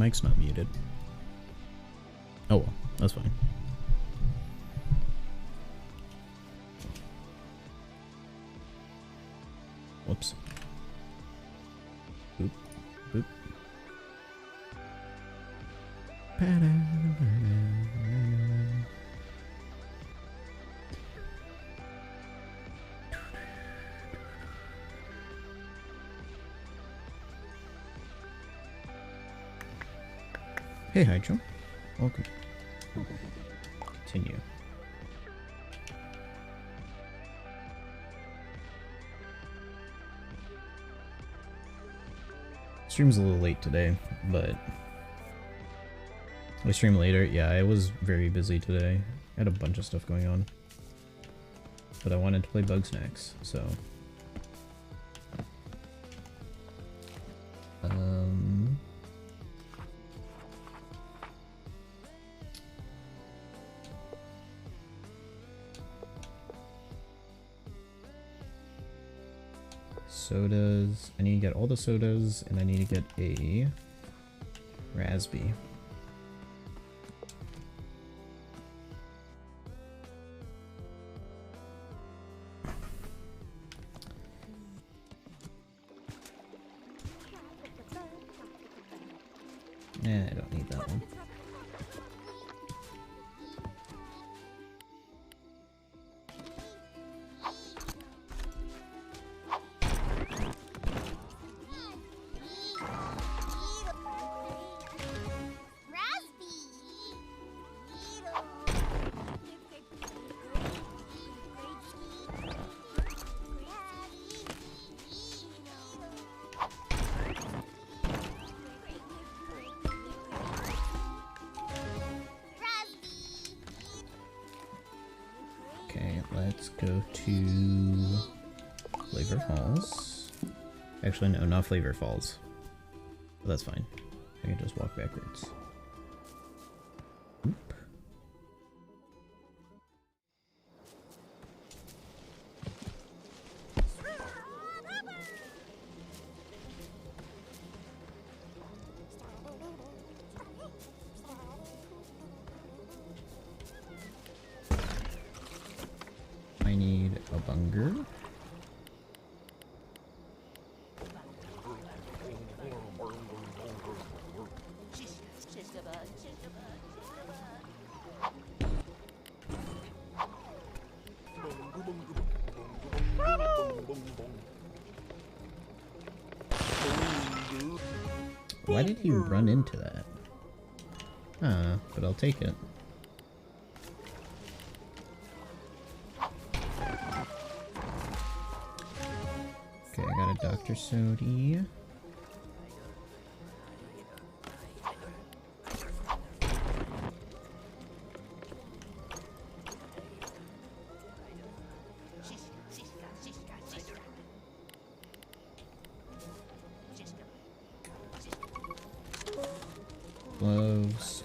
mic's not muted. Oh well, that's fine. Whoops. Boop, boop. Hey, Hydro. Welcome. Continue. Stream's a little late today, but I stream later. Yeah, I was very busy today. I had a bunch of stuff going on, but I wanted to play Bugsnax, so sodas. I need to get all the sodas, and I need to get a Raspy. I don't need that one. Let's go to Flavor Falls. Actually, no, not Flavor Falls. But that's fine. I can just walk backwards. Oop. I need a bunger. Why did he run into that? But I'll take it. Okay, I got a Dr. Sodi. Gloves.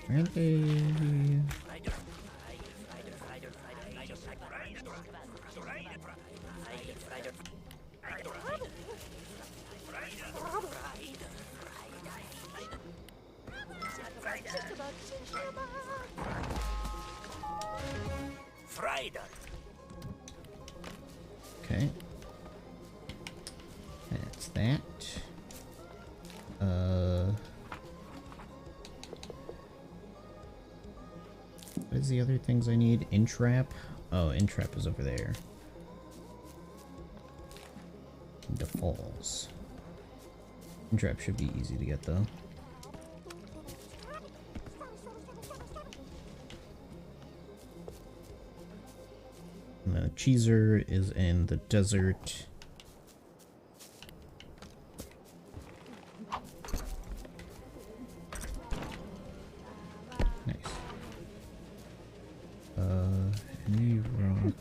Ready. Okay. That's that. What is the other things I need? Intrap? Oh, Intrap is over there. The falls. Intrap should be easy to get though. And the Cheeser is in the desert. Nice. Any rock.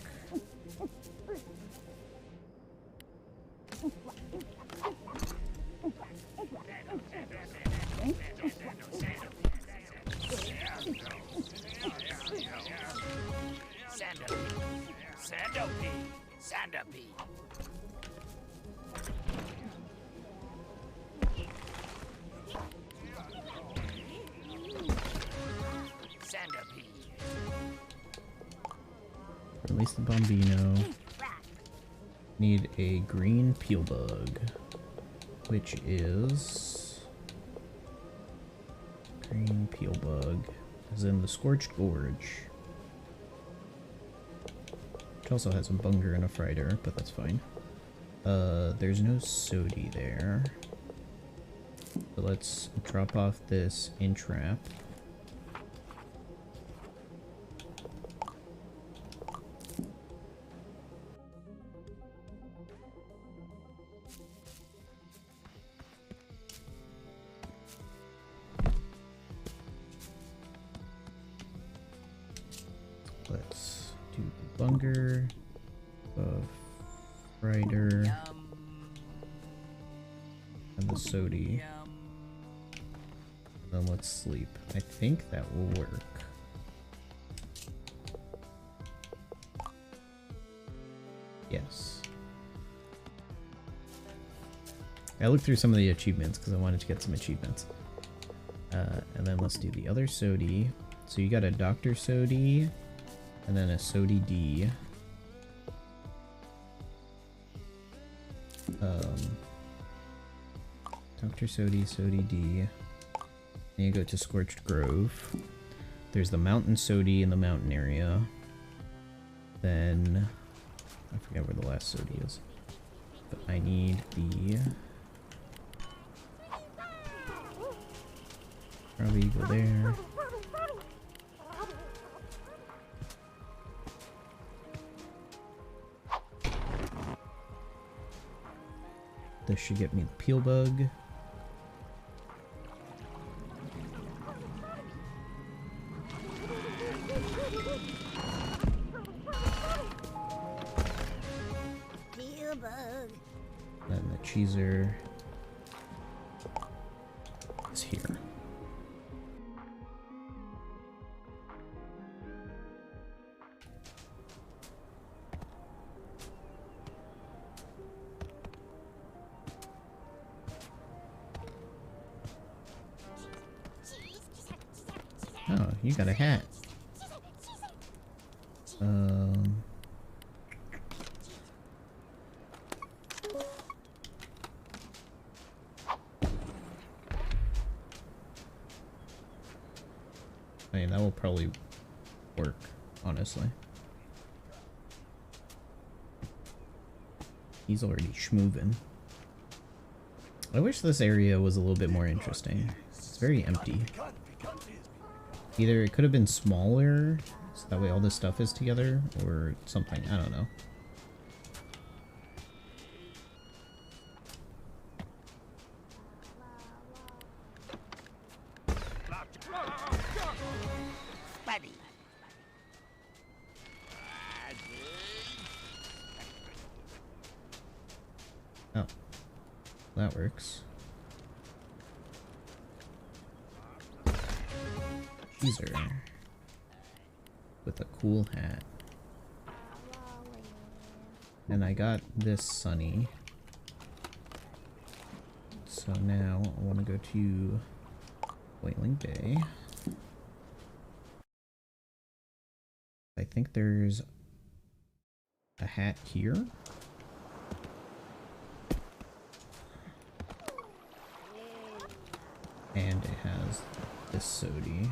Release the Bombino. Need a green peel bug, which is green peel bug, as in the Scorched Gorge, which also has a bunger and a frighter, but that's fine. There's no sodi there, so let's drop off this entrap. Let's do the bunger, frighter, and the sodi. Then let's sleep. I think that will work. Yes. I looked through some of the achievements because I wanted to get some achievements. And then let's do the other sodi. So you got a Dr. Sodi, and then a Sodi D. Dr. Sodi, Sodi D. Then you go to Scorched Grove. There's the Mountain Sodi in the mountain area. Then I forget where the last Sodi is. But I need the probably go there. This should get me the peel bug. Peel bug. Then the cheeser is here. Oh, you got a hat. I mean, that will probably work, honestly. He's already schmoovin'. I wish this area was a little bit more interesting. It's very empty. Either it could have been smaller, so that way all this stuff is together, or something. I don't know. Oh, that works. Teaser with a cool hat. And I got this Sunny. So now I want to go to Whaling Bay. I think there's a hat here. And it has this Sodi.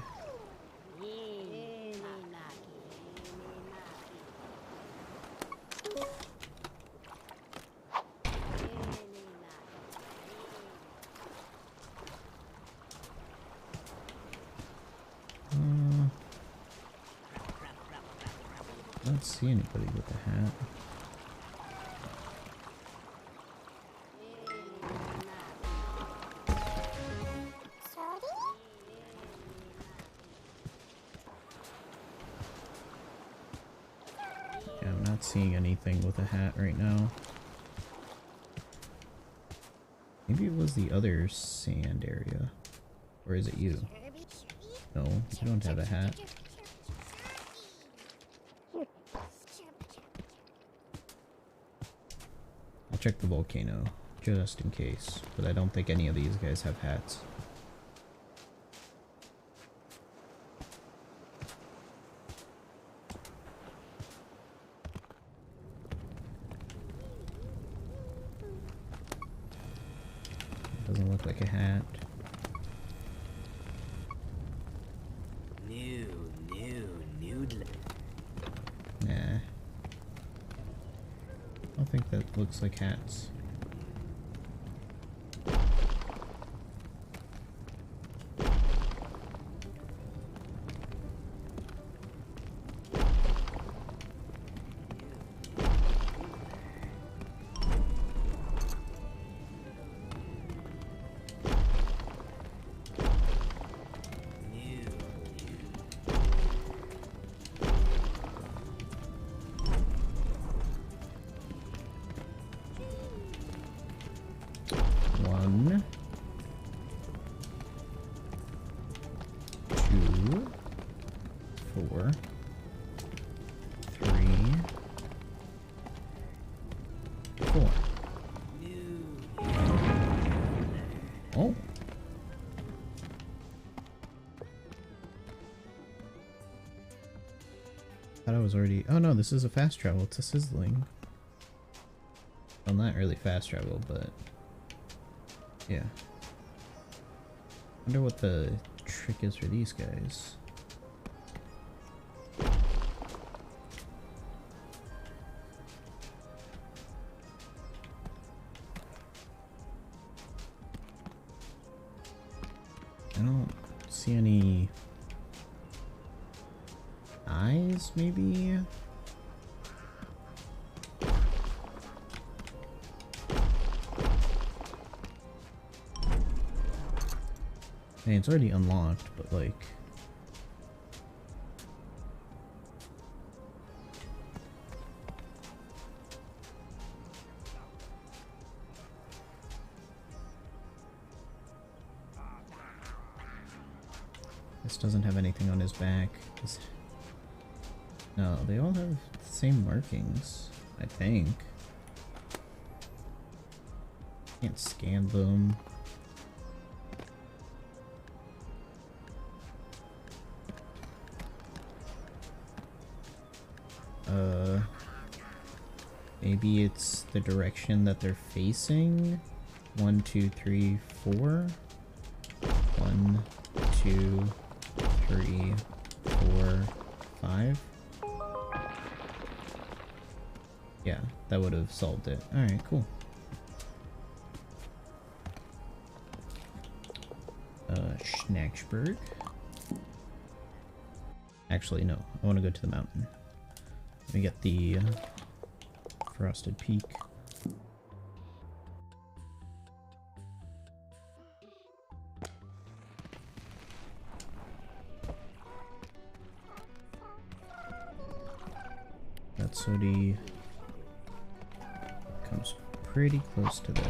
I don't see anybody with a hat. not seeing anything with a hat right now. Maybe it was the other sand area. Or is it you? No, you don't have a hat. I'll check the volcano, just in case. But I don't think any of these guys have hats. Doesn't look like a hat. Nah. I don't think that looks like hats. One, two, 4, 3, 4. Oh. Thought I was already. Oh no, this is a fast travel. It's a sizzling. Well, not really fast travel, but yeah. Wonder what the trick is for these guys. I don't see any eyes, maybe? Hey, it's already unlocked, but like... This doesn't have anything on his back. No, they all have the same markings, I think. Can't scan them. Maybe it's the direction that they're facing. 1, 2, 3, 4. 1, 2, 3, 4, 5. Yeah, that would have solved it. Alright, cool. Schnacksburg. Actually, no. I want to go to the mountain. Let me get the Frosted Peak. That sody comes pretty close to this.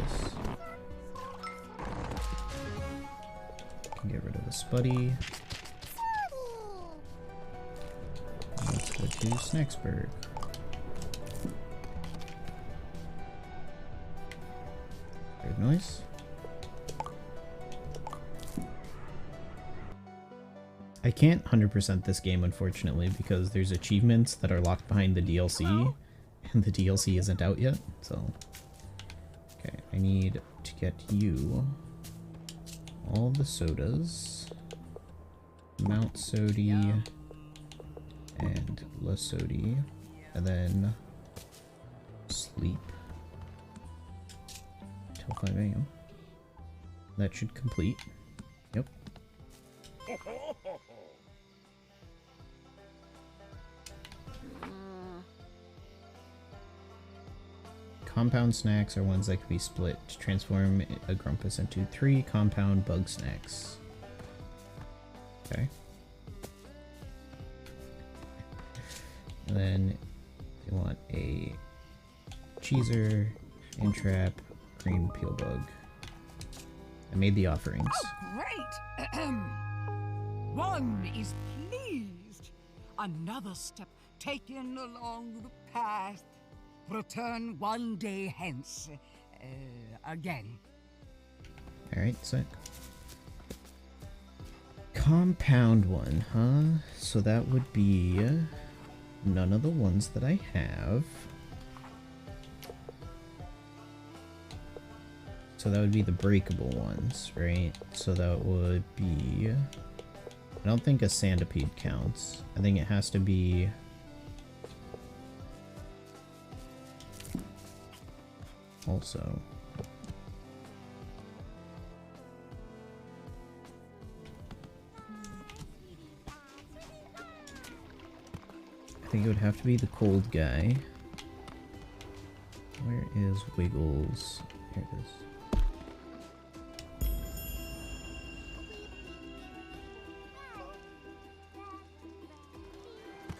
Can get rid of the Spuddy. Let's go to Snacksburg. Weird noise. I can't 100% this game, unfortunately, because there's achievements that are locked behind the DLC, and the DLC isn't out yet, so... Okay, I need to get you all the sodas, Mount Sody, and La Sody, and then sleep till 5 AM. That should complete. Yep. Compound snacks are ones that can be split to transform a Grumpus into 3 compound Bugsnax. Okay. And then they want a cheeser, entrap, green peel bug. I made the offerings. Oh, great! One is pleased. Another step taken along the path. Return one day hence. Again. Alright, sick. Compound one, huh? So that would be none of the ones that I have. So that would be the breakable ones, right? So that would be... I don't think a centipede counts. I think it has to be... also... I think it would have to be the cold guy. Where is Wiggles? Here it is.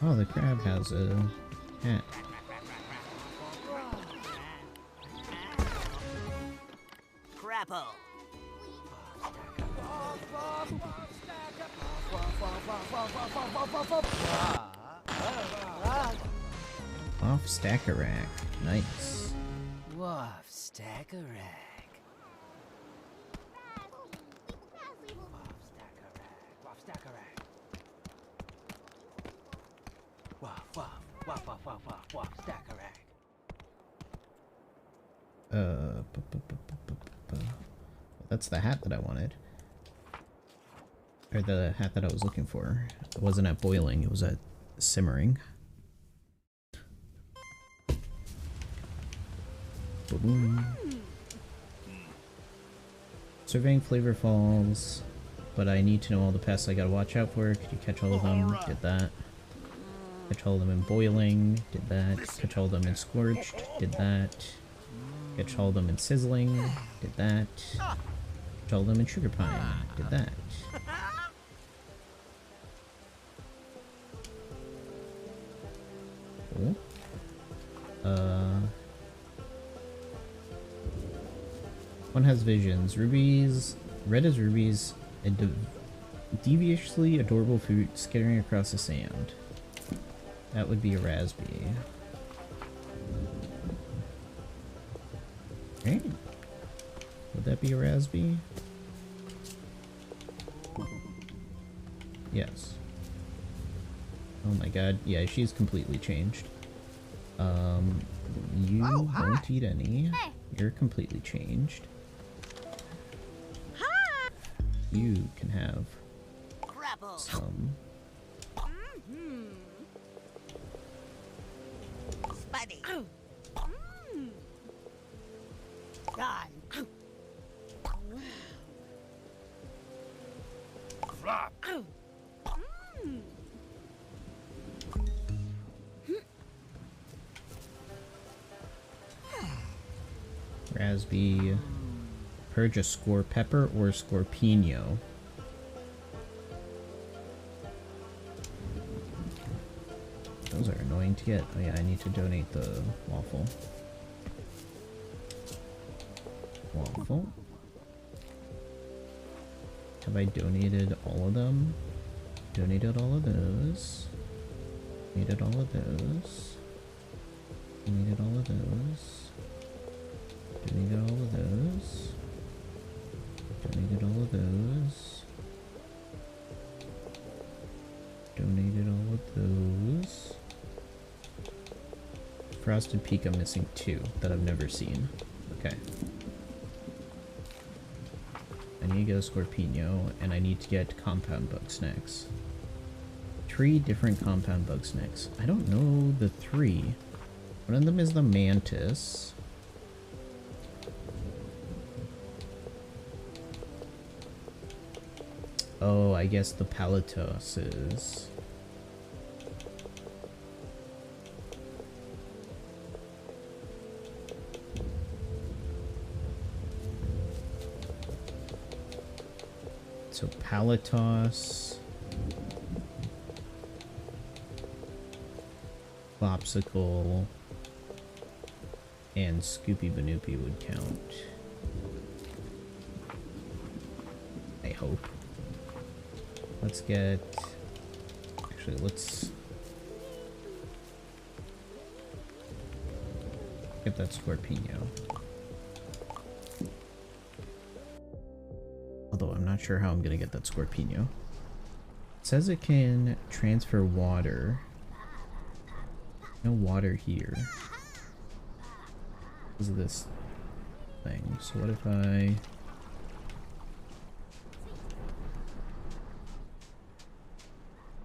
Oh, the crab has a hat. Crappo. Off Stackerack. Nice. Woof, Stackerack. Woof, Stackerack. Woof, Stackerack. That's the hat that I wanted. Or the hat that I was looking for. It wasn't at boiling, it was at simmering. Boom. Surveying Flavor Falls, but I need to know all the pests I gotta watch out for. Could you catch all of them? Did that. Catch all of them in boiling. Did that. Catch all of them in scorched. Did that. Catch all of them in sizzling. Did that. Catch all of them in sugar pine. Did that. Cool. One has visions. Rubies. Red is rubies. A deviously adorable fruit skittering across the sand. That would be a raspberry. Right? Would that be a raspberry? Yes. Oh my god. Yeah, she's completely changed. You won't eat any. Hey. You're completely changed. You can have Crappo. some. Spuddy. God. Flop. Raspberry. Purge a score pepper or scorpino. Those are annoying to get. Oh yeah, I need to donate the waffle. Waffle. Have I donated all of them? Donated all of those. Donated all of those. Donated all of those. Donated all of those. Donated all of those. Donated all of those. Frosted Peak, I'm missing 2 that I've never seen. Okay. I need to get a Scorpino, and I need to get compound Bugsnax. 3 different compound Bugsnax. I don't know the 3. One of them is the Mantis. Oh, I guess the Palatos is... So Palatos... Popsicle... And Scoopy Banoopy would count. I hope. Let's get... Actually, let's... get that Scorpino. Although I'm not sure how I'm gonna get that Scorpino. It says it can transfer water. No water here. Because of this thing. So what if I...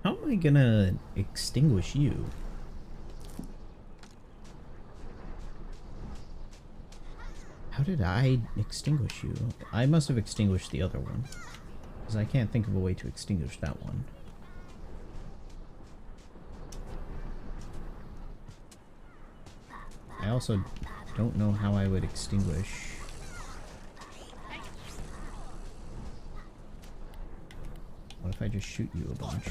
How am I gonna extinguish you? How did I extinguish you? I must have extinguished the other one. Because I can't think of a way to extinguish that one. I also don't know how I would extinguish... What if I just shoot you a bunch?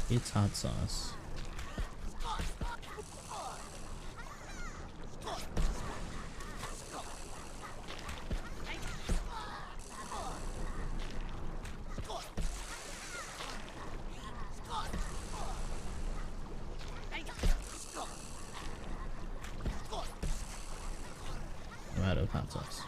It's hot sauce. I'm out of hot sauce.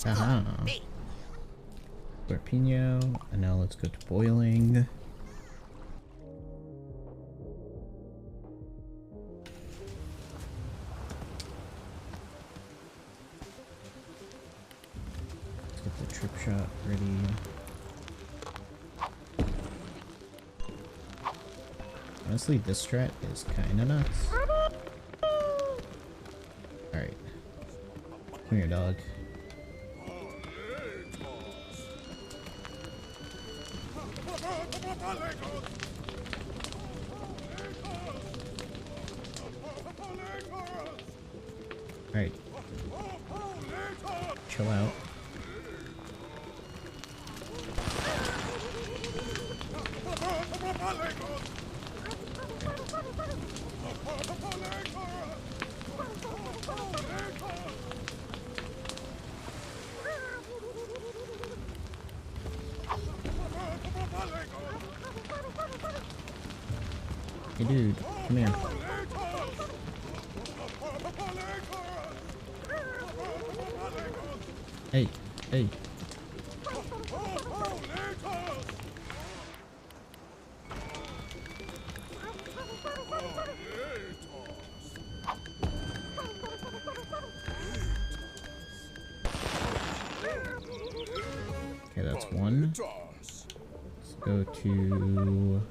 Aha. Scorpino, and now let's go to boiling. Let's get the trip shot ready. Honestly, this strat is kinda nuts. Alright. Come here, dog. Alright. Chill out. Hey dude, come here. Hey, hey. Okay, that's one. Let's go to...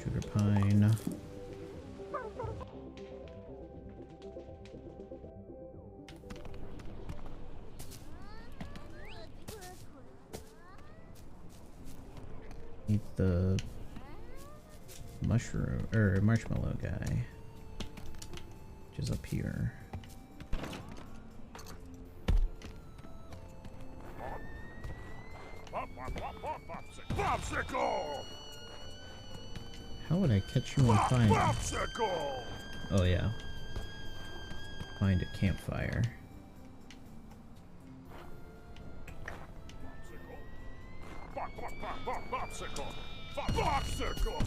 Sugar pine. Need the mushroom or marshmallow guy, which is up here. Popsicle! How would I catch you on fire? Popsicle! Oh yeah. Find a campfire. Popsicle! Popsicle!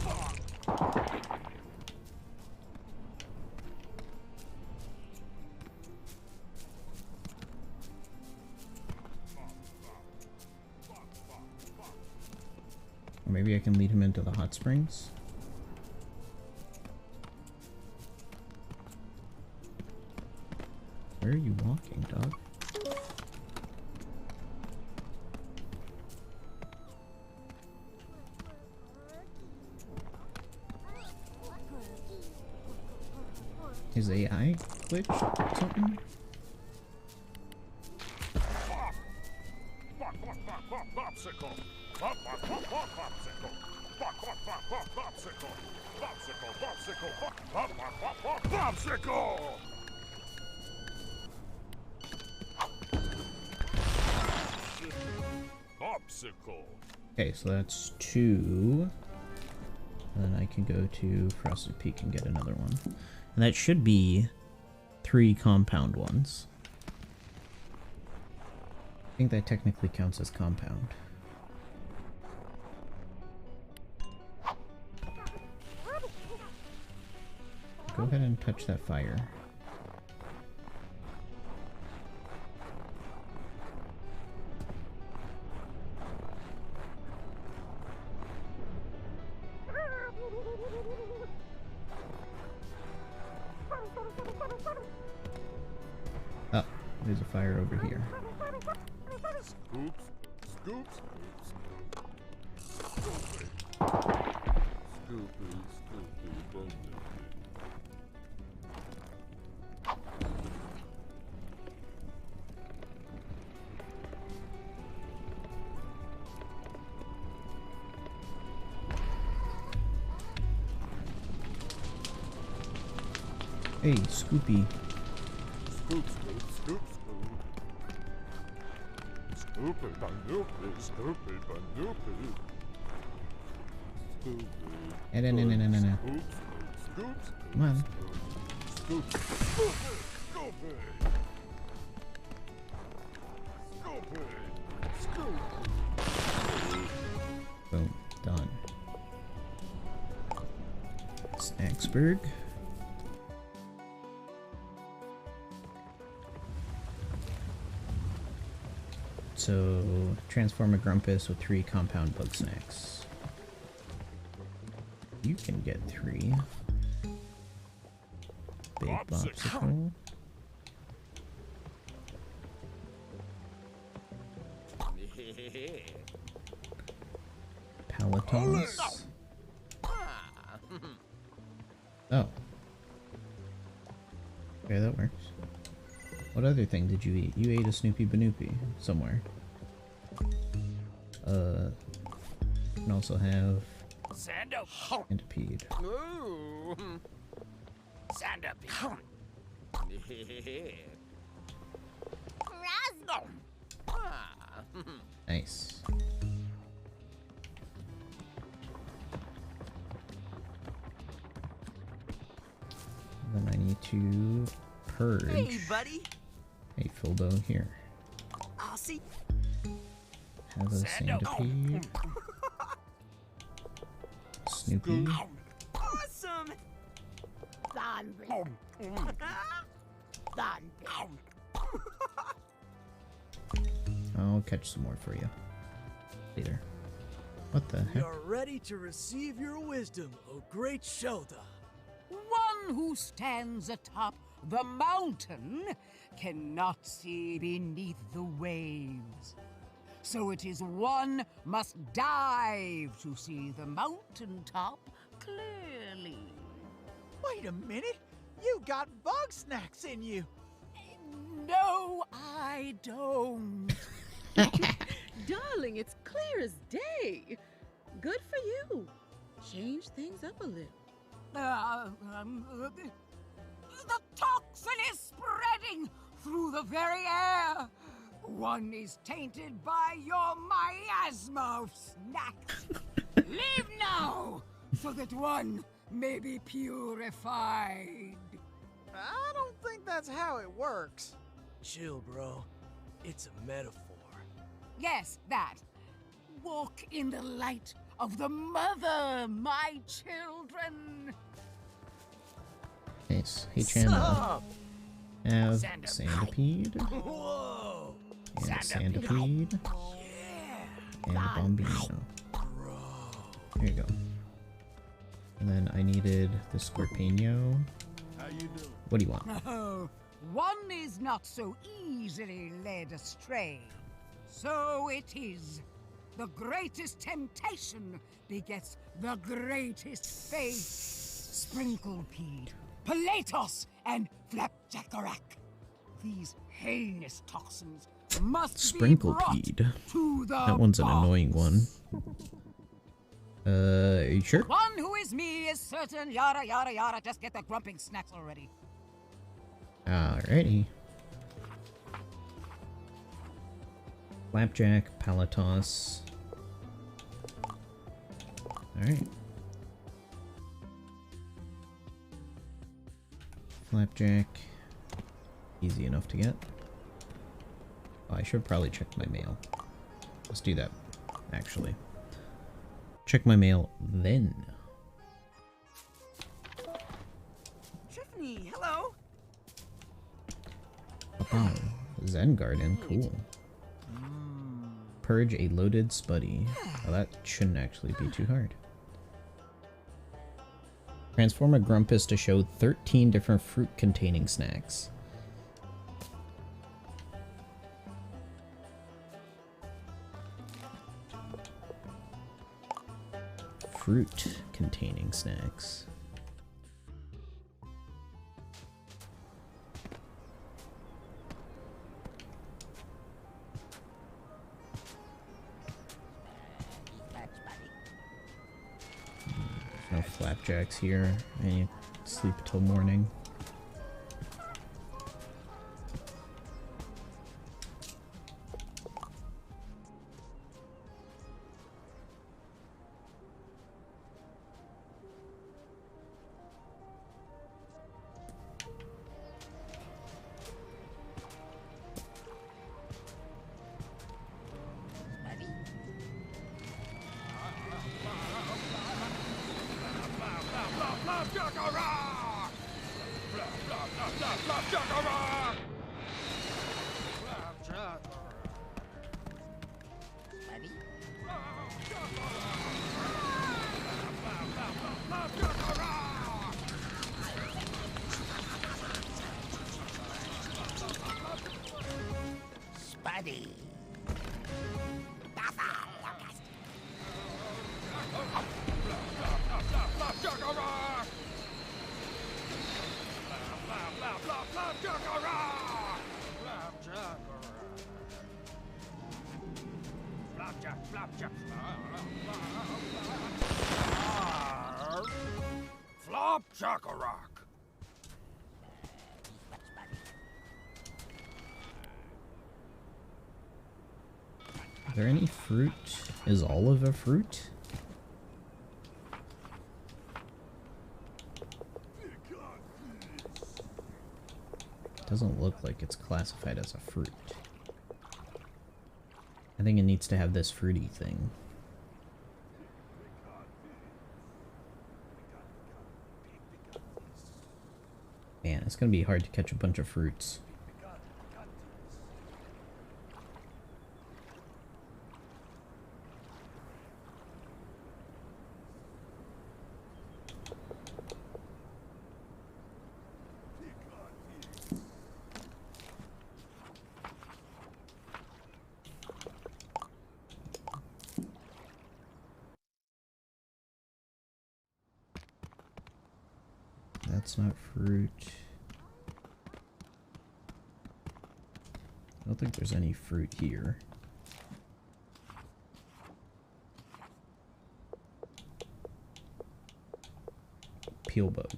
Or maybe I can lead him into the hot springs. Where are you walking, dog? His AI glitch or something? Popsicle! Popsicle! Popsicle! Popsicle! Popsicle! Okay, so that's 2. And then I can go to Frosted Peak and get another one. And that should be 3 compound ones. I think that technically counts as compound. Go ahead and touch that fire. Oh, there's a fire over here. Scoops, scoops, scoops. Scoopy, scoopy, Hey, Scoopy. Scoop, scoop, scoop, scoop. Scoopy, bandoopy, scoopy, bandoopy. Scoopy. No. Scoop, scoop, scoop, Come on. scoop. Scoopy, scoopy. Scoopy, scoopy. Boom. Done. Snacksburg. So, transform a Grumpus with 3 compound Bugsnax. You can get 3. Big Bopsicle. Palatons. Oh. Okay, that works. What other thing did you eat? You ate a Snoopy Banoopy somewhere. You can also have Centipede. Nice. Then I need to purge. Hey, buddy. Hey, Filbo, here. I'll see. Have a Centipede. Snoopy. Awesome. I'll catch some more for you later. What the heck? You're ready to receive your wisdom, O great Shelda. One who stands atop the mountain cannot see beneath the waves. So it is one must dive to see the mountaintop clearly. Wait a minute. You got Bugsnax in you. No, I don't. Darling, it's clear as day. Good for you. change things up a little. The toxin is spreading through the very air. One is tainted by your miasma of snacks. Leave now, so that one may be purified. I don't think that's how it works. Chill, bro. It's a metaphor. Yes, that. Walk in the light of the mother, my children. Nice. Hey, Chandler. Stop! Have Centipede. Centipede. Whoa! And Centipede. Yeah! And Bombino. Bro. There you go. And then I needed the Scorpino. How you doing? What do you want? Oh, one is not so easily led astray. So it is. The greatest temptation begets the greatest faith. Sprinklepeed, Palatos, and Flapjackarak. These heinous toxins must be brought Sprinklepeed. to the That one's an boss. annoying one. Are you sure? One who is me is certain, yada yada yada. Just get the grumping snacks already. Alrighty. Flapjack, Palatos. Alright. Flapjack. Easy enough to get. Oh, I should probably check my mail. Let's do that, actually. Check my mail then. Tiffany, hello. Oh, Zen Garden, cool. Purge a loaded spuddy. Oh, that shouldn't actually be too hard. Transform a Grumpus to show 13 different fruit-containing snacks. Fruit-containing snacks. No flapjacks here. And you sleep till morning. Spuddy. Flapjackarak. Is there any fruit? Is olive a fruit? Doesn't look like it's classified as a fruit. I think it needs to have this fruity thing. Man, it's gonna be hard to catch a bunch of fruits. That's not fruit. I don't think there's any fruit here. peel bug.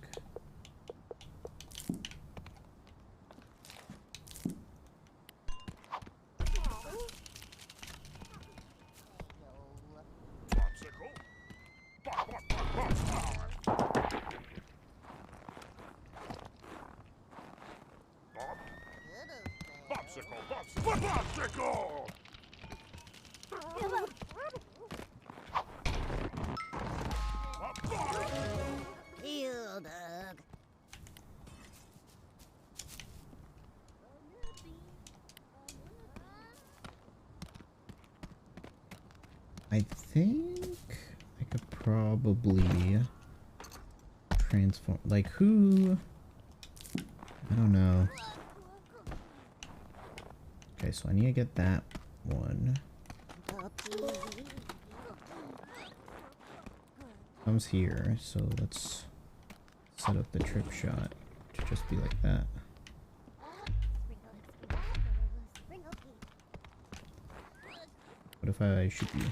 Popsicle! Peel bug. I think I could probably transform. Like, who? I don't know. Okay, so I need to get that one. Comes here, so let's set up the trip shot to just be like that. What if I shoot you?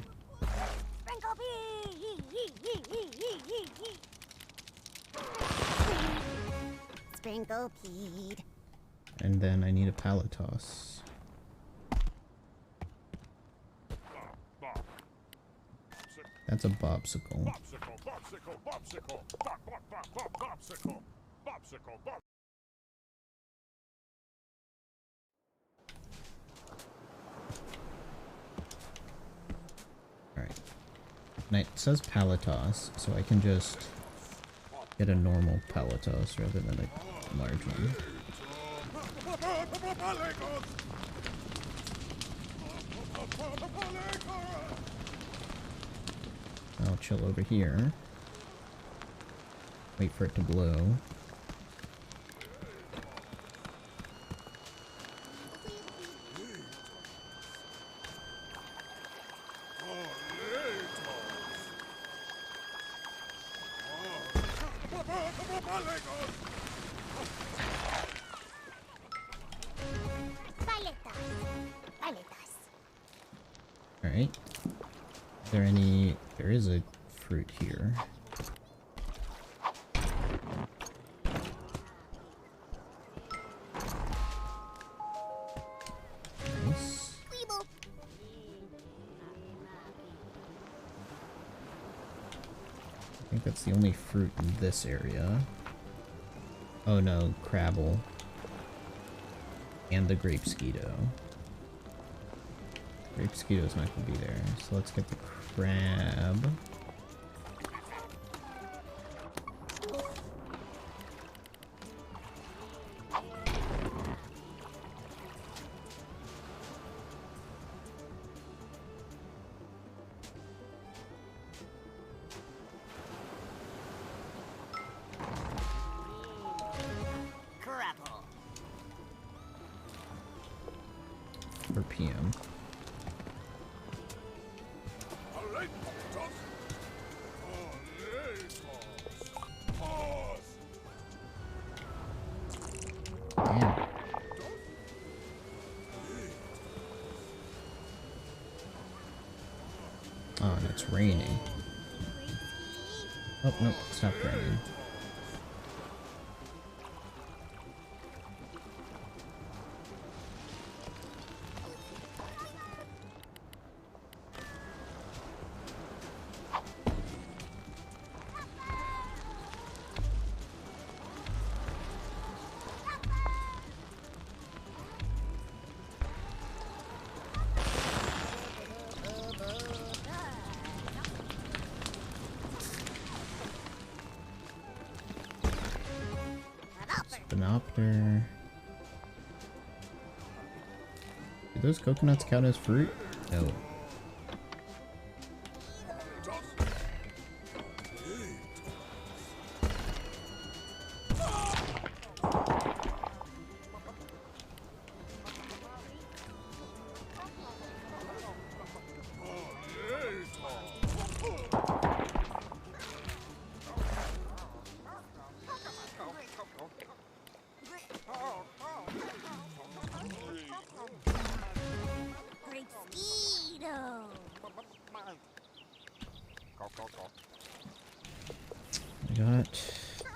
Sprinkle peed. And then I need a pallet toss. That's a bobsicle. Alright. And it says pallet toss, so I can just get a normal pallet toss rather than a large one. I'll chill over here. Wait for it to blow. Alright. Is there any... There is a fruit here. Nice. I think that's the only fruit in this area. Oh no, Crabble. And the Grape Skeeto. Grape Skeeto's not gonna be there, so let's get the crab. Crapple. For PM. Damn. Oh, and it's raining. Oh, nope, it stopped raining. Spinopter. Do those coconuts count as fruit? No. I got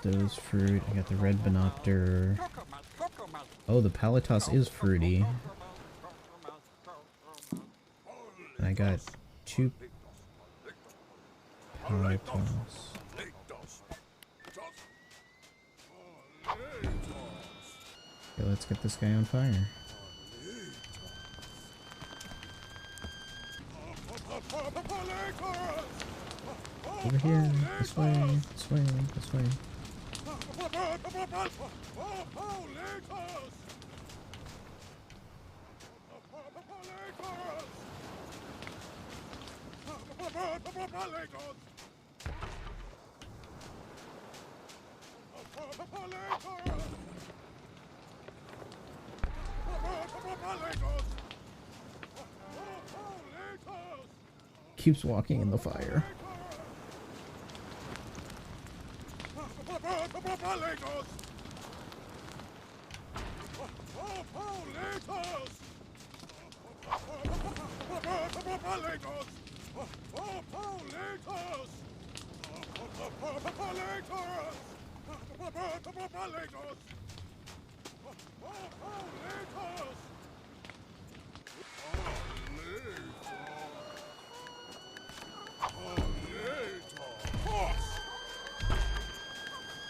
those fruit. I got the red Banopter. Oh, the Palatos is fruity. And I got 2 Palatos. Okay, let's get this guy on fire. Over here, this way, this way, this way. Keeps walking in the fire.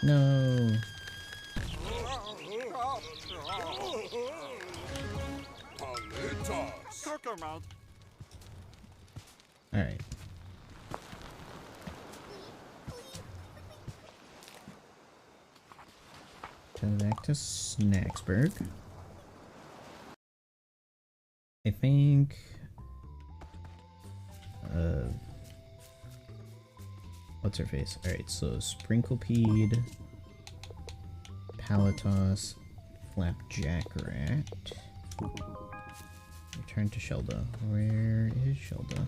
No. Alright. Turn back to Snacksburg. I think what's her face? Alright, so Sprinklepeed, Palatos, Flapjack Rat. Return to Shelda. Where is Shelda?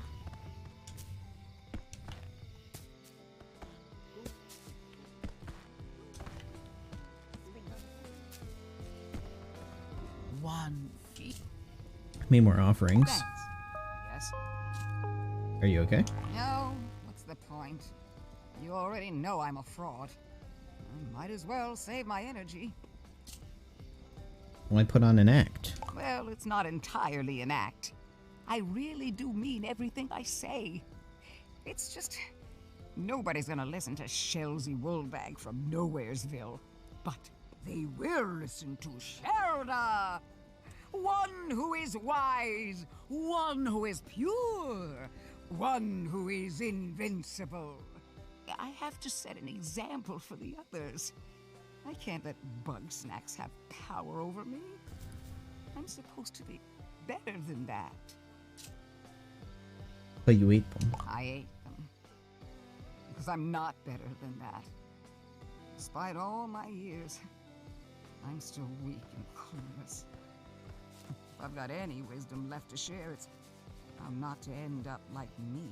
Made more offerings. Thanks. Yes. Are you okay? No, what's the point? You already know I'm a fraud. I might as well save my energy. Well, I put on an act. Well, it's not entirely an act. I really do mean everything I say. It's just... nobody's gonna listen to Shelzy Woolbag from Nowheresville. But they will listen to Shelda! One who is wise, one who is pure, one who is invincible. I have to set an example for the others. I can't let Bugsnax have power over me. I'm supposed to be better than that. But you ate them. I ate them. Because I'm not better than that. Despite all my years, I'm still weak and clueless. If I've got any wisdom left to share, it's how not to end up like me.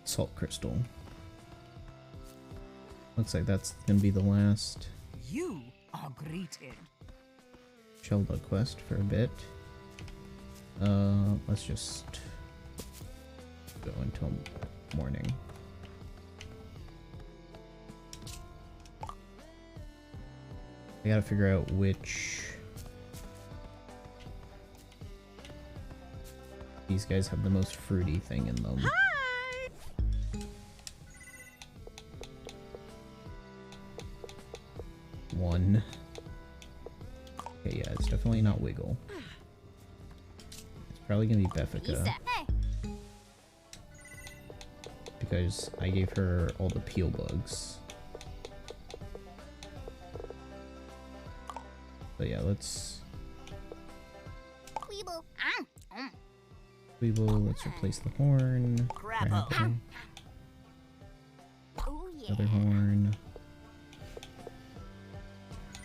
Salt crystal. Looks like that's gonna be the last You are greeted. Shelda quest for a bit. Let's just go until morning. I gotta figure out which these guys have the most fruity thing in them. One. Okay, yeah, it's definitely not Wiggle. It's probably gonna be Beffica. Because I gave her all the peel bugs. But yeah, let's... Weeble, let's replace the horn. Grab Grab Another horn.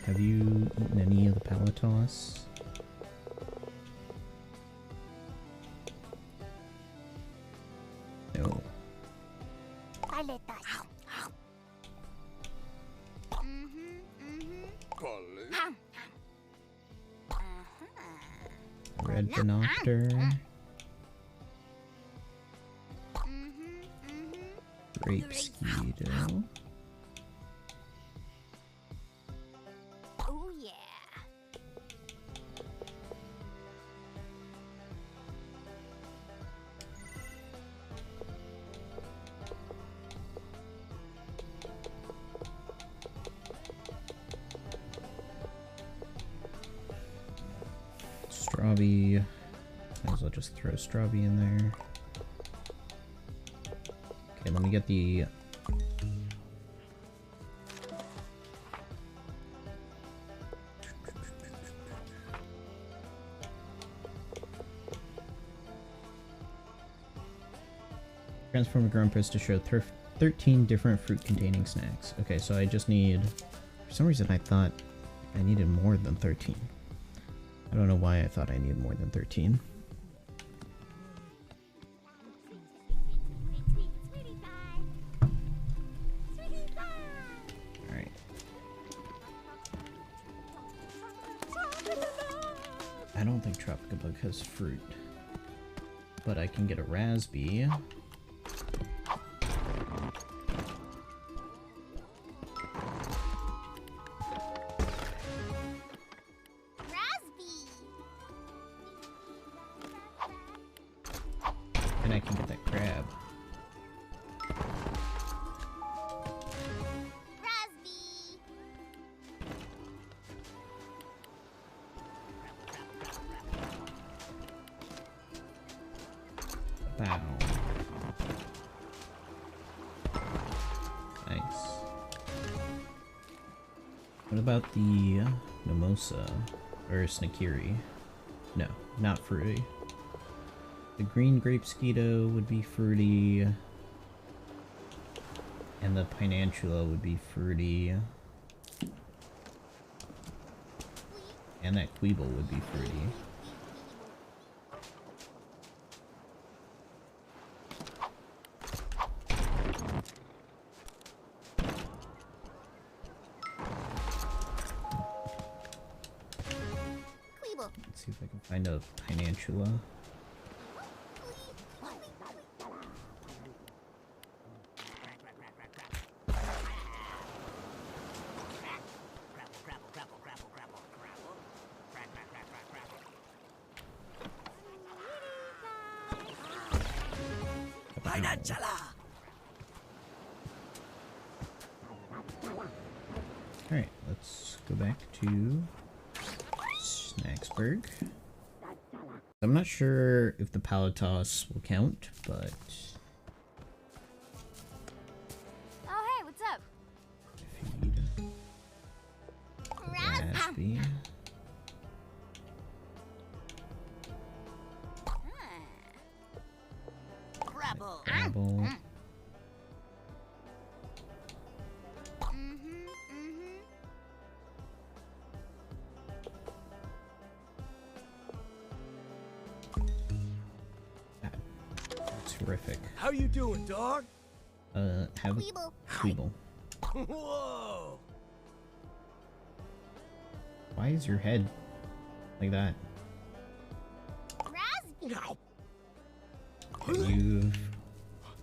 Have you eaten any of the Palatos? No. Red Banopter. Grape Skeeto. Oh yeah. Strawby. Might as well just throw Strawby in there. Okay, let me get the... Transform a Grumpus to show 13 different fruit-containing snacks. Okay, so I just need... For some reason I thought I needed more than 13. I don't know why I thought I needed more than 13. Alright. I don't think Tropical Bug has fruit. But I can get a Raspberry. And I can get that crab. Wow. Nice. What about the Mimosa? Or Snakiri? No, not fruity. The green grape Skeeto would be fruity. And the Pinantula would be fruity. And that Queeble would be fruity. Let's see if I can find a Pinantula. Alright, let's go back to Snacksburg. I'm not sure if the Palatos will count, but... Oh hey, what's up? Feed. Raspy. Grabble. Apple. Terrific. How you doing, dog? Have Queeble. Queeble. Whoa! Why is your head like that? Raspberry. You've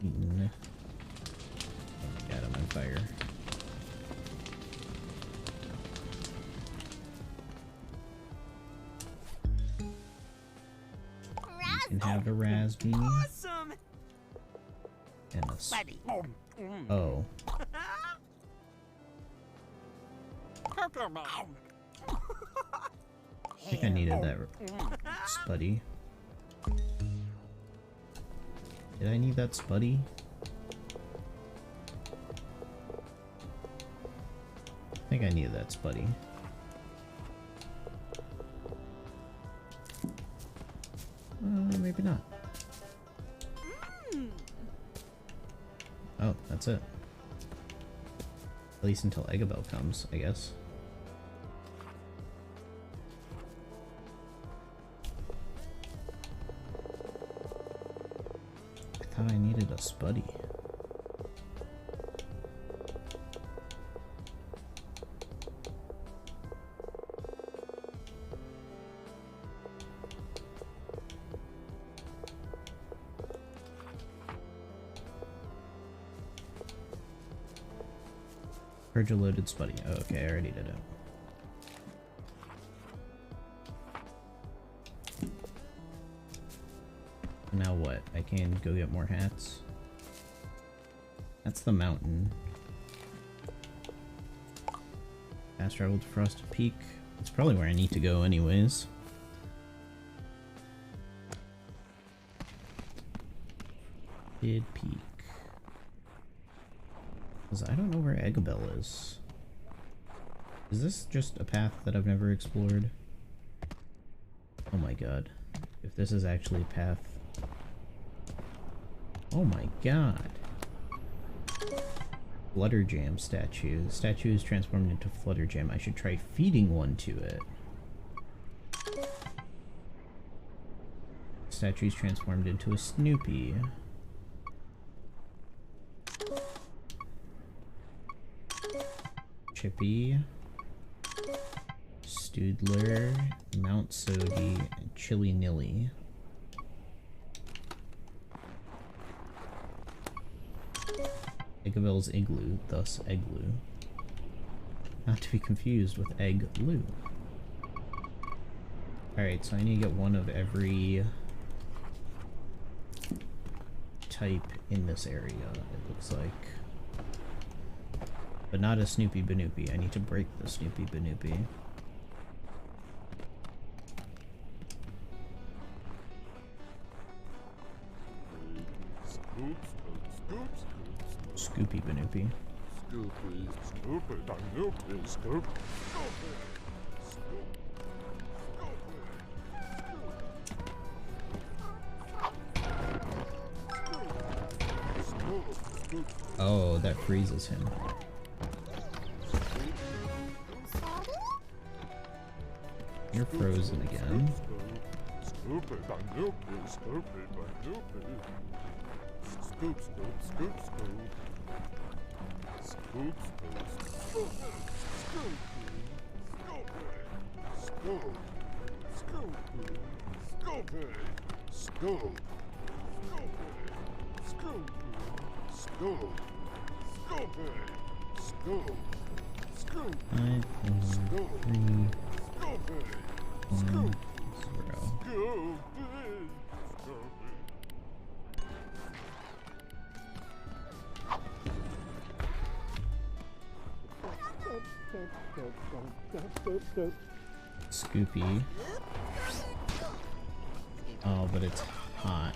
eaten. Oh my god, I'm on fire. You can have a Raspberry Awesome. and a Buddy. oh. I think I needed that Spuddy. Did I need that Spuddy? I think I needed that Spuddy. Maybe not. Oh, that's it. At least until Eggabell comes, I guess. I thought I needed a Spuddy. Purge a loaded spuddy. Oh, okay, I already did it. Now what? I can go get more hats. That's the mountain. Fast travel to Frosted Peak. It's probably where I need to go anyways. Frosted Peak. Because I don't know where Eggabell is. Is this just a path that I've never explored? Oh my god. If this is actually a path... Oh my god. Flutterjam statue. The statue is transformed into Flutterjam. I should try feeding one to it. Statue is transformed into a Snoopy. Chippy. Stoodler. Mount Sodi. And Chili Nilly. Eggabell's Igloo, thus Eggloo. Not to be confused with Eggloo. Alright, so I need to get one of every type in this area, it looks like. But not a Snoopy Banoopy. I need to break the Snoopy Banoopy. Scoopy Banoopy. Scoopy, Scoopy, Banoopy, Scoop. Oh, that freezes him. You're frozen again. Scoopy, Banoopy, Scoopy, Banoopy. Scoop, scoop, scoop, scoop. Scoop, scoop, scoop. Scoop, scoop, scoop, scoop, scoop, scoop, scoop, scoop, 5, 4, 3, 1, 0. Scoopy. Oh, but it's hot.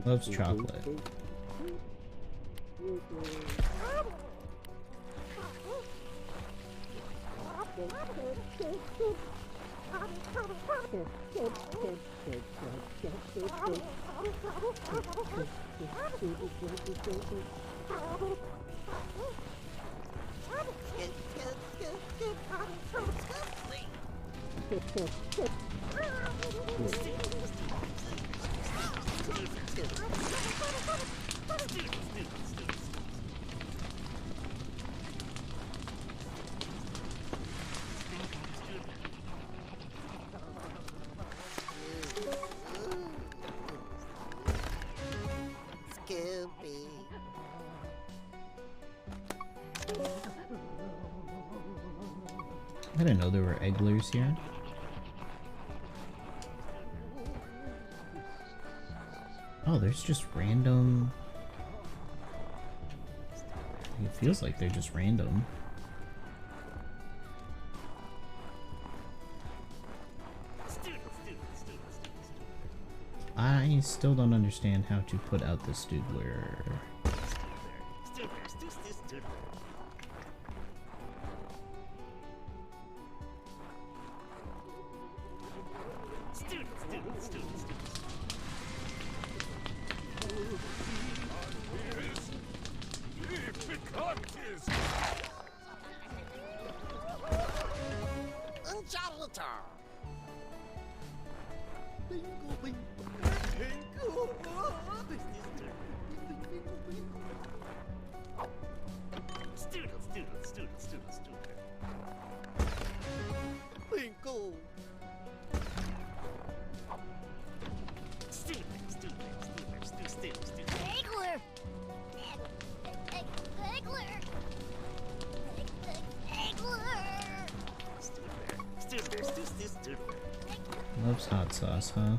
Loves chocolate. I didn't know there were egglers here. Oh, there's just random... It feels like they're just random. I still don't understand how to put out the Stoodler. Egler! Egler! Loves hot sauce, huh?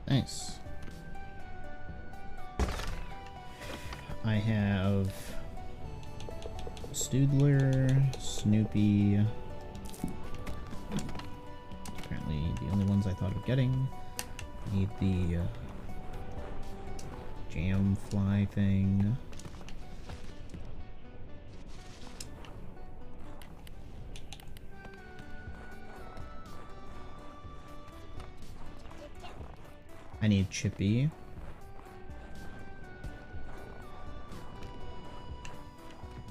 Nice. I have Stoodler, Snoopy. Apparently the only ones I thought of getting. Need the jam fly thing. I need Chippy.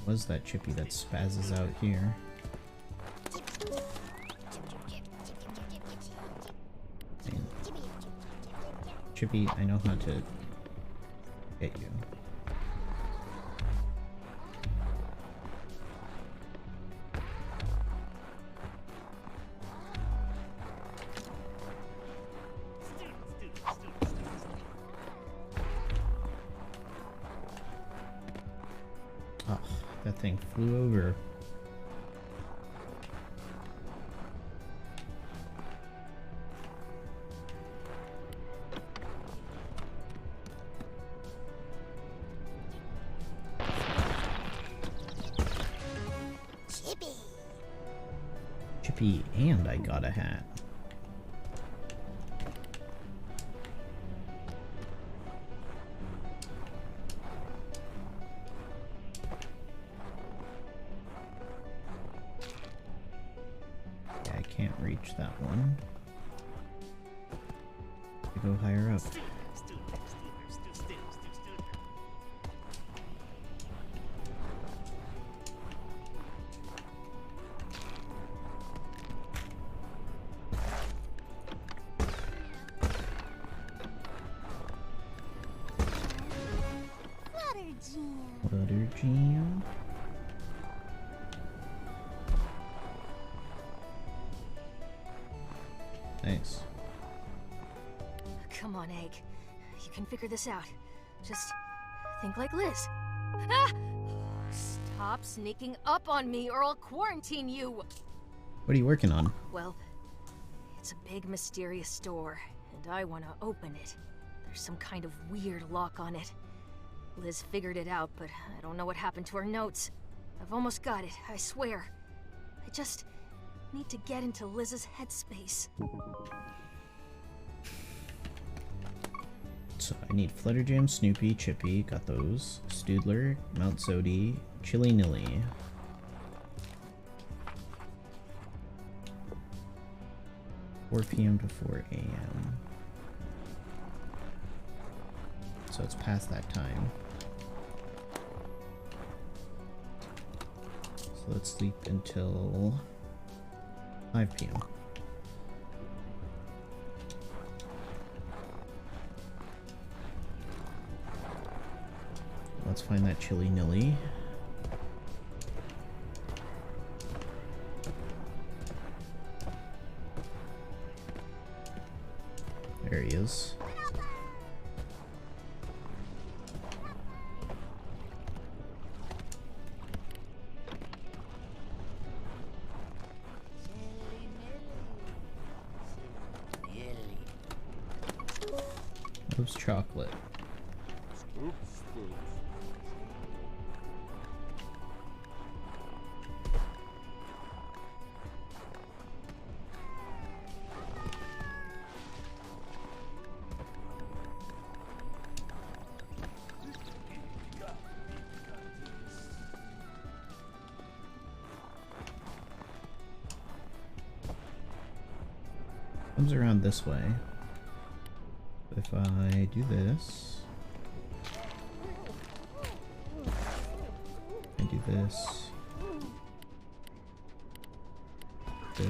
Was that Chippy that spazzes out here? Man. Chippy, I know how to get you. Oh, that thing flew over. Chippy, and I got a hat. Yeah, I can't reach that one. I go higher up. Butter jam. Nice. Come on, Egg. You can figure this out. Just think like Liz. Ah! Stop sneaking up on me or I'll quarantine you! What are you working on? Well, it's a big mysterious door, and I want to open it. There's some kind of weird lock on it. Liz figured it out, but I don't know what happened to her notes. I've almost got it, I swear. I just need to get into Liz's headspace. So I need Flutterjam, Snoopy, Chippy, got those. Stoodler, Mount Sodi, Chili Nilly. (4 p.m. to 4 a.m. So it's past that time. let's sleep until 5 p.m. Let's find that chili nilly. There he is. Oops, chocolate. Scoop, scoop. Comes around this way. If I do this, I do this, this.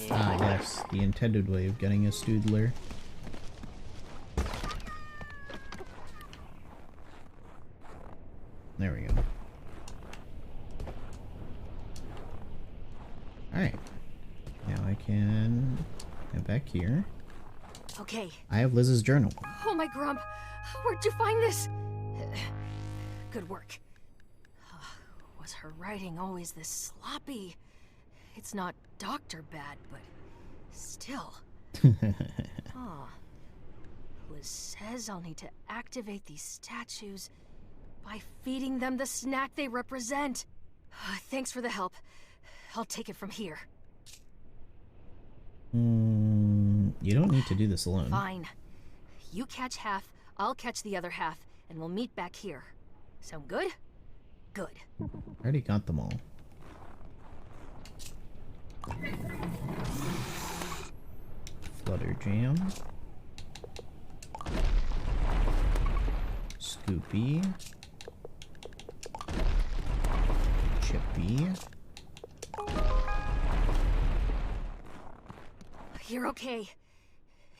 Ah, yes, the intended way of getting a stoodler. There we go. Alright. Now I can head back here. Okay. I have Liz's journal. Oh my grump! Where'd you find this? Good work. Was her writing always this sloppy? It's not doctor bad, but still. Oh. Liz says I'll need to activate these statues by feeding them the snack they represent. Thanks for the help. I'll take it from here. You don't need to do this alone. Fine. You catch half, I'll catch the other half, and we'll meet back here. Sound good? Good. I already got them all. Flutter Jam. Scoopy. Chippy. You're okay.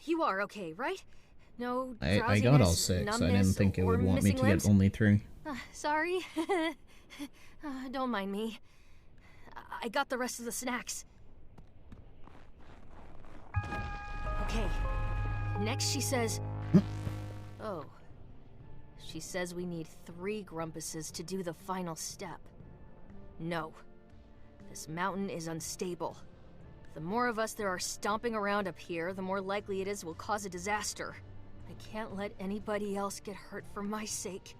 You are okay, right? No I got all drowsiness, 6. I numbness, didn't think it or would want me missing to limbs? get only 3. Sorry. Don't mind me. I got the rest of the snacks. Okay. Next she says... Oh. She says we need 3 Grumpuses to do the final step. No. This mountain is unstable. The more of us there are stomping around up here, the more likely it is we'll cause a disaster. I can't let anybody else get hurt for my sake.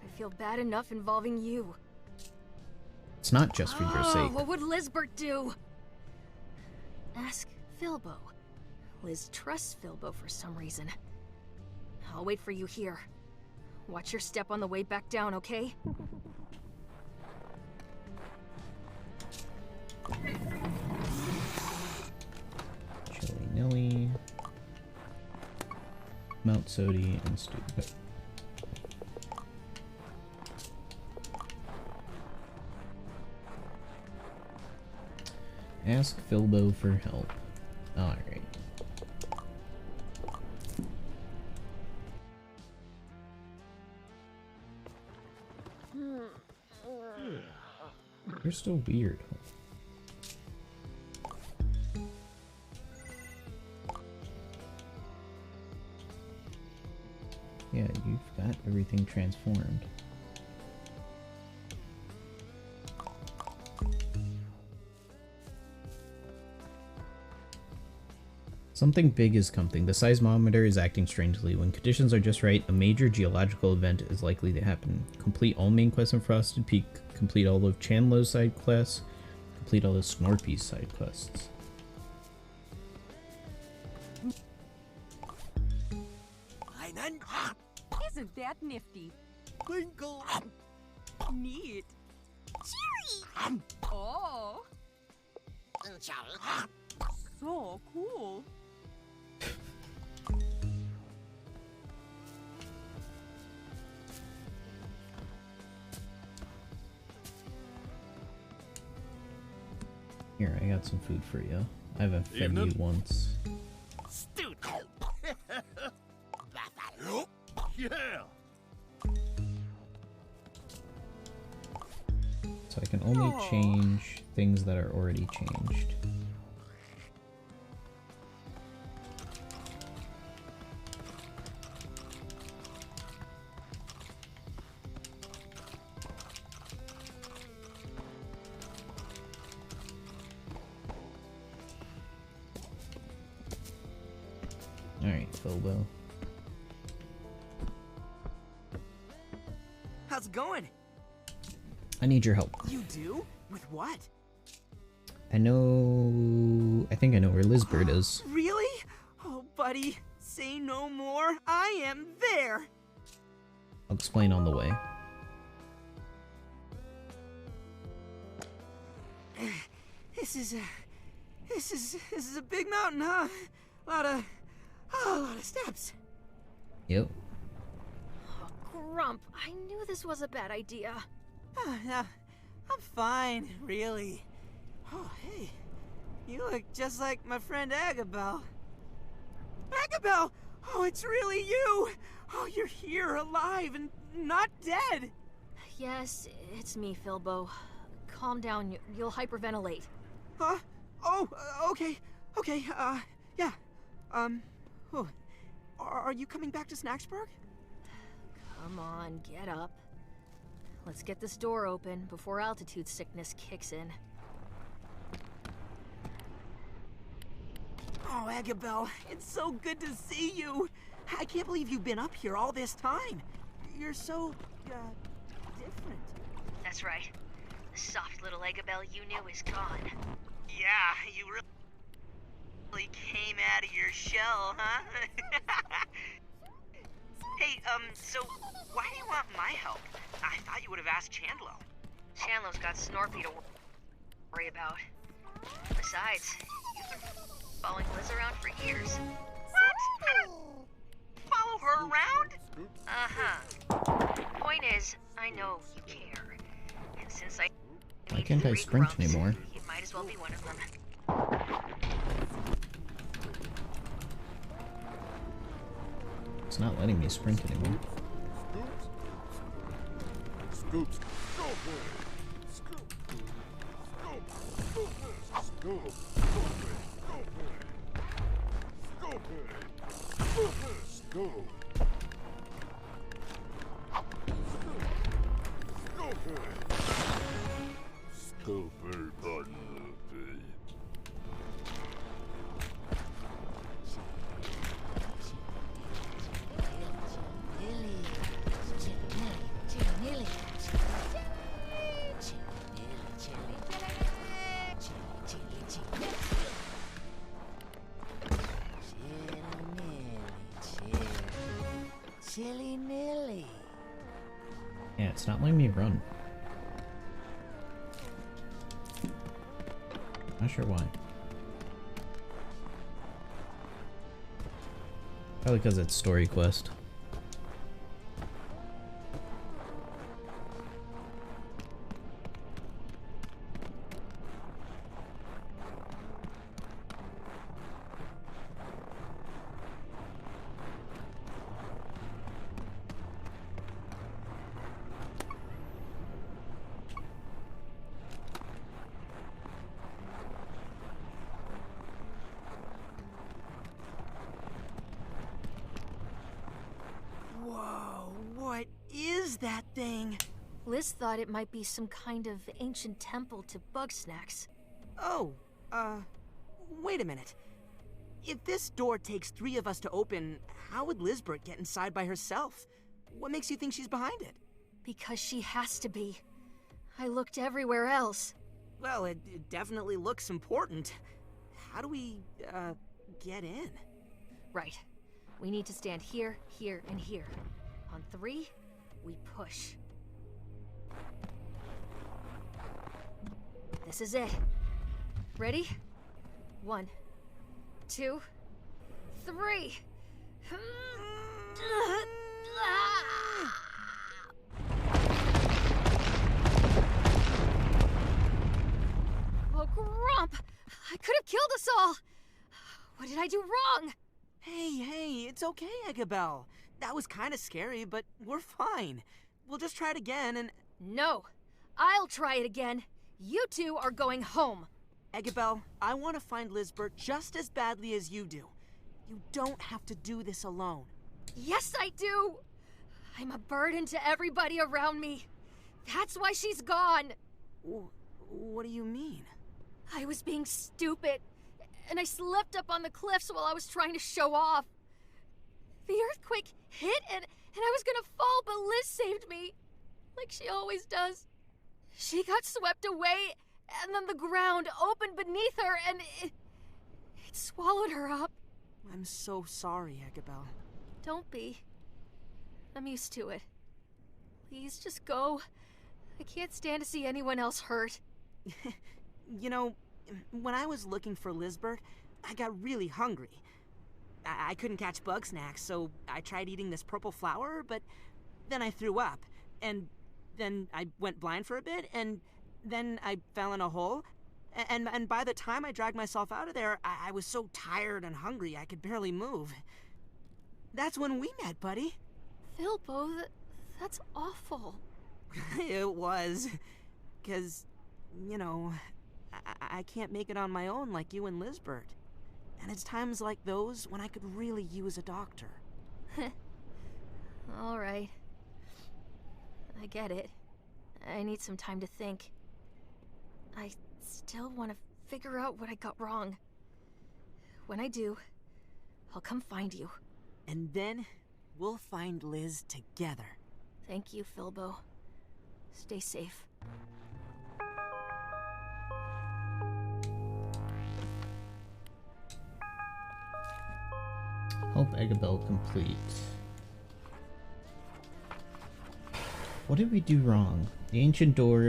I feel bad enough involving you. It's not just for your sake. What would Lizbert do? Ask Filbo. Liz trusts Filbo for some reason. I'll wait for you here. Watch your step on the way back down, okay? Chili Nilly. Mount Sodi and Stu. Ask Filbo for help. Alright. You're still weird. Yeah, you've got everything transformed. Something big is coming. The seismometer is acting strangely. When conditions are just right, a major geological event is likely to happen. Complete all main quests on Frosted Peak. Complete all of Chandler's side quests. Complete all of Snorpy's side quests. Isn't that nifty? Twinkle. Neat. Cheery! Oh. So cool. Here, I got some food for you. I haven't fed you once. Yeah. So I can only change things that are already changed. Alright, Philbo. How's it going? I need your help. You do? With what? I think I know where Lizbert is. Really? Oh, buddy, say no more. I am there. I'll explain on the way. This is a big mountain, huh? A lot of steps. Yep. Oh, Grump, I knew this was a bad idea. No, I'm fine, really. Oh, hey, you look just like my friend Agabel. Agabel! Oh, it's really you! Oh, you're here, alive, and not dead! Yes, it's me, Philbo. Calm down, you'll hyperventilate. Huh? Oh, okay, yeah. Oh. Are you coming back to Snacksburg? Come on, get up. Let's get this door open before altitude sickness kicks in. Oh, Agabel, it's so good to see you. I can't believe you've been up here all this time. You're so, different. That's right. The soft little Agabel you knew is gone. Yeah, you really came out of your shell, huh? Hey, so why do you want my help? I thought you would have asked Chandlo. Chandler's got Snorpy to worry about. Besides, you've been following Liz around for years. What? Follow her around? Uh-huh. Point is, I know you care. And since I Why can't I sprint anymore? You might as well be one of them. It's not letting me sprint anymore. Scoops. Go for it. Scoop. Go for it. Go for it. Scoop. Go for it. Scoop everybody. Chilly Nilly. Yeah, it's not letting me run. Not sure why. Probably because it's story quest. Whoa, what is that thing? Liz thought it might be some kind of ancient temple to Bugsnax. Oh, wait a minute. If this door takes 3 of us to open, how would Lizbert get inside by herself? What makes you think she's behind it? Because she has to be. I looked everywhere else. Well, it definitely looks important. How do we, get in? Right. We need to stand here, here, and here. On 3, we push. This is it. Ready? 1, 2, 3. Oh, Grump! I could have killed us all! What did I do wrong? Hey, it's okay, Eggabell. That was kind of scary, but we're fine. We'll just try it again and... No. I'll try it again. You 2 are going home. Eggabell, I want to find Lizbert just as badly as you do. You don't have to do this alone. Yes, I do! I'm a burden to everybody around me. That's why she's gone. What do you mean? I was being stupid, and I slipped up on the cliffs while I was trying to show off. The earthquake hit, and I was gonna fall, but Liz saved me. Like she always does. She got swept away, and then the ground opened beneath her, and it swallowed her up. I'm so sorry, Eggabell. Don't be. I'm used to it. Please, just go. I can't stand to see anyone else hurt. You know, when I was looking for Lizbert, I got really hungry. I couldn't catch Bugsnax, so I tried eating this purple flower, but then I threw up, and then I went blind for a bit, and then I fell in a hole, and by the time I dragged myself out of there, I was so tired and hungry I could barely move. That's when we met, buddy. Filbo, that's awful. It was, 'cause, you know, I can't make it on my own like you and Lizbert. And it's times like those when I could really use a doctor. All right. I get it. I need some time to think. I still want to figure out what I got wrong. When I do, I'll come find you. And then we'll find Liz together. Thank you, Filbo. Stay safe. Help Eggabell complete. What did we do wrong? The ancient door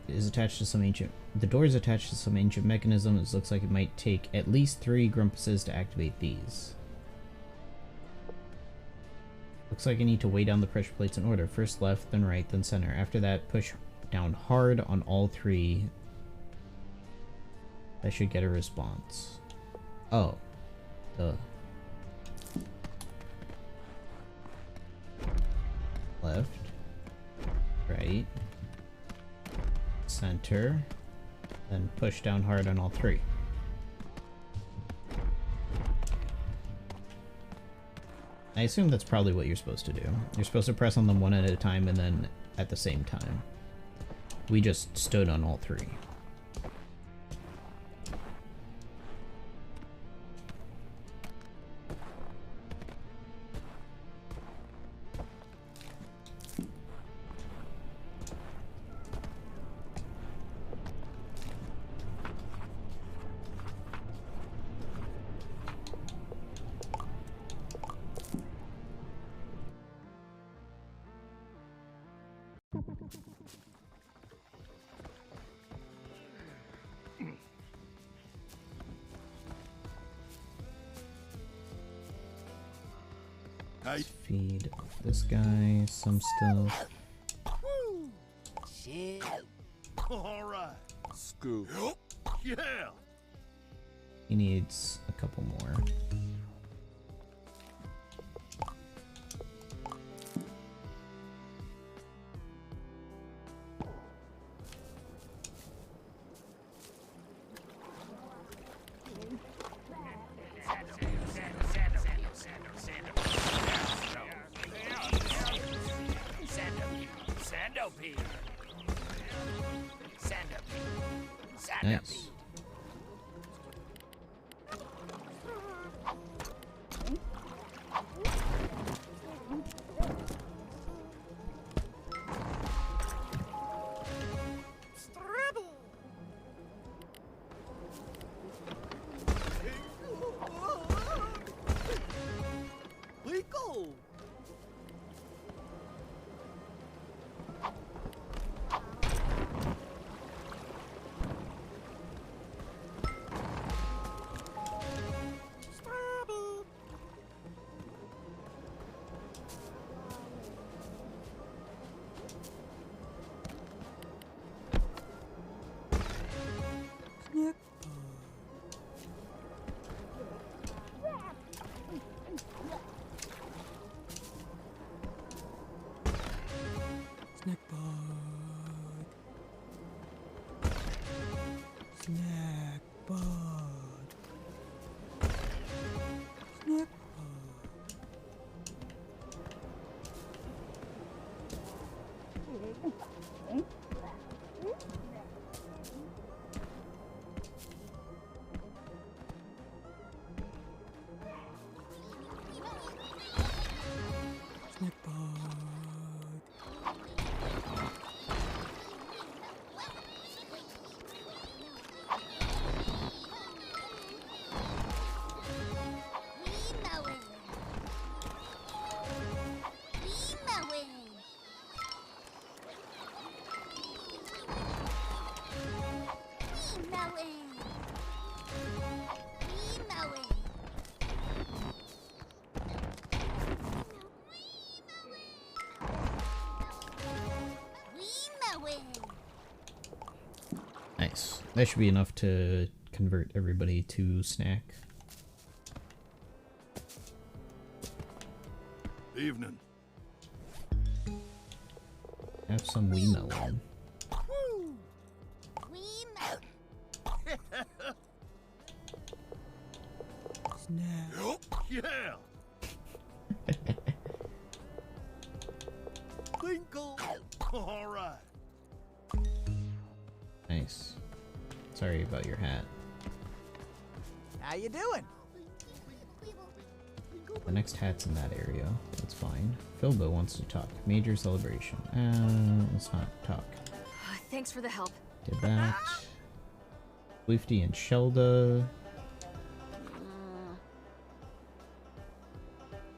is attached to some ancient... The door is attached to some ancient mechanism. It looks like it might take at least 3 Grumpuses to activate these. Looks like I need to weigh down the pressure plates in order. First left, then right, then center. After that, push down hard on all 3. That should get a response. Oh. Left. Right. Center. Then push down hard on all 3. I assume that's probably what you're supposed to do. You're supposed to press on them one at a time and then at the same time. We just stood on all 3. Let's feed this guy some stuff. Woo! Shit. All right. Scoop. Yeah. He needs a couple more. Nice. Snack bud. Snack bud. Snack Nice. That should be enough to convert everybody to snack. Evening. Have some wee melon. snack. Yeah. Twinkle. All right. Nice. Sorry about your hat. How you doing? The next hat's in that area. That's fine. Philbo wants to talk. Major celebration. Let's not talk. Thanks for the help. Did that. Swifty and Shelda.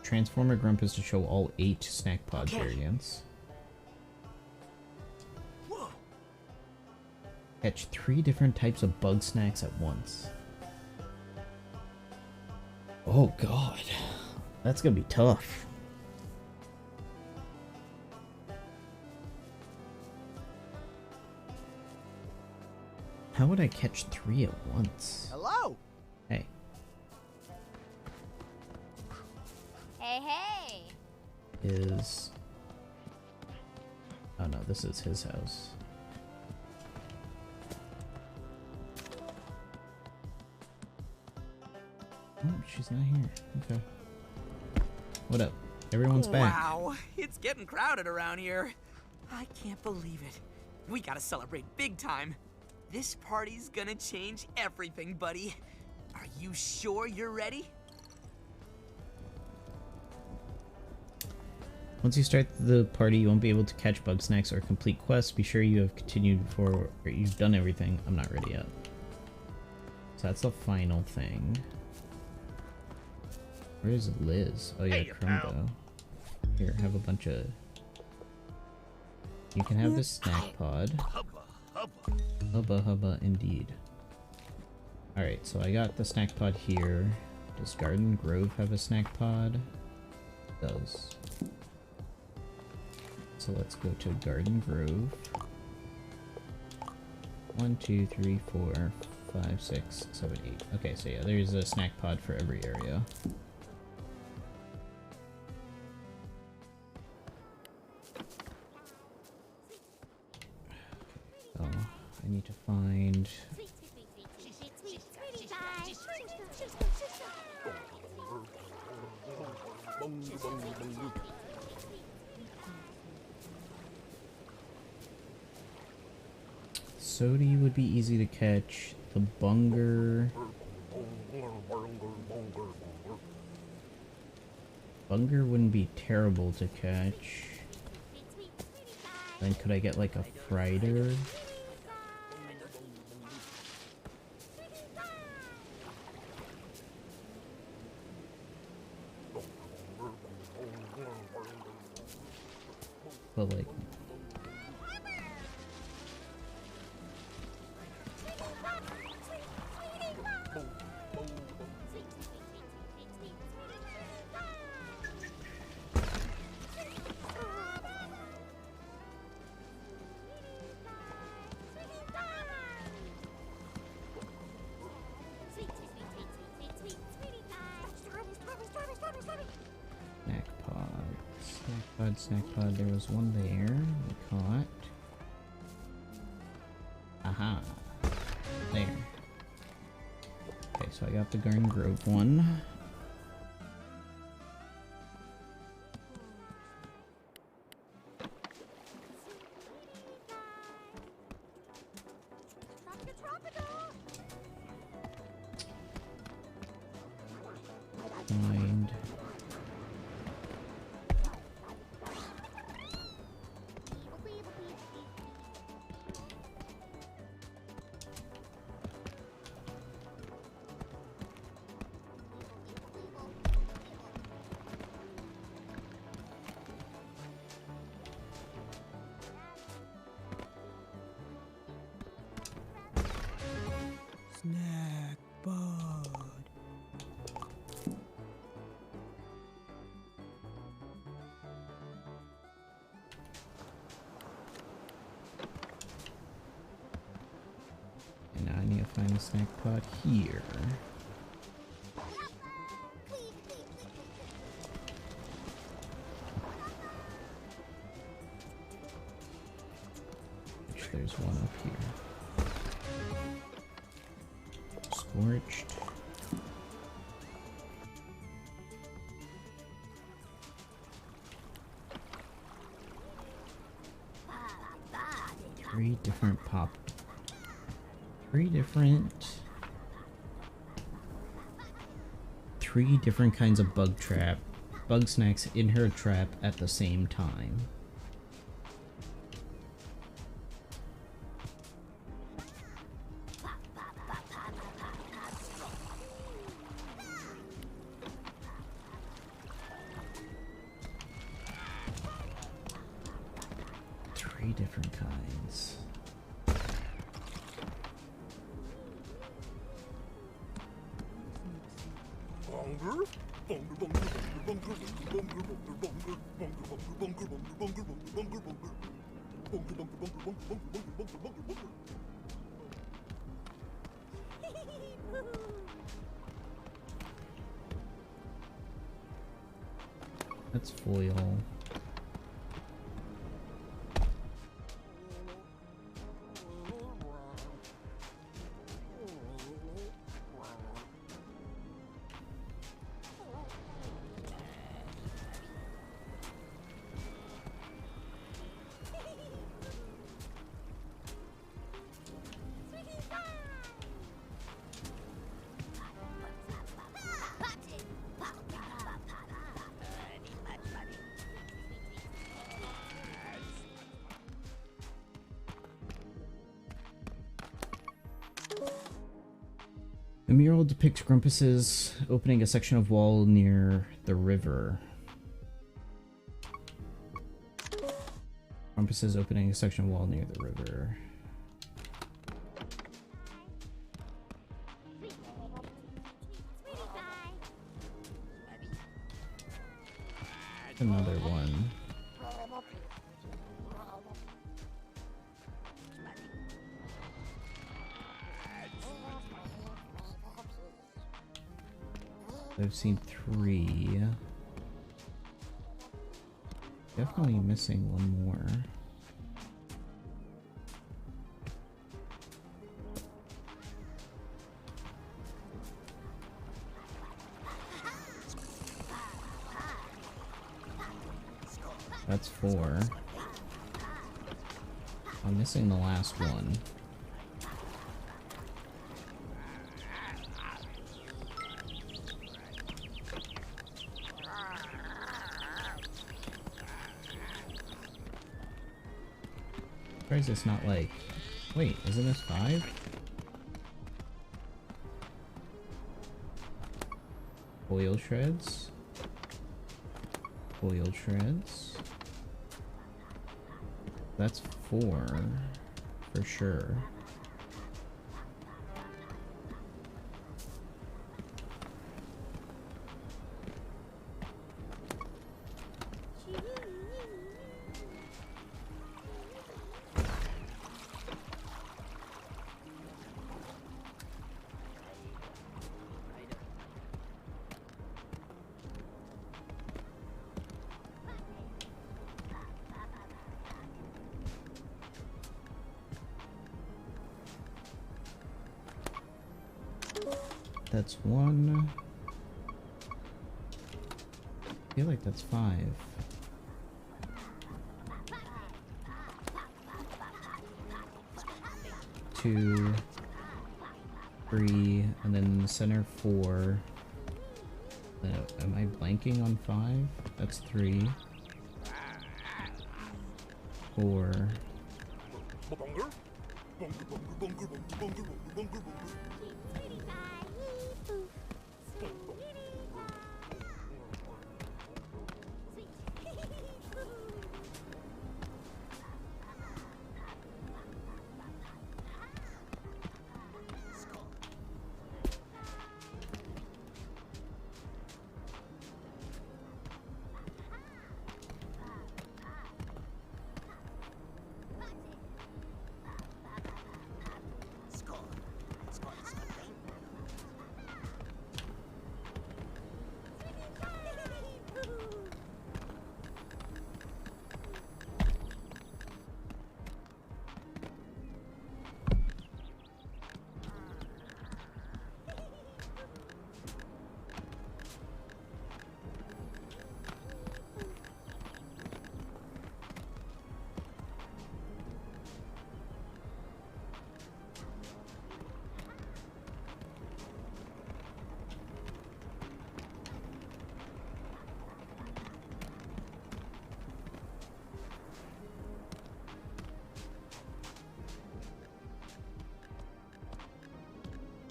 Transformer Grump is to show all 8 snack pod variants. Whoa. Catch 3 different types of Bugsnax at once. Oh god. That's gonna be tough. How would I catch 3 at once? Hello. Hey. Hey, hey! Is... Oh no, this is his house. Oh, she's not here. Okay. What up? Everyone's back. Wow, it's getting crowded around here. I can't believe it. We gotta celebrate big time. This party's gonna change everything, buddy. Are you sure you're ready? Once you start the party, you won't be able to catch Bugsnax or complete quests. Be sure you have continued before or you've done everything. I'm not ready yet. So that's the final thing. Where is Liz? Oh yeah, Hey, Crumbo. Here, have a bunch of... You can have this snack pod. Hubba, hubba. Hubba hubba indeed. Alright, so I got the snack pod here. Does Garden Grove have a snack pod? It does. So let's go to Garden Grove. 1, 2, 3, 4, 5, 6, 7, 8. Okay, so yeah, there's a snack pod for every area. So I need to find... Sodi would be easy to catch. The Bunger... Bunger wouldn't be terrible to catch. Then could I get like a Frider? But like... Snack pod, there was one there. We caught I got the Garden Grove one. Find Snack bud. and now I need to find the snack pod here. Which there's one up here. Scorched. Three different kinds of Bugsnax in her trap at the same time. Three different kinds. That's foil. The mural depicts Grumpuses opening a section of wall near the river. Grumpuses opening a section of wall near the river. Another one. I've seen three. Definitely missing one more. That's four. I'm missing the last one. Surprised it's not like... Wait, isn't this 5? Foil shreds. Foil shreds. That's 4 for sure. That's 1. I feel like that's 5. 2, 3, and then in the center 4. Am I blanking on 5? That's 3. 4.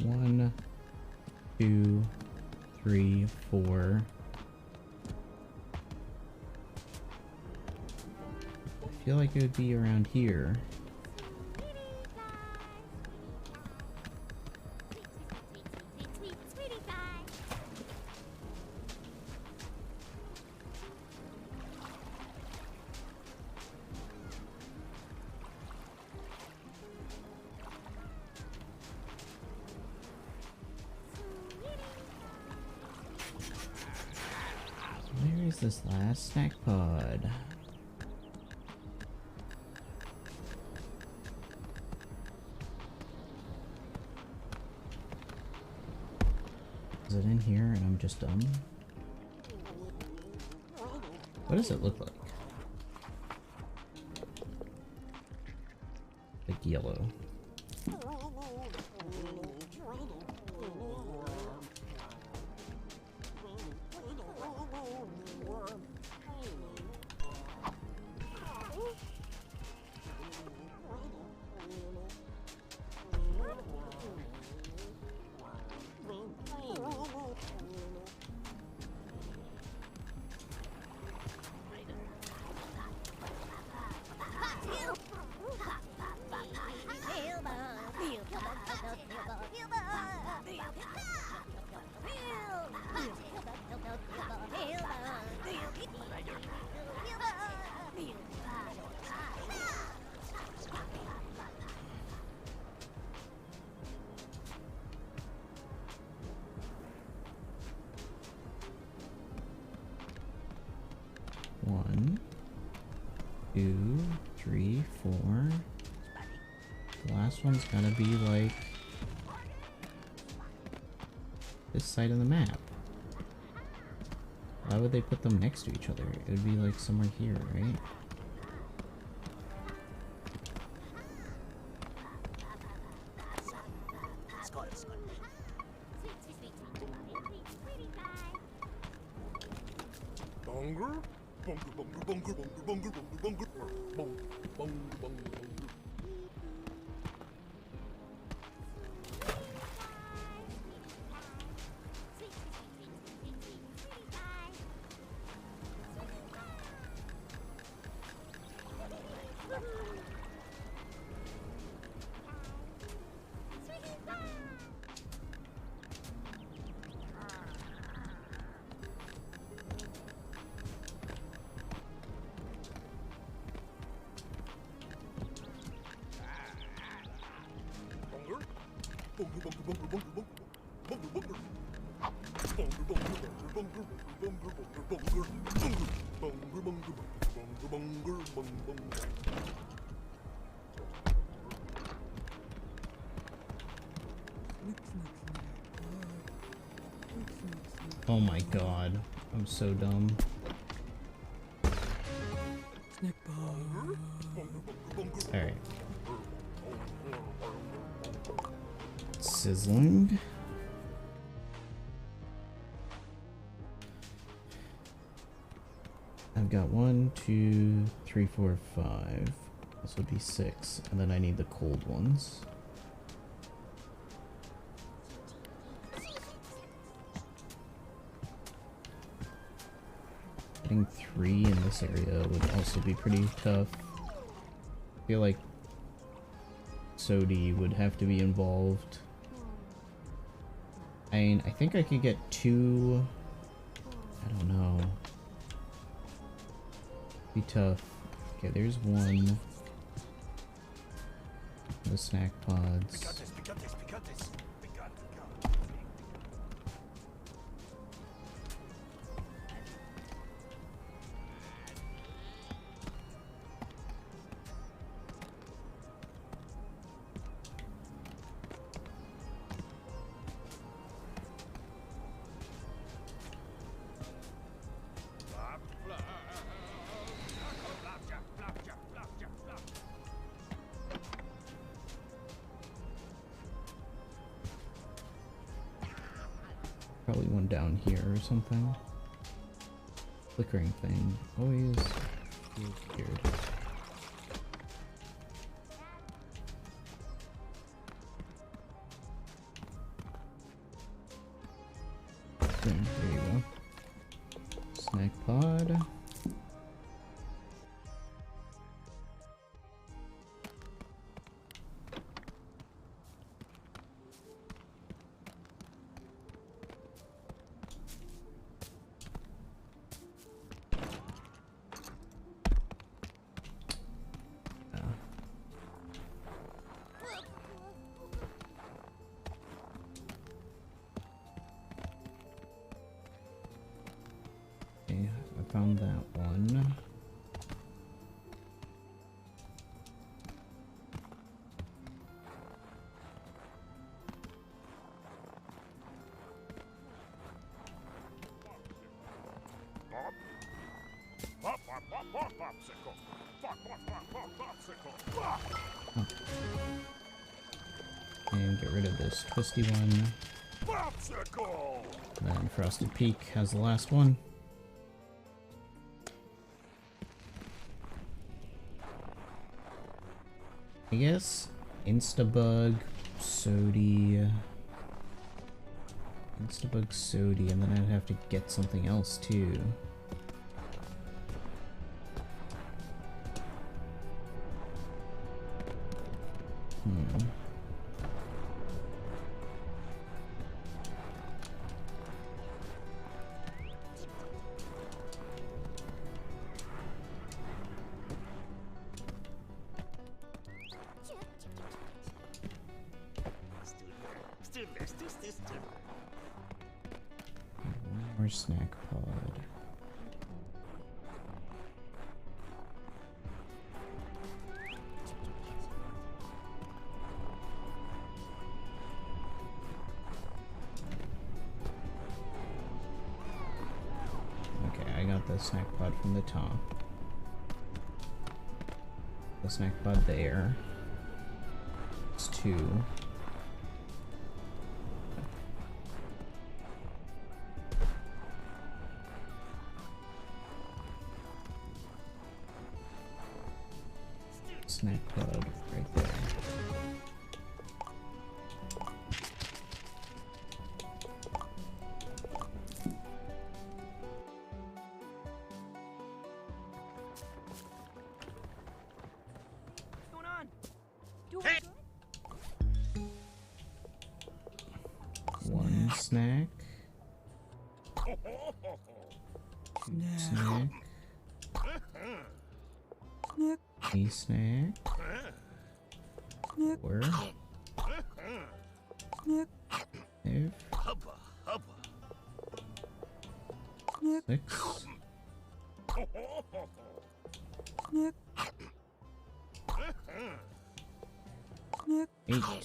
One, 2, 3, 4. I feel like it would be around here. Where is this last snack pod? Is it in here and I'm just dumb? What does it look like? Like yellow. One, 2, 3, 4. The last one's gotta be like this side of the map. Why would they put them next to each other? It would be like somewhere here, right? Oh my god. I'm so dumb. Alright. Sizzling. I've got 1, 2, 3, 4, 5. This would be 6. And then I need the cold ones. Getting 3 in this area would also be pretty tough. I feel like Sodi would have to be involved. I mean, I think I could get 2. I don't know. Be tough. Okay, there's 1. The snack pods. Probably one down here or something. Flickering thing always feels weird. There you go. Snack pod. Found that one. Oh. And get rid of this twisty one. And then Frosted Peak has the last one. I guess Instabug, Sodi, and then I'd have to get something else too. More snack pod. Okay, I got the snack pod from the top. The snack pod there. It's 2. Snack pod right there. What's going on? One snack. Snack. A snack. Or if 6. 8.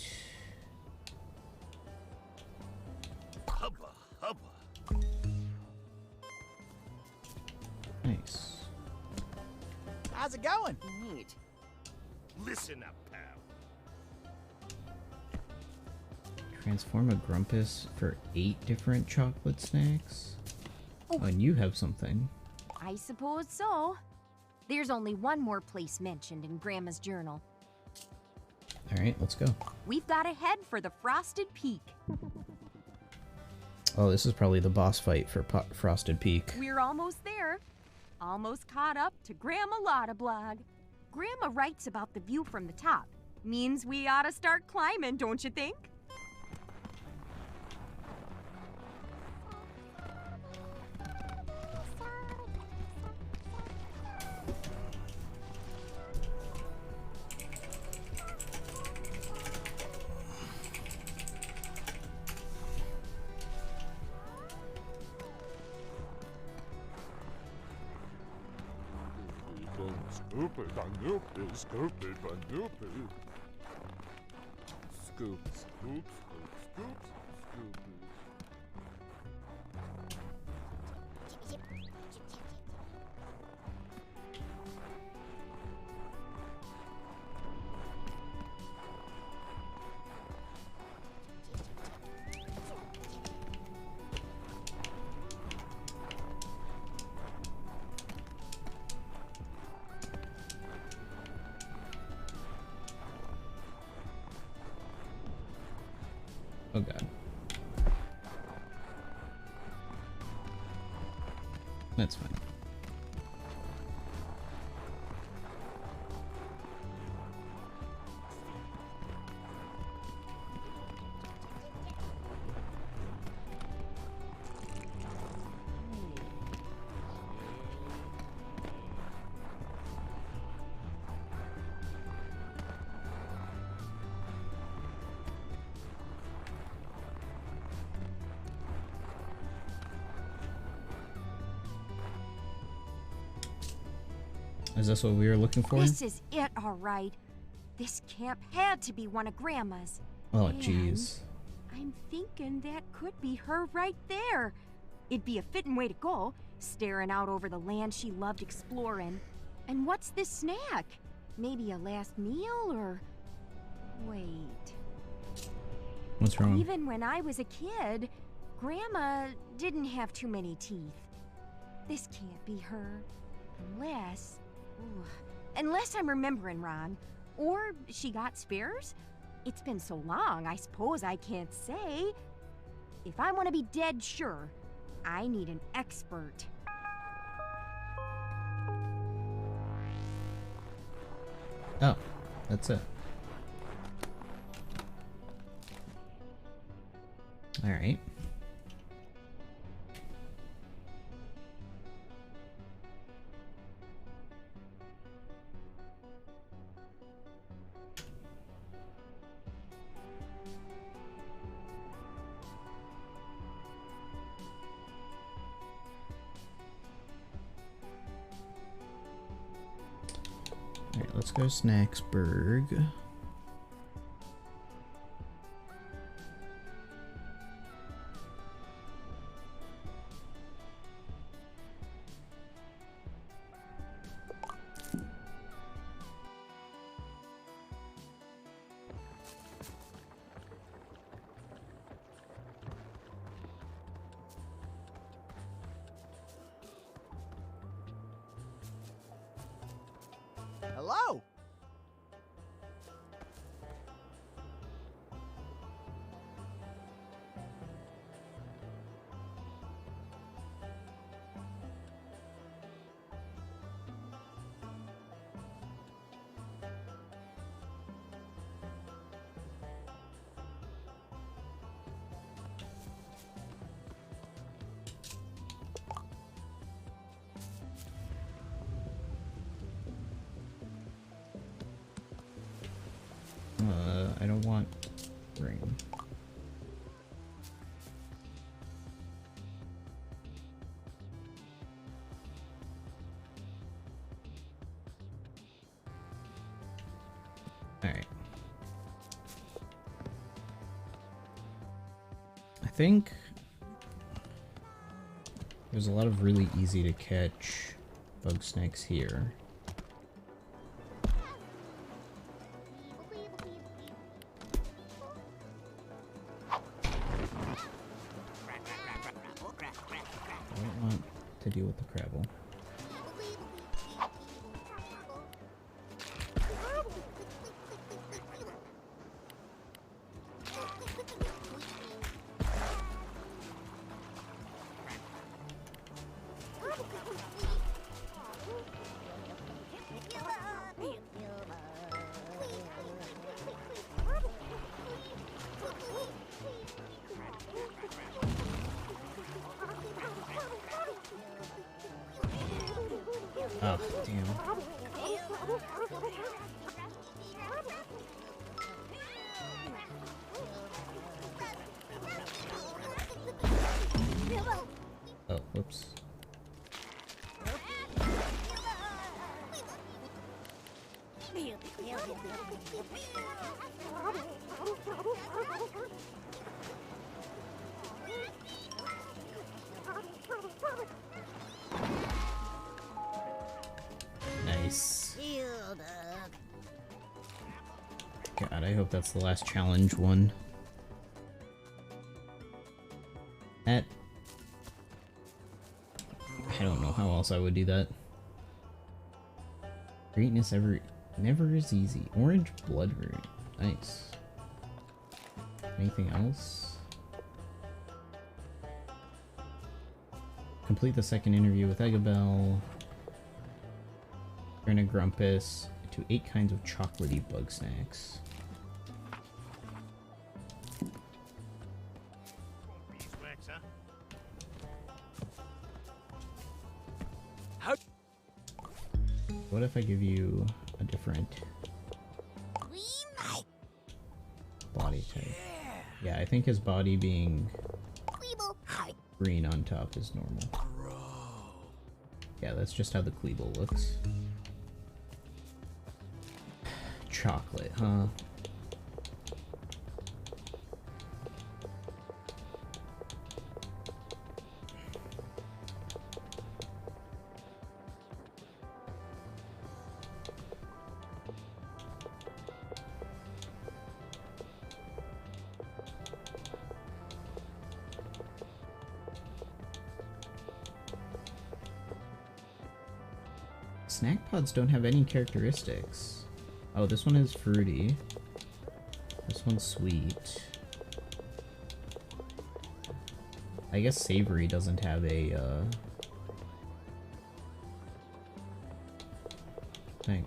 Listen up, pal. Transform a Grumpus for 8 different chocolate snacks? Oh, and you have something. I suppose so. There's only one more place mentioned in Grandma's journal. Alright, let's go. We've got to head for the Frosted Peak. Oh, this is probably the boss fight for Frosted Peak. We're almost there. Almost caught up to Grandma Lotta Blog. Grandma writes about the view from the top. Means we ought to start climbing, don't you think? Scoopy, banoopy, scoopy, banoopy. Scoop, scoop, scoop, scoop, scoopy. Oh god. That's fine. Is this what we were looking for? This is it, all right. This camp had to be one of Grandma's. Oh, And jeez. I'm thinking that could be her right there. It'd be a fitting way to go, staring out over the land she loved exploring. And what's this snack? Maybe a last meal, or... Wait. What's wrong? Even when I was a kid, Grandma didn't have too many teeth. This can't be her. Unless... Ooh, unless I'm remembering wrong. Or she got spares? It's been so long, I suppose I can't say. If I want to be dead sure, I need an expert. Oh, that's it. Alright. Alright, let's go Snacksburg. Hello? I don't want ring. Alright. I think there's a lot of really easy to catch Bugsnax here. deal with the Crabble. Oh, damn. Oh, whoops. Nice. God, I hope that's the last challenge one. That... I don't know how else I would do that. Greatness never is easy. Orange blood root. Nice. Anything else? Complete the second interview with Eggabell. Turn a Grumpus into 8 kinds of chocolatey Bugsnax. Beeswax, huh? What if I give you a different body type? Yeah, I think his body being green on top is normal. Yeah, that's just how the Queeble looks. Chocolate, huh? Snack pods don't have any characteristics. Oh, this one is fruity. This one's sweet. I guess savory doesn't have a thing.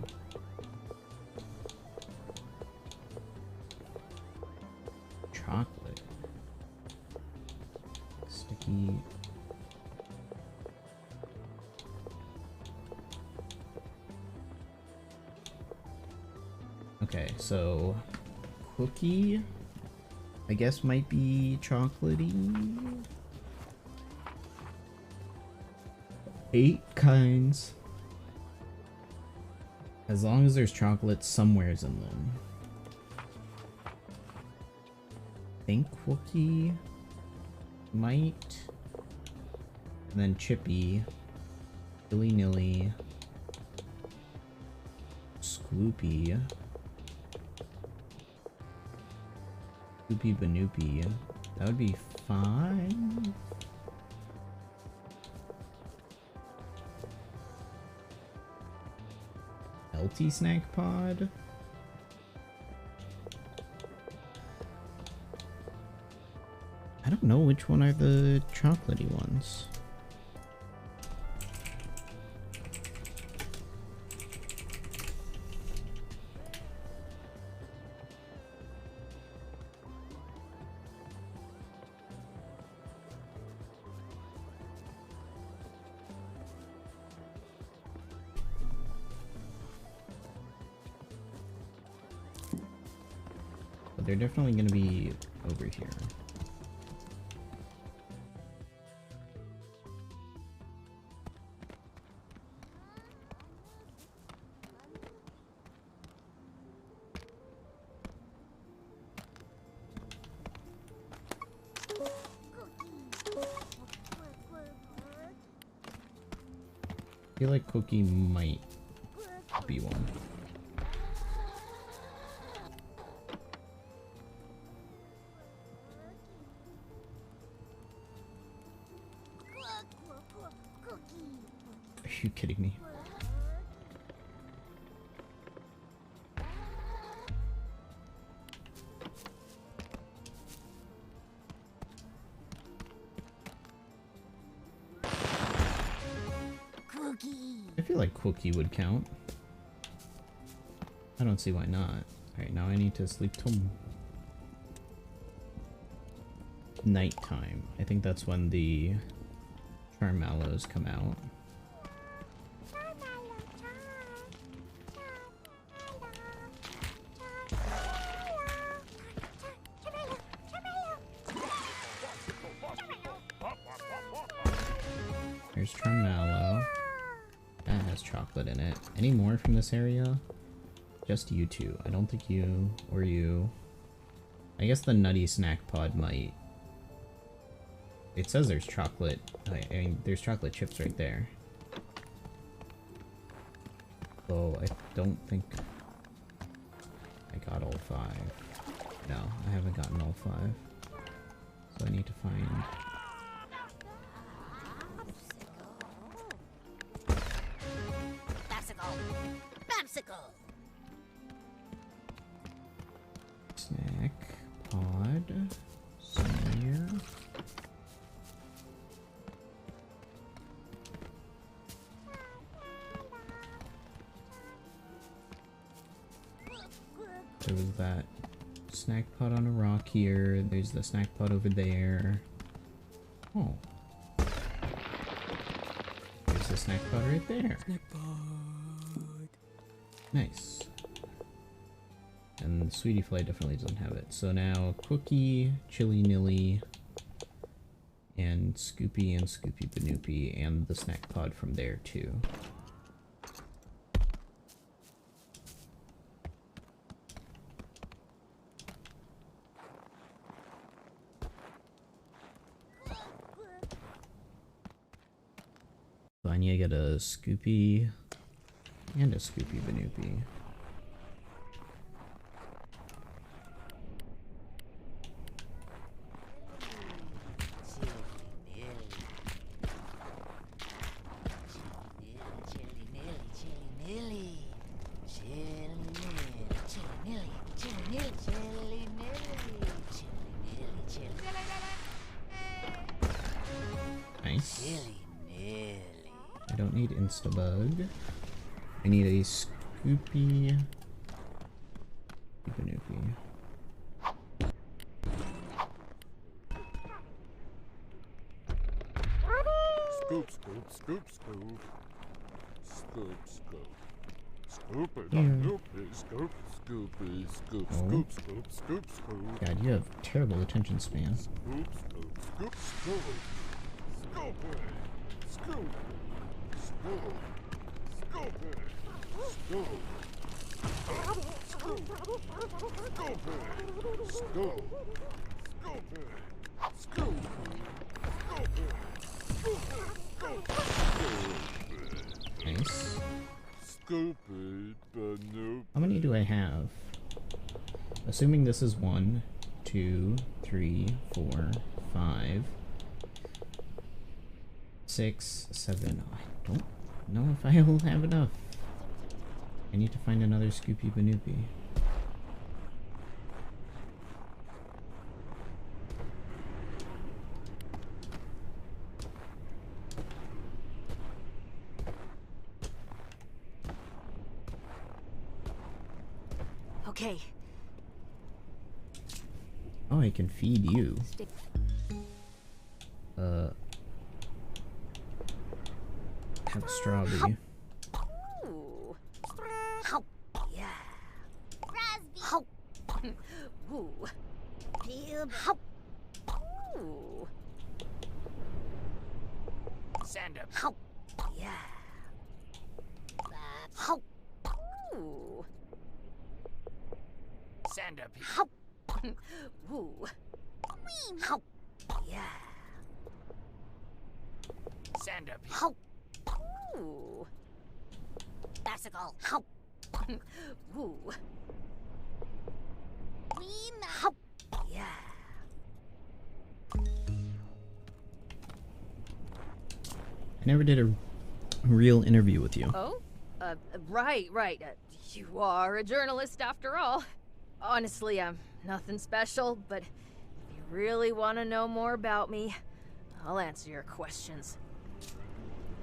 Chocolate. Sticky. Okay, so cookie, I guess, might be chocolatey. 8 kinds. As long as there's chocolate somewheres in them. Think Wookie might. And then Chippy, Willy-nilly, Sloopy. Scoopy Banoopy. That would be fine. Healthy Snack Pod. I don't know which one are the chocolatey ones. They're definitely going to be over here. I feel like Cookie might be one. you kidding me? I feel like cookie would count. I don't see why not. Alright, now I need to sleep till nighttime. I think that's when the charm mallows come out. Here's charm mallow. That has chocolate in it. Any more from this area? Just you two. I don't think you or you. I guess the nutty snack pod might. It says there's chocolate. I mean, there's chocolate chips right there. So I don't think I got all 5. No, I haven't gotten all 5. So I need to find. Snack pod somewhere. There was that snack pod on a rock here. There's the snack pod over there. Oh. There's the snack pod right there. Snack pod. Nice. And Sweetie Fly definitely doesn't have it. So now Cookie, Chili Nilly, and Scoopy Banoopy, and the snack pod from there too. So I need to get a Scoopy and a Scoopy Banoopy. I don't need Instabug. I need a Scoopy Banoopy. Scoop, scoop, scoop, scoop. Scoop, scoop. Scoop it, scoop, scoopy, scoop, scoop, scoop, scoop, scoop. God, you have terrible attention span. Scoop, scoop, scoop, scoop. Scoop it. Scoop. Scoop. Scoop it. Scoop. Scoop. Scoop it. Scoop. Scoop it. Scoop. Scoop it. Nice. Scoopy, Banoopy. How many do I have? Assuming this is 1, 2, 3, 4, 5, 6, 7. I don't know if I will have enough. I need to find another Scoopy Banoopy. Okay. Oh, I can feed you. Have a strawberry. Ooh. Yeah. Raspberry. Ooh. Ooh. Sand up. Yeah. Ooh. Sand up. Ooh. Yeah. Sand up. Ooh. Bicycle. Ooh. Yeah. I never did a real interview with you. Oh? Right. You are a journalist after all. Honestly, I'm nothing special, but if you really want to know more about me, I'll answer your questions.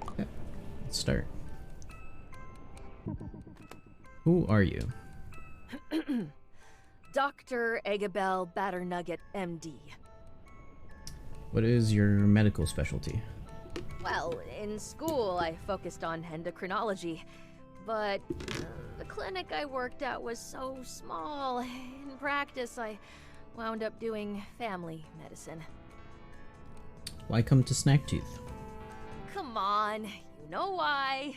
Okay, let's start. Who are you? Dr. Agabel Batternugget, MD. What is your medical specialty? Well, in school, I focused on endocrinology, but the clinic I worked at was so small. In practice, I wound up doing family medicine. Why come to Snacktooth? Come on, you know why.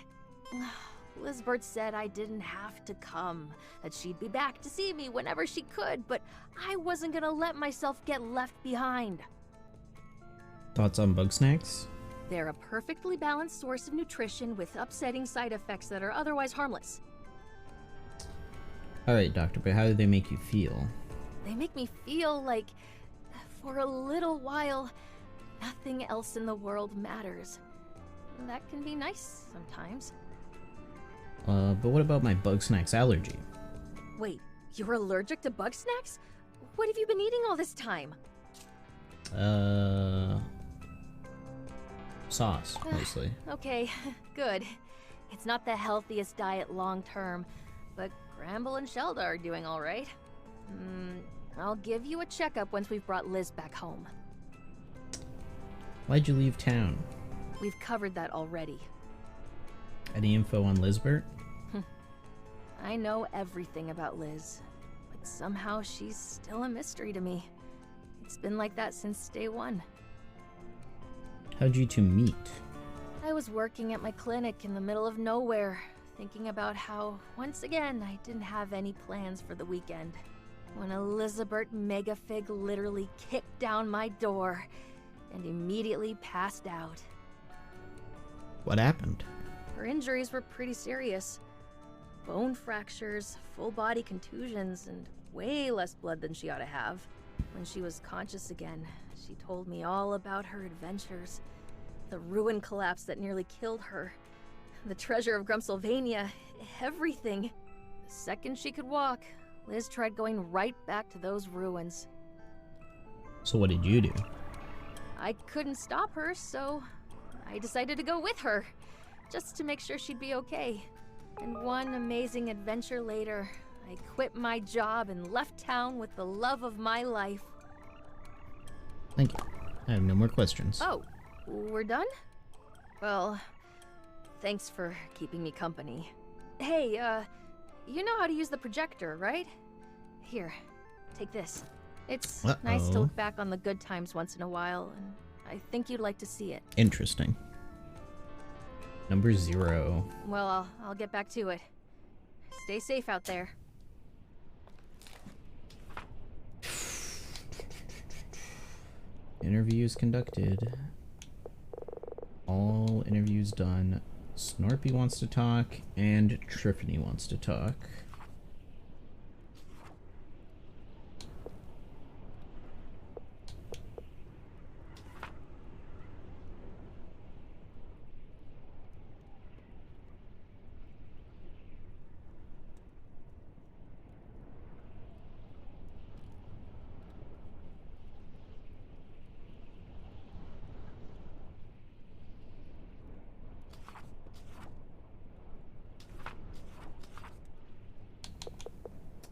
Lizbert said I didn't have to come, that she'd be back to see me whenever she could, but I wasn't gonna let myself get left behind. Thoughts on Bugsnax? They're a perfectly balanced source of nutrition with upsetting side effects that are otherwise harmless. Alright, Doctor, but how do they make you feel? They make me feel like, for a little while, nothing else in the world matters. That can be nice sometimes. But what about my Bugsnax allergy? Wait, you're allergic to Bugsnax? What have you been eating all this time? Sauce, mostly. Okay, good. It's not the healthiest diet long term, but Gramble and Shelda are doing all right. I'll give you a checkup once we've brought Liz back home. Why'd you leave town? We've covered that already. Any info on Lizbert? I know everything about Liz, but somehow she's still a mystery to me. It's been like that since day one. How'd you two meet? I was working at my clinic in the middle of nowhere, thinking about how, once again, I didn't have any plans for the weekend, when Elizabeth Megafig literally kicked down my door and immediately passed out. What happened? Her injuries were pretty serious. Bone fractures, full body contusions, and way less blood than she ought to have. When she was conscious again, she told me all about her adventures. The ruin collapse that nearly killed her. The treasure of Grumsylvania. Everything. The second she could walk, Liz tried going right back to those ruins. So what did you do? I couldn't stop her, so I decided to go with her, just to make sure she'd be okay. And one amazing adventure later, I quit my job and left town with the love of my life. Thank you. I have no more questions. Oh, we're done? Well, thanks for keeping me company. Hey, you know how to use the projector, right? Here, take this. It's nice to look back on the good times once in a while, and I think you'd like to see it. Interesting. Number 0. Well, I'll get back to it. Stay safe out there. Interviews conducted. All interviews done. Snorpy wants to talk, and Triffany wants to talk.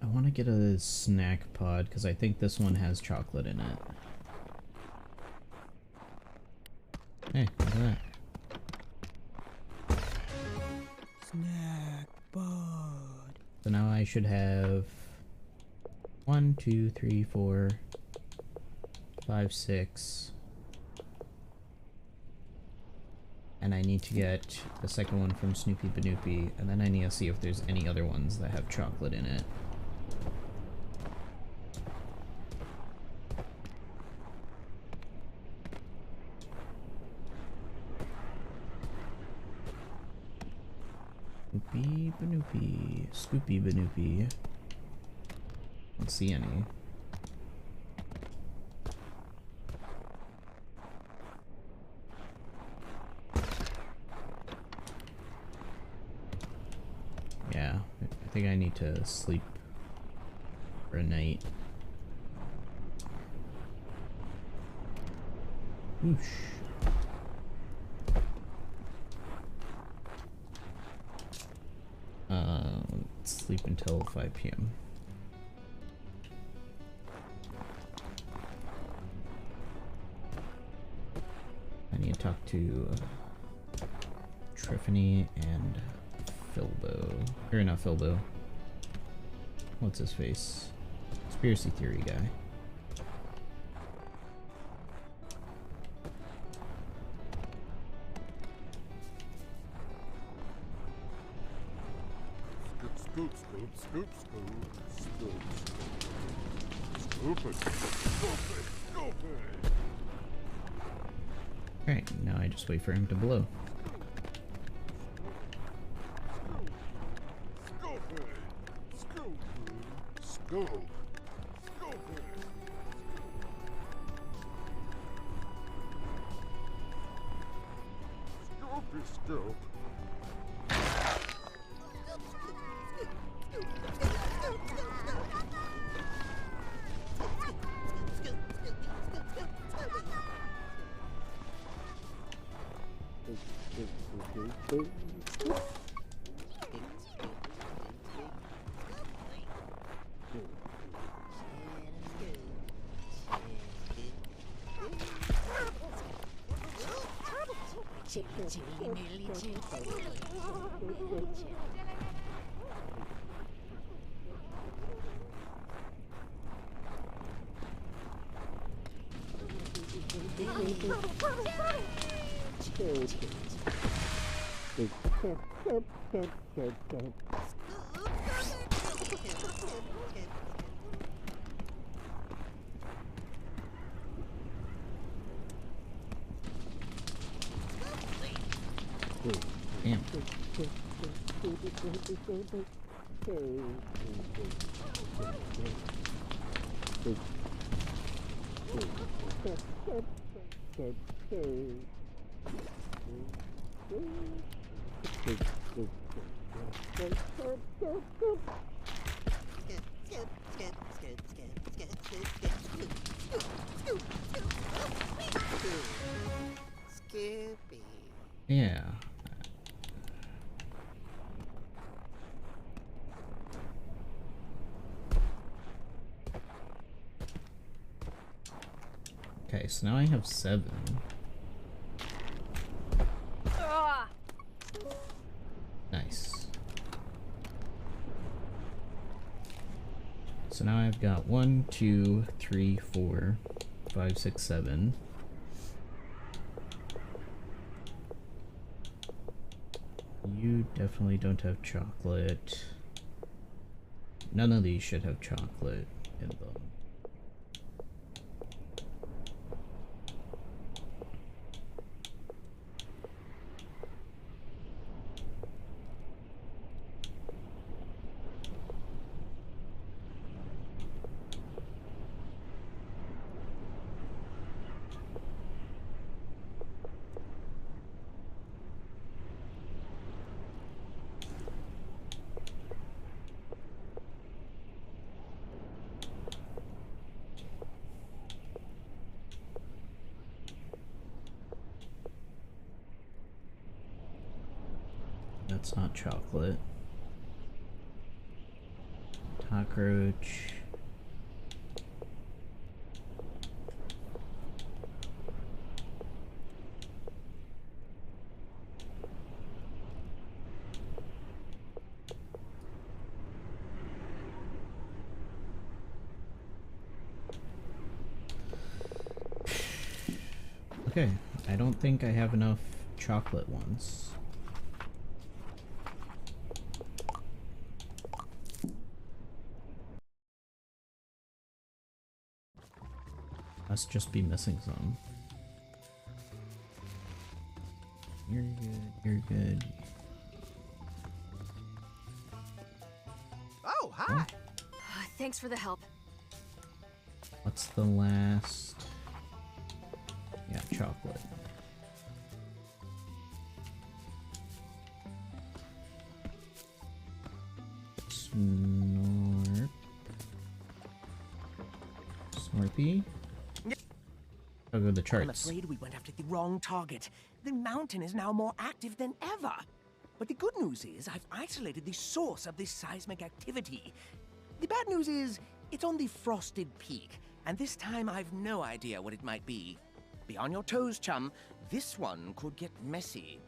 I want to get a snack pod because I think this one has chocolate in it. Hey, look at that. Snack pod. So now I should have 1, 2, 3, 4, 5, 6. And I need to get the second one from Snoopy Banoopy, and then I need to see if there's any other ones that have chocolate in it. Snoopy Banoopy, Scoopy Banoopy. Don't see any. think I need to sleep for a night. Whoosh. Let's sleep until 5 p.m. I need to talk to Triffany and Filbo. Or not Filbo. What's his face? Conspiracy theory guy. Scoop, scoop, scoop, scoop, scoop, scoop, scoop it, scoop it, scoop it. Alright, now I just wait for him to blow. Scoop it, scoop it, scoop, scoop it. Scoopy scoop. Damn. Yeah. Okay, so now I have 7. Nice. So now I've got 1, 2, 3, 4, 5, 6, 7. You definitely don't have chocolate. None of these should have chocolate in them. That's not chocolate. Cockroach. Okay, I don't think I have enough chocolate ones. Must just be missing some. You're good, you're good. Oh, hi! Thanks for the help. What's the last? Yeah, chocolate. Snorpy. I'll go to the charts. I'm afraid we went after the wrong target. The mountain is now more active than ever. But the good news is I've isolated the source of this seismic activity. The bad news is it's on the frosted peak, and this time I've no idea what it might be. Be on your toes, chum. This one could get messy.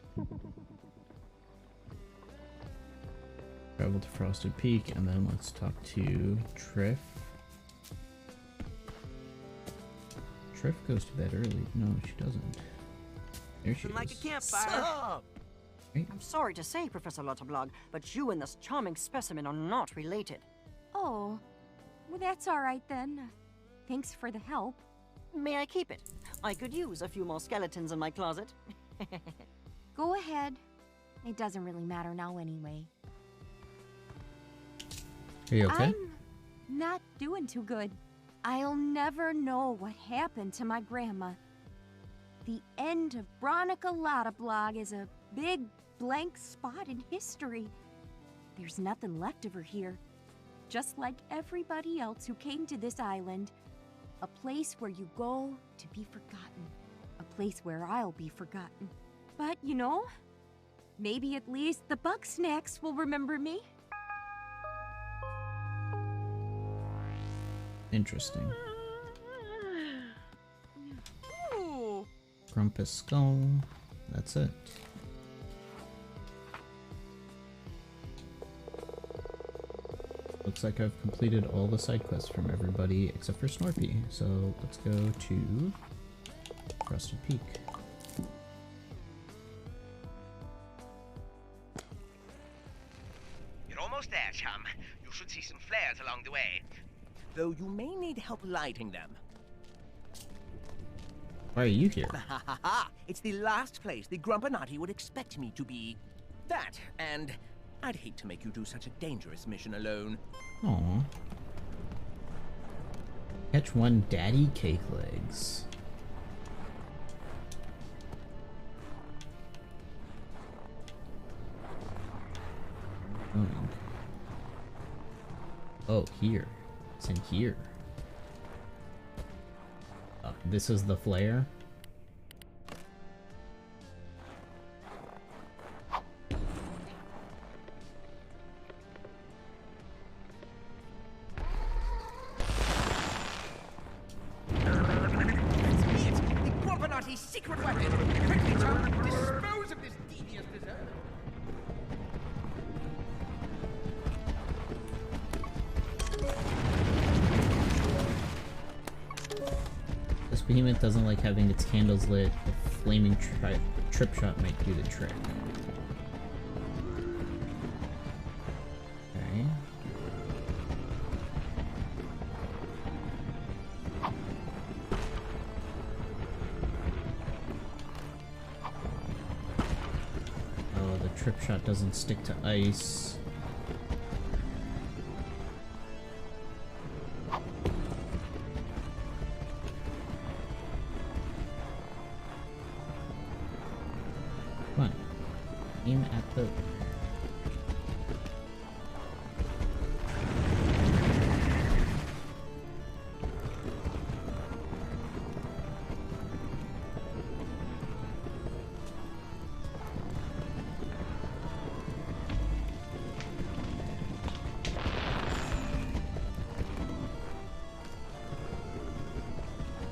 Travel to Frosted Peak, and then let's talk to Triff. Triff goes to bed early. No, she doesn't. There she Like a is. campfire. I'm sorry to say, Professor Lotteblog, but you and this charming specimen are not related. Oh, well, that's all right then. Thanks for the help. May I keep it? I could use a few more skeletons in my closet. Go ahead. It doesn't really matter now anyway. Are you okay? I'm not doing too good. I'll never know what happened to my grandma. The end of Bronica Lotteblog is a big blank spot in history. There's nothing left of her here. Just like everybody else who came to this island. A place where you go to be forgotten. A place where I'll be forgotten. But, you know, maybe at least the Bugsnax will remember me. Interesting. Ooh. Grumpus Skull. That's it. Looks like I've completed all the side quests from everybody except for Snorpy. So let's go to Frosted Peak. You're almost there, chum. You should see some flares along the way. Though you may need help lighting them. Why are you here? Ha ha ha! It's the last place the Grumpinati would expect me to be. That, and I'd hate to make you do such a dangerous mission alone. Aww. Catch one daddy cake legs. Oh, here. It's in here. This is the flare. Secret weapon! Quickly, chum! Dispose of this devious dessert! This behemoth doesn't like having its candles lit. A flaming trip shot might do the trick. Okay. Oh, the trip shot doesn't stick to ice. Aim at the...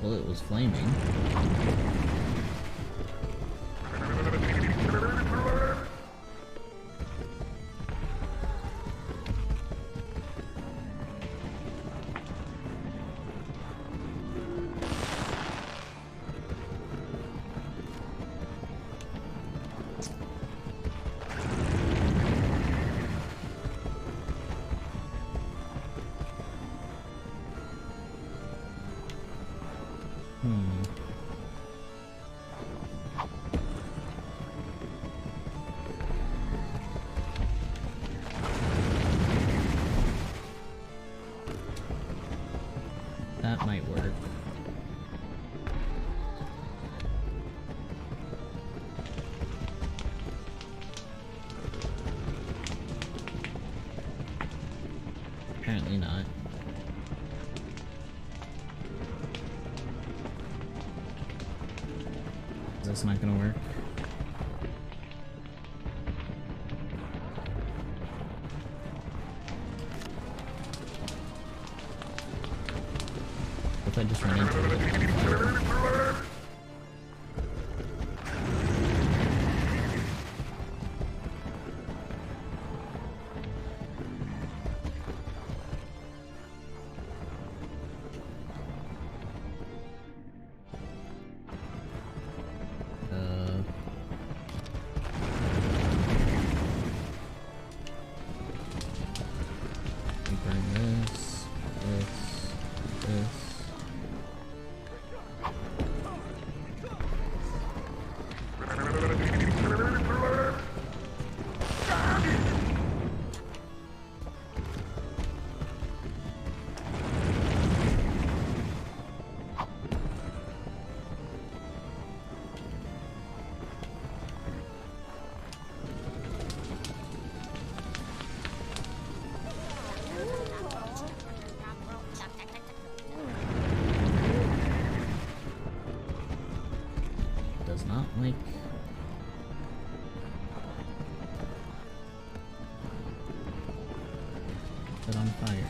Well, it was flaming. That might work. this not gonna work? What if I just run into it? Not like set on fire.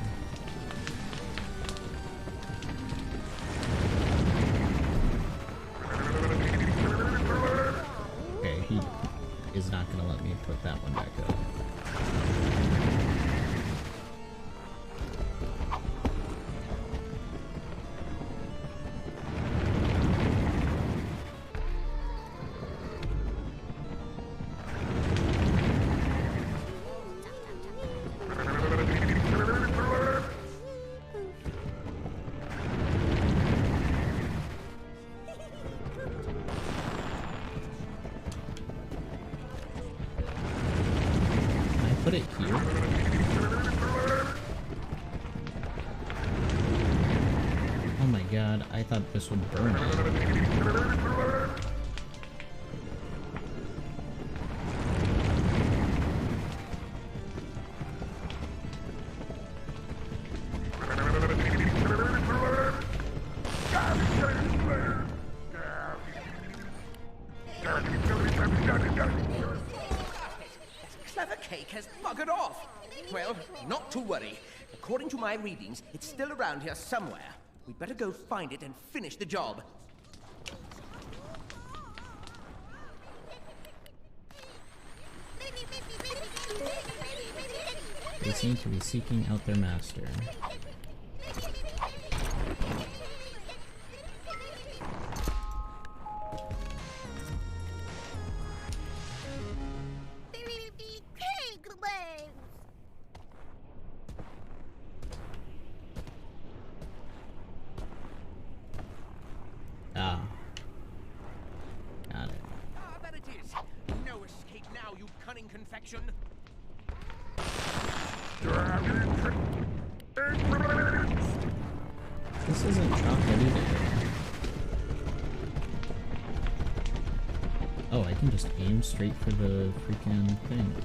Okay, he is not gonna let me put that one back up. Put it here. Oh my god, I thought this would burn it. Has buggered off. Well, not to worry. According to my readings, it's still around here somewhere. We'd better go find it and finish the job. They seem to be seeking out their master. Ah. Got it. Ah, that it is. No escape now, you cunning confection. This isn't chocolate either. Oh, I can just aim straight for the freaking thing.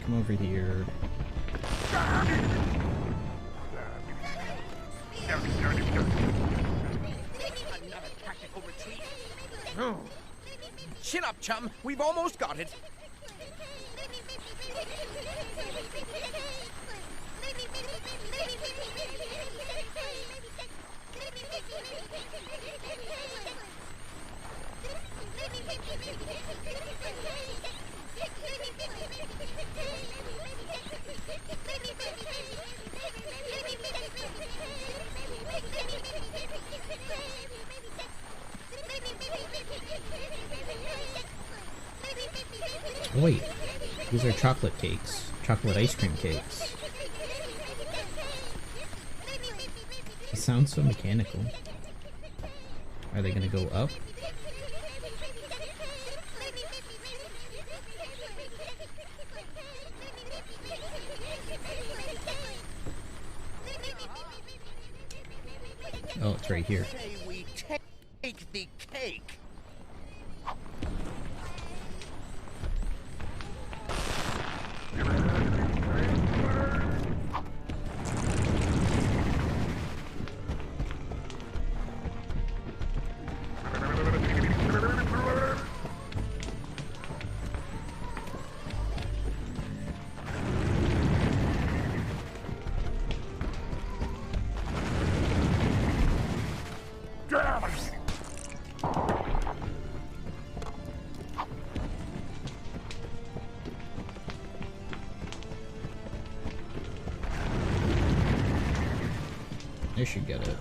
Come over here. Another tactical retreat. Oh. Chin up, chum. We've almost got it. Wait, these are chocolate cakes. Chocolate ice cream cakes. It sounds so mechanical. Are they gonna go up? Oh, it's right here. Say we take the cake. I should get it.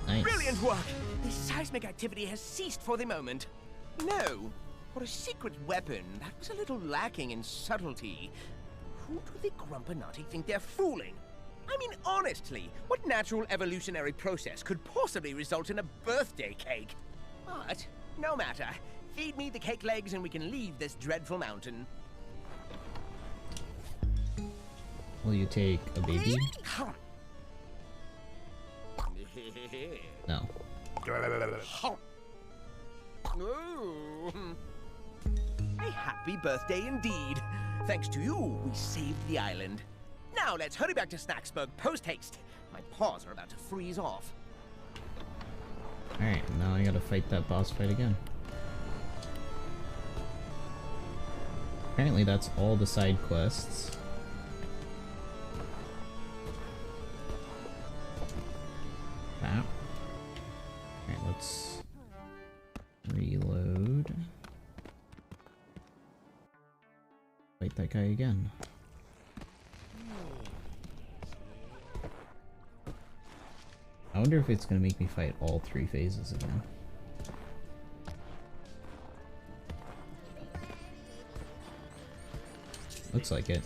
Nice. Brilliant work! The seismic activity has ceased for the moment. No, for a secret weapon, that was a little lacking in subtlety. Who do the Grumpanati think they're fooling? I mean, honestly, what natural evolutionary process could possibly result in a birthday cake? But, no matter. Feed me the cake legs and we can leave this dreadful mountain. Will you take a baby? No. Ooh. A happy birthday indeed. Thanks to you, we saved the island. Now let's hurry back to Snacksburg post-haste. My paws are about to freeze off. Alright, now I gotta fight that boss fight again. Apparently that's all the side quests. Wow. Alright, let's reload. Fight that guy again. I wonder if it's gonna make me fight all 3 phases again. Looks like it.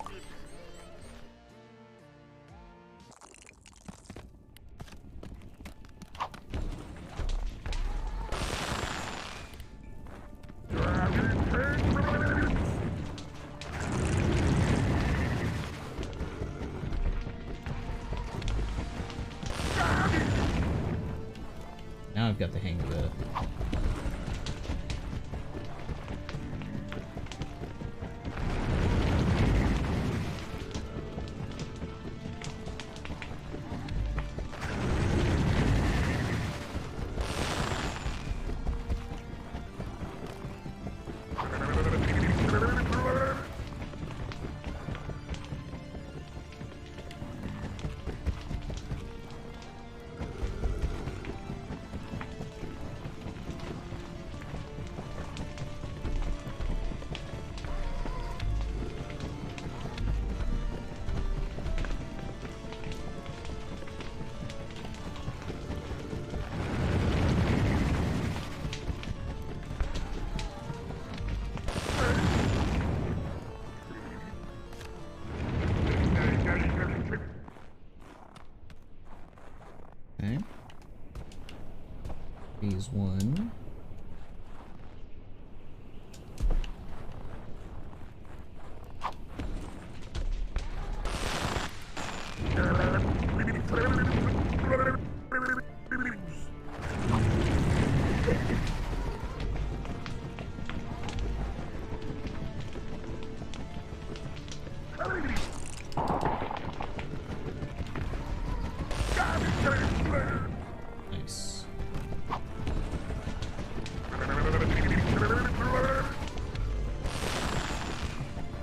Now I've got the hang of it. Okay. Phase 1. Nice.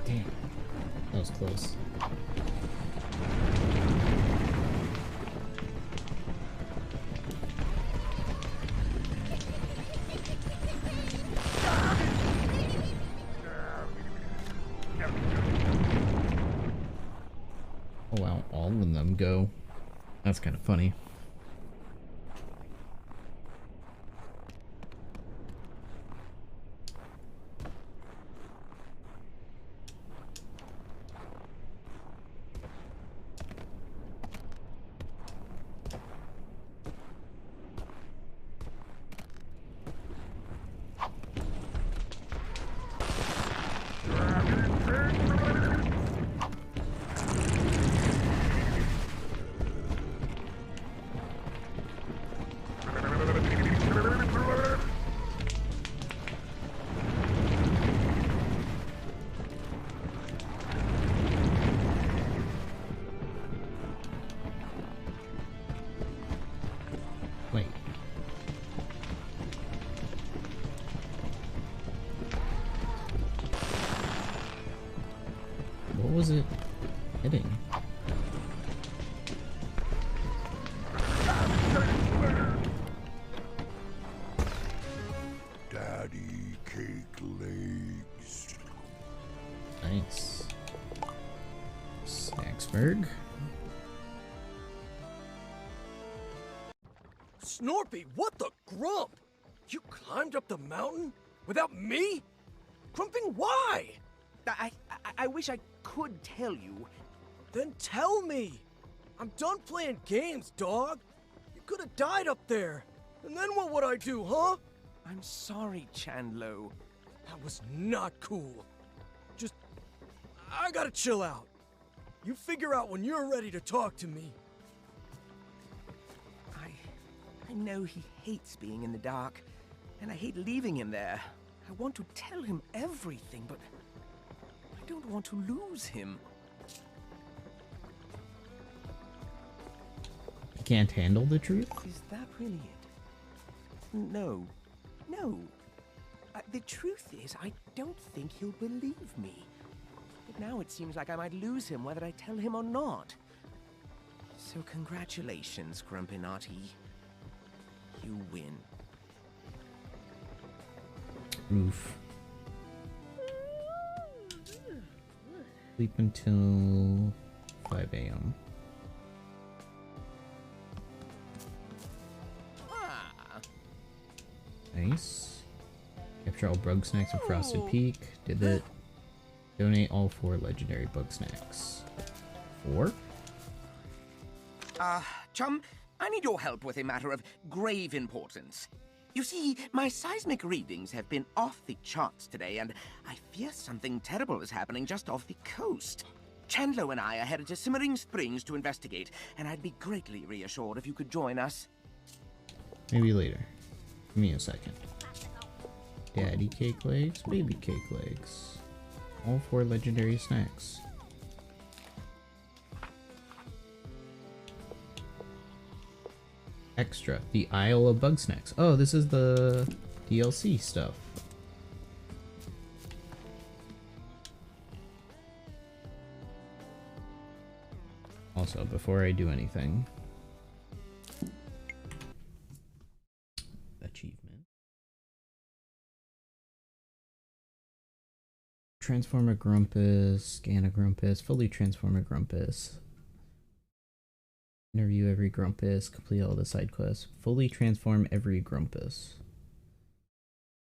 Damn. That was close. Allow all of them go. That's kind of funny. Wait. What was it hitting? Daddy cake legs. Nice. Snacksburg. Snorpy, what the grump? You climbed up the mountain without me? Grumping, why? I wish I could tell you. Then tell me. I'm done playing games, dog. You could have died up there. And then what would I do, huh? I'm sorry, Chandlo. That was not cool. Just, I gotta chill out. You figure out when you're ready to talk to me. I know he hates being in the dark, and I hate leaving him there. I want to tell him everything, but I don't want to lose him. You can't handle the truth? Is that really it? No. No. The truth is, I don't think he'll believe me. But now it seems like I might lose him whether I tell him or not. So congratulations, Grumpinati. You win. Oof. Sleep until 5 a.m. Nice. Capture all Bugsnax and Frosted Peak. Did it. Donate all 4 legendary Bugsnax. 4? Chum, I need your help with a matter of grave importance. You see, my seismic readings have been off the charts today, and I fear something terrible is happening just off the coast. Chandlo and I are headed to Simmering Springs to investigate, and I'd be greatly reassured if you could join us. Maybe later. Give me a second. Daddy cake legs, baby cake legs. All 4 legendary snacks. Extra, the Isle of Bugsnax. Oh, this is the DLC stuff. Also, before I do anything, achievement. Transform a Grumpus, scan a Grumpus, fully transform a Grumpus. Interview every Grumpus, complete all the side quests, fully transform every Grumpus.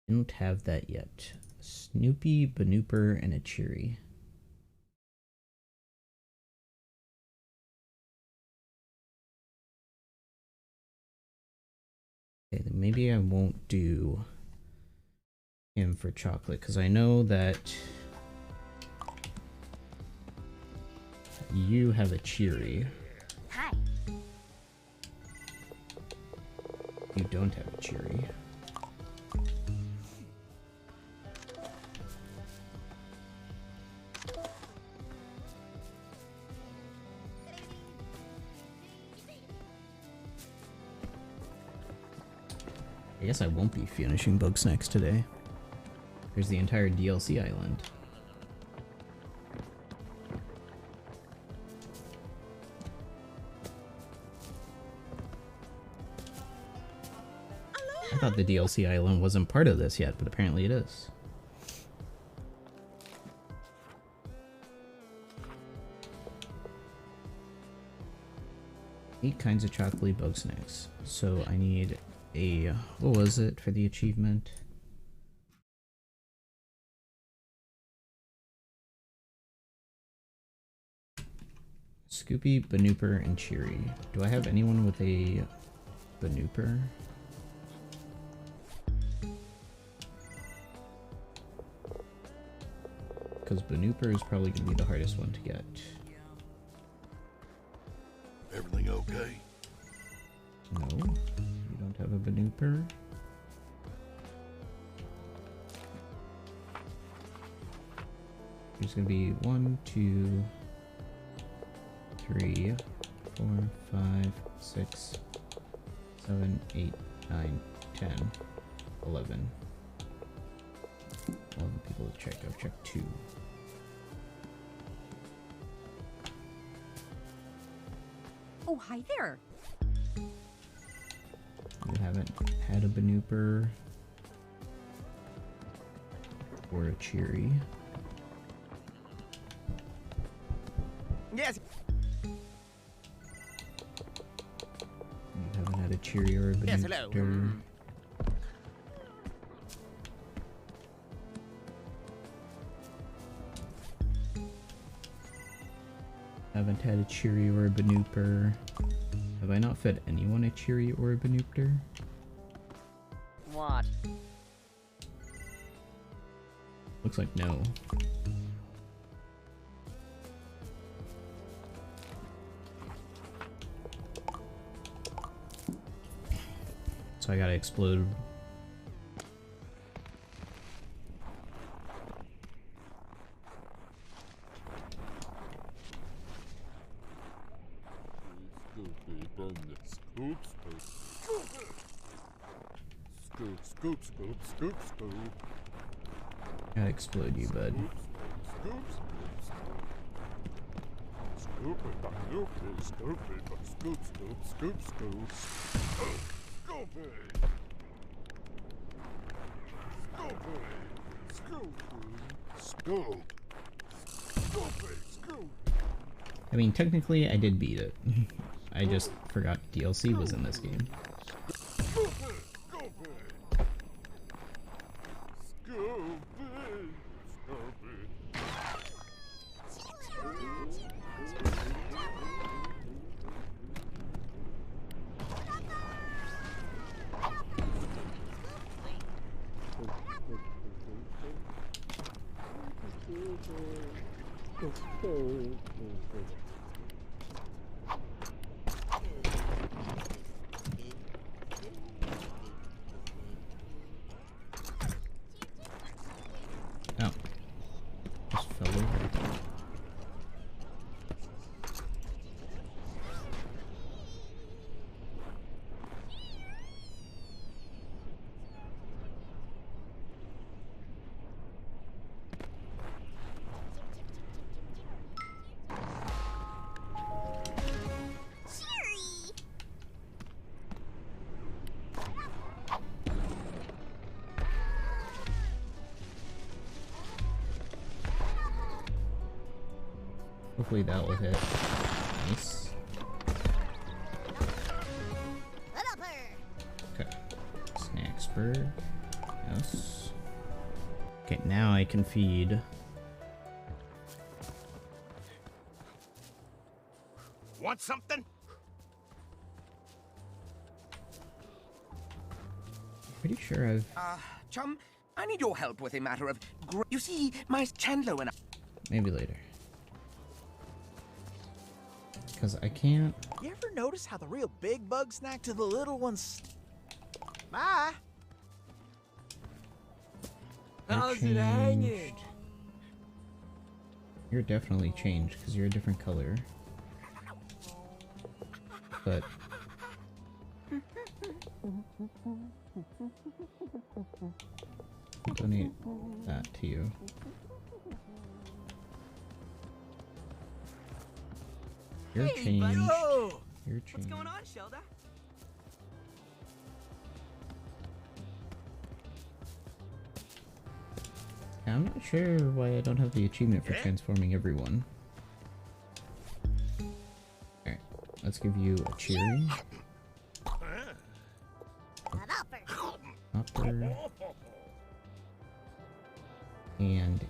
Didn't have that yet. Snoopy, Banooper, and a Cheery. Okay, then maybe I won't do him for chocolate, because I know that you have a Cheery. Hi. You don't have a Cheery. I guess I won't be finishing Bugsnax today. There's the entire DLC island. I thought the DLC island wasn't part of this yet, but apparently it is. 8 kinds of chocolatey Bugsnax. So I need a, what was it for the achievement? Scoopy, Banooper, and Cheery. Do I have anyone with a Banooper? Because Banooper is probably going to be the hardest one to get. Everything okay? No, you don't have a Banooper. There's going to be 1, 2, 3, 4, 5, 6, 7, 8, 9, 10, 11. 11 people to check. I've checked 2. Oh, hi there. You haven't had a Banooper or a Cheery. Yes. You haven't had a Cheery or a Banooper. Yes, hello. Haven't had a Cheery or a Banooper. Have I not fed anyone a Cheery or a Banooper? What? Looks like no. So I gotta explode. Scoop, scoop, scoop, scoop, scoop. Gotta explode you, bud. Scoop, scoop, scoop, scoop, scoop, scoop, scoop, scoop, scoop. I mean, technically, I did beat it. I just forgot DLC was in this game. Oh. Just fell over. Hopefully that will hit. Nice. Okay. Snacksburg. Yes. Okay, now I can feed. Want something? Pretty sure I've... Chum, I need your help with a matter of... You see, my Chandler and I... Maybe later. Because I can't... You ever notice how the real big bug snack to the little ones? Bye. How's it hanging? You're definitely changed because you're a different color. But... I'll donate that to you. You're changed. Whoa! You're changed. What's going on, Shelda? I'm not sure why I don't have the achievement for Yeah? transforming everyone. Alright, let's give you a cherry. Upper. And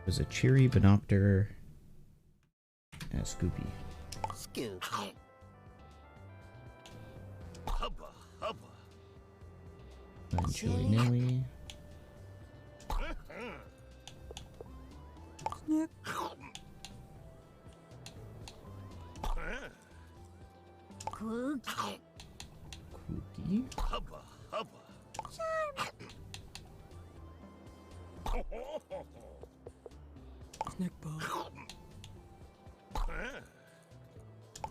there's a cherry, Banopter, and a Scoopy. Scoopy. Hubba, hubba. And Chili Nilly. Snick. Cookie. Cookie. Hubba, hubba. Snick ball.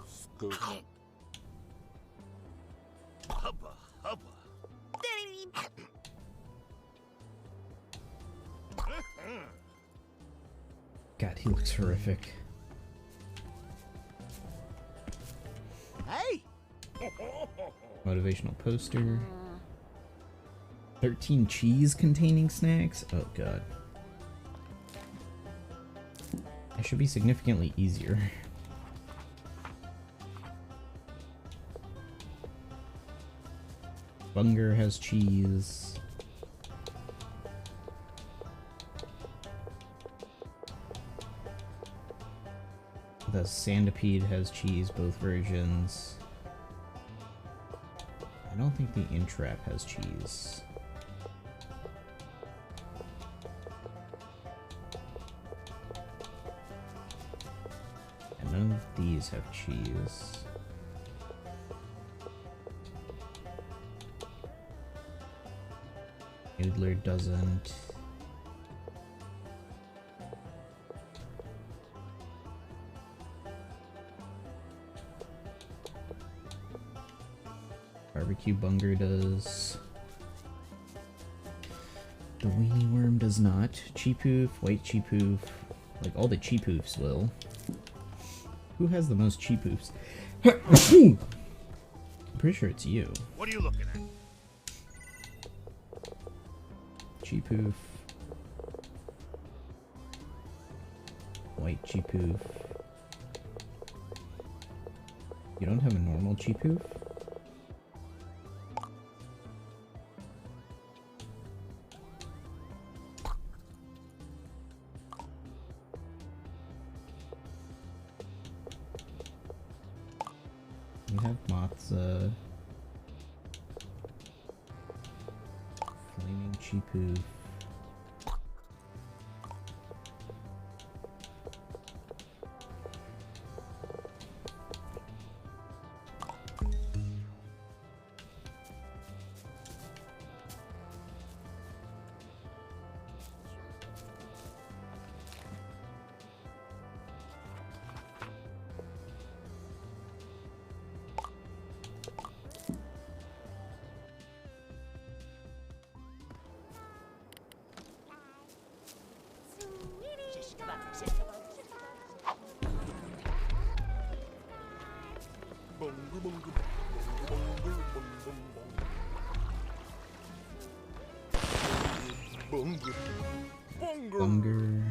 Scoop. Hubba, hubba. God, he looks horrific. Hey! Motivational poster. 13 cheese containing snacks? Oh god. It should be significantly easier. Bunger has cheese. The Sandipede has cheese, both versions. I don't think the Intrap has cheese. And none of these have cheese. Noodler doesn't. Barbecue Bunger does. The Weenie Worm does not. Cheepoof, White Cheepoof, like all the Cheepoofs will. Who has the most Cheepoofs? I'm pretty sure it's you. What are you looking at? Cheepoof. White Cheepoof. You don't have a normal Cheepoof? You have Matza. Flaming Cheepoof. Bunger.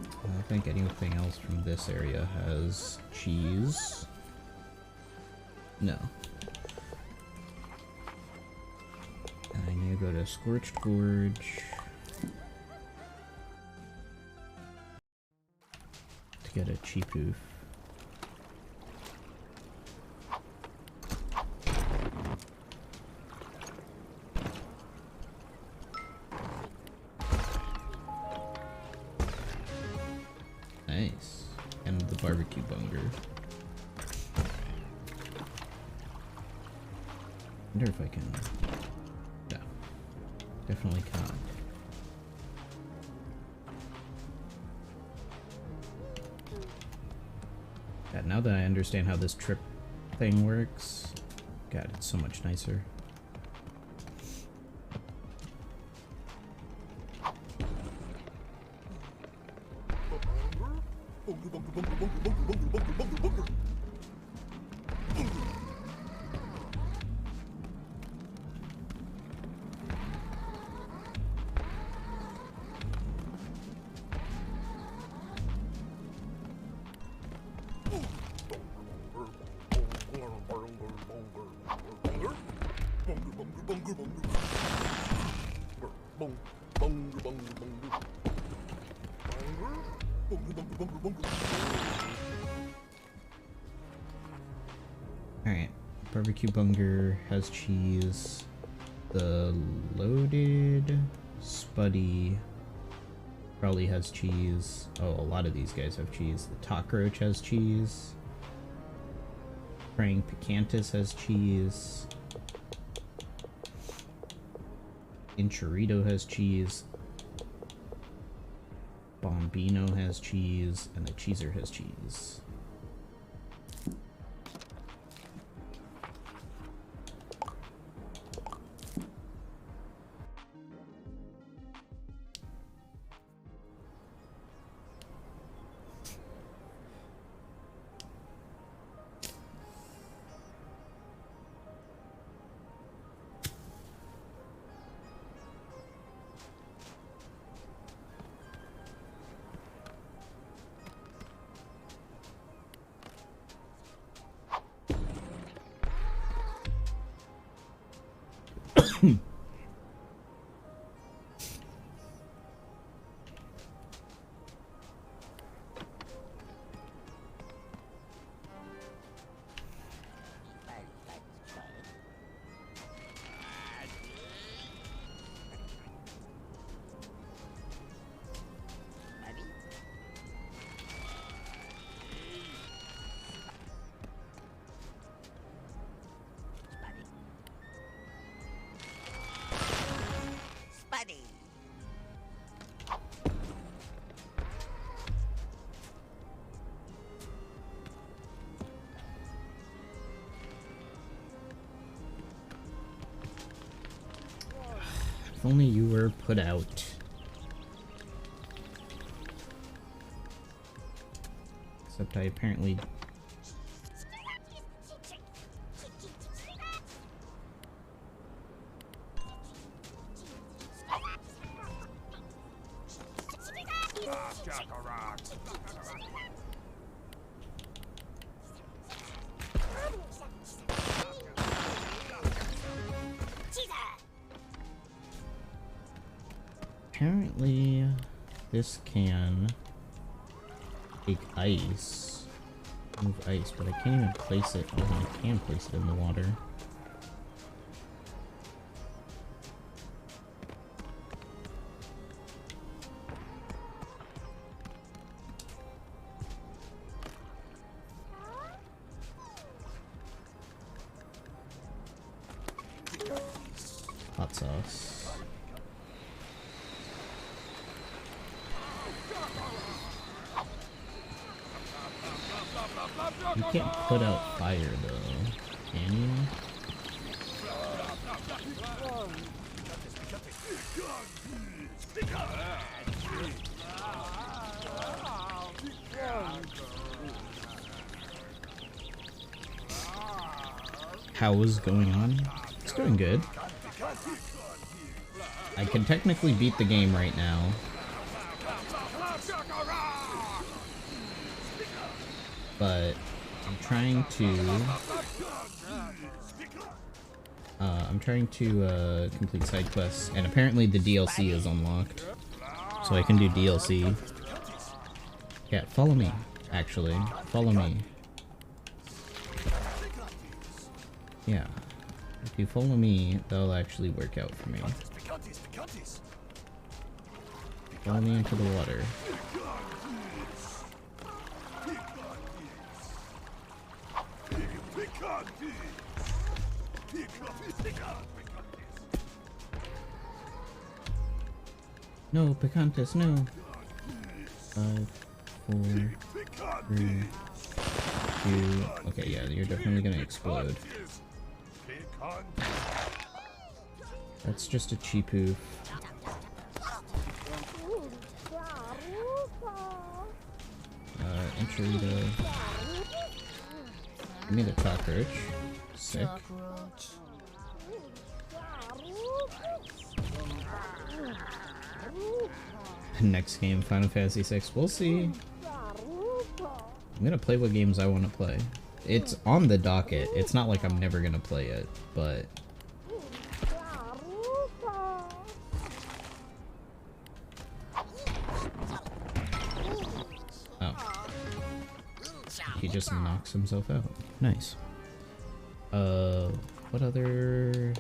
I don't think anything else from this area has cheese. No. I need to go to Scorched Gorge to get a Cheepoof. Nice. And the barbecue bunger. Wonder if I can. No. Definitely can't. God, now that I understand how this trip thing works, God, it's so much nicer. Alright, barbecue bunger has cheese. The loaded spuddy probably has cheese. Oh, a lot of these guys have cheese. The cockroach has cheese. Praying picantis has cheese. Enchilito has cheese. Bombino has cheese, and the cheeser has cheese. If only you were put out. Except I apparently... Apparently, this can take ice, move ice, but I can't even place it. Oh, I can place it in the water. Hot sauce. You can't put out fire though, can you? How is going on? It's doing good. I can technically beat the game right now. But I'm trying to complete side quests, and apparently the DLC is unlocked, so I can do DLC. Yeah, follow me. Actually, follow me. Yeah, if you follow me, that'll actually work out for me. Follow me into the water. No, picantis, no. 5, 4, 3, 2. Okay, yeah, you're definitely gonna explode. That's just a cheap-oof. enchilada. Give me the cockroach. Sick. Next game, Final Fantasy VI. We'll see. I'm gonna play what games I want to play. It's on the docket. It's not like I'm never gonna play it, but... Oh. He just knocks himself out. Nice. What other...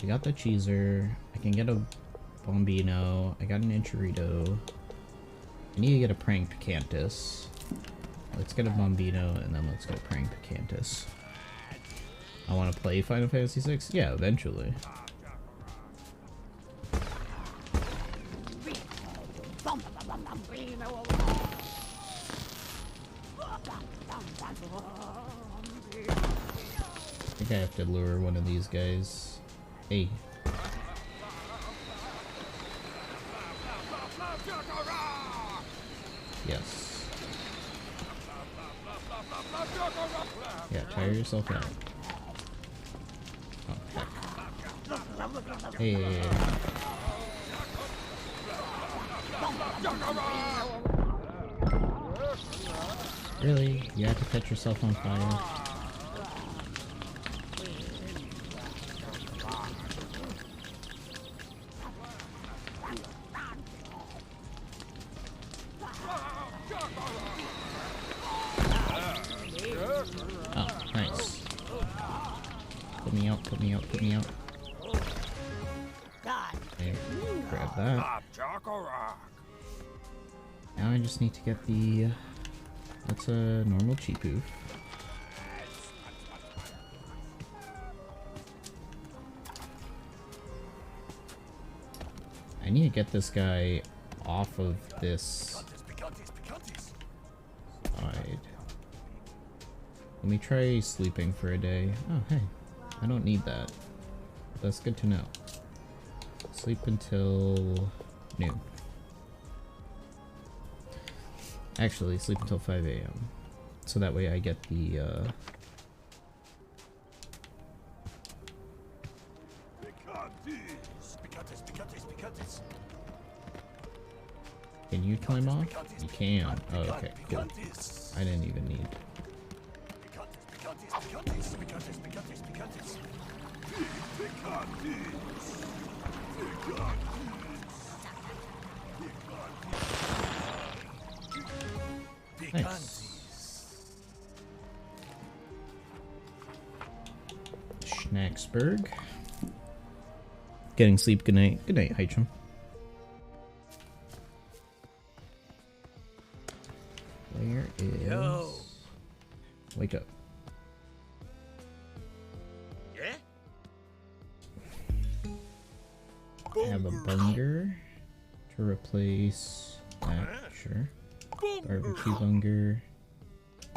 I got the cheeser. I can get a Bombino. I got an Enchirito. I need to get a Praying Picantus. Let's get a Bombino, and then let's go Praying Picantus. I want to play Final Fantasy VI? Yeah, eventually. I think I have to lure one of these guys. Hey. Yes. Yeah, tire yourself out. Oh, heck. Hey. Really? You have to catch yourself on fire? Oh, nice. Put me out, put me out, put me out. There, grab that. Now I just need to get the... That's a normal Cheepoof. I need to get this guy off of this side. Let me try sleeping for a day. Oh, hey. I don't need that. That's good to know. Sleep until noon. Actually, sleep until 5 a.m. So that way I get the, Can you climb off? You can. Oh, okay, cool. I didn't even need. Nice. Schnacksburg. Getting sleep. Good night. Good night, Hychum. Where is... Yo. Wake up. Yeah? I have a bunger to replace that. Sure. Barbecue bunger.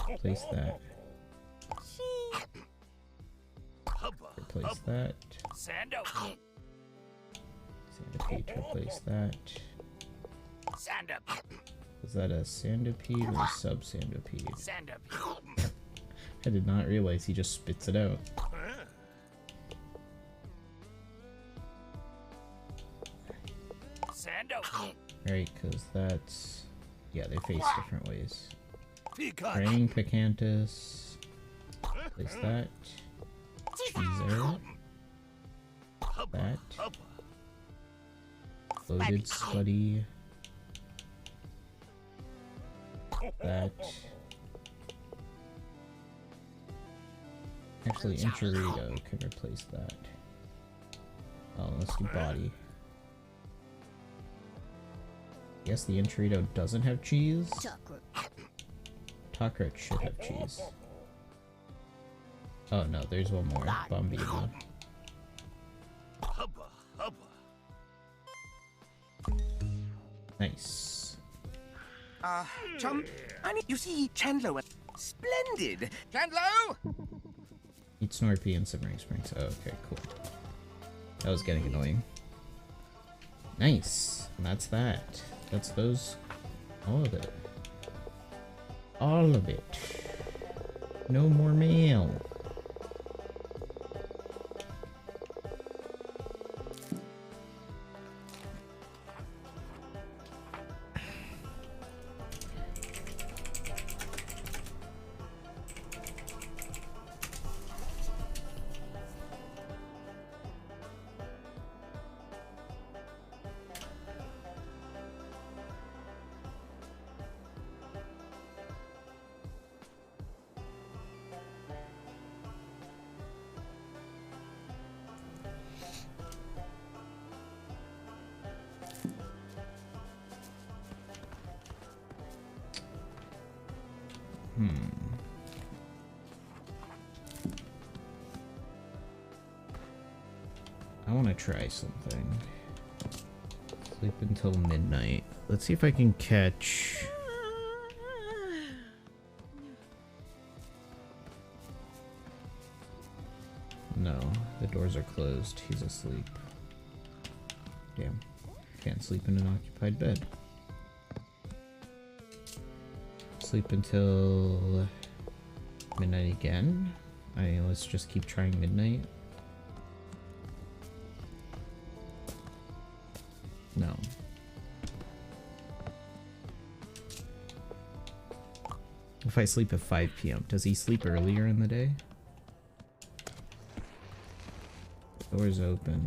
Replace that. Replace that. Sandipede to replace that. Is that a Sandipede or a sub-Sandipede? I did not realize he just spits it out. Right, because that's... Yeah, they face different ways. Praying Picantus. Place that. Cheezer. That. Loaded Slutty. That. Actually, Enchirito can replace that. Oh, let's do body. Guess the Enchirito doesn't have cheese? Cockroach should have cheese. Oh no, there's one more. Bombino. Nice. Chum, you see Chandler was splendid. Chandler! Eat Snorpy and Simmering Springs. Oh, okay, cool. That was getting annoying. Nice. And that's that. That's those. All of it. All of it. No more mail. I want to try something. Sleep until midnight. Let's see if I can catch... No, the doors are closed. He's asleep. Damn. Can't sleep in an occupied bed. Sleep until midnight again. Let's just keep trying midnight. No. If I sleep at 5 p.m., does he sleep earlier in the day? Doors open.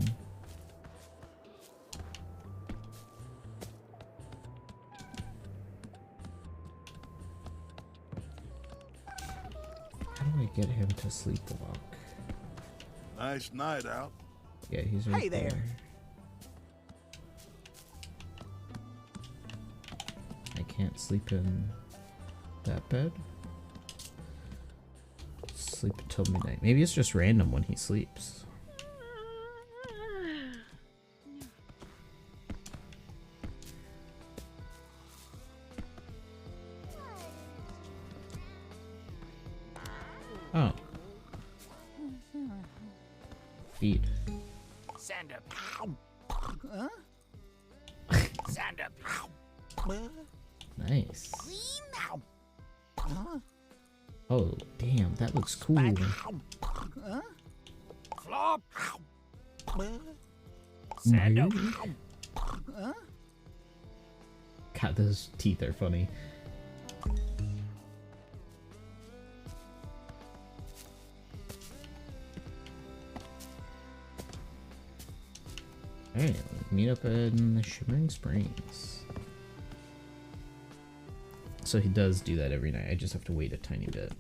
How do I get him to sleepwalk? Nice night out. Yeah, he's right Hey there. I can't sleep in that bed. Sleep until midnight. Maybe it's just random when he sleeps. Oh. Feed. Stand up. Huh? Stand up. Nice. Huh? Oh, damn, that looks cool. Huh? Flop. Stand up. Huh? God, those teeth are funny. Alright, meet up in the Shimmering Springs. So he does do that every night. I just have to wait a tiny bit.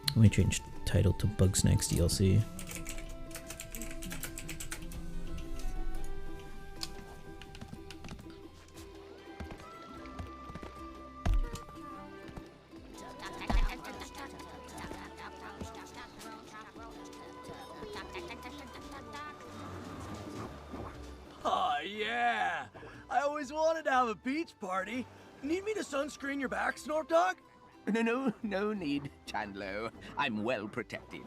Let me change the title to Bugsnax DLC. Oh, yeah! I always wanted to have a beach party. Need me to sunscreen your back, Snorp Dog? No need, Chandlo. I'm well protected.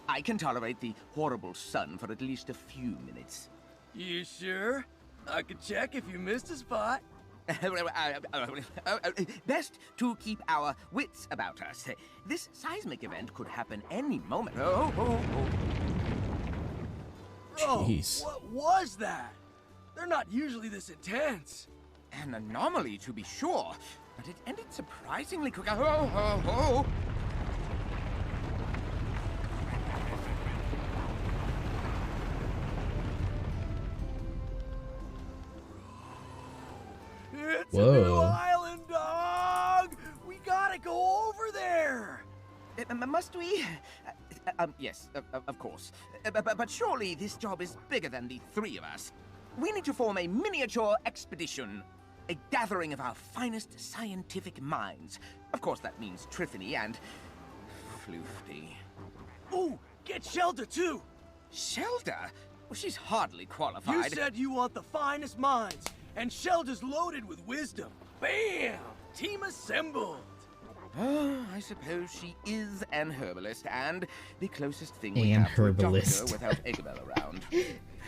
I can tolerate the horrible sun for at least a few minutes. You sure? I could check if you missed a spot. Best to keep our wits about us. This seismic event could happen any moment. Oh. Bro, Jeez. what was that? They're not usually this intense. An anomaly, to be sure, but it ended surprisingly quick. Oh. It's Whoa. a new island, dog! We gotta go over there! Must we? Yes, of course. But surely this job is bigger than the three of us. We need to form a miniature expedition. A gathering of our finest scientific minds. Of course, that means Triffany and... Floofty. Ooh, get Shelter, too! Shelter? Well, she's hardly qualified. You said you want the finest minds, and Shelter's loaded with wisdom. Bam! Team assembled! Oh, I suppose she is an herbalist, and the closest thing An we have to a herbalist. doctor without Eggabell around.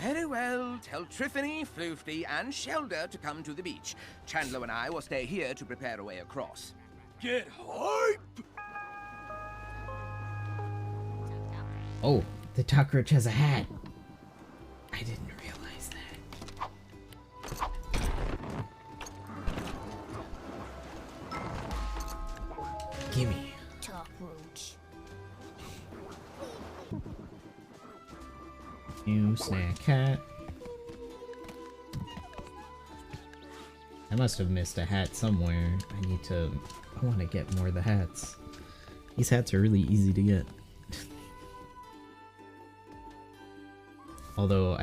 Very well, tell Triffany, Floofty, and Shelder to come to the beach. Chandler and I will stay here to prepare a way across. Get hype! Oh, the cockroach has a hat. I didn't realize that. Gimme. Cockroach. New snack hat. I must have missed a hat somewhere. I want to get more of the hats. These hats are really easy to get. Although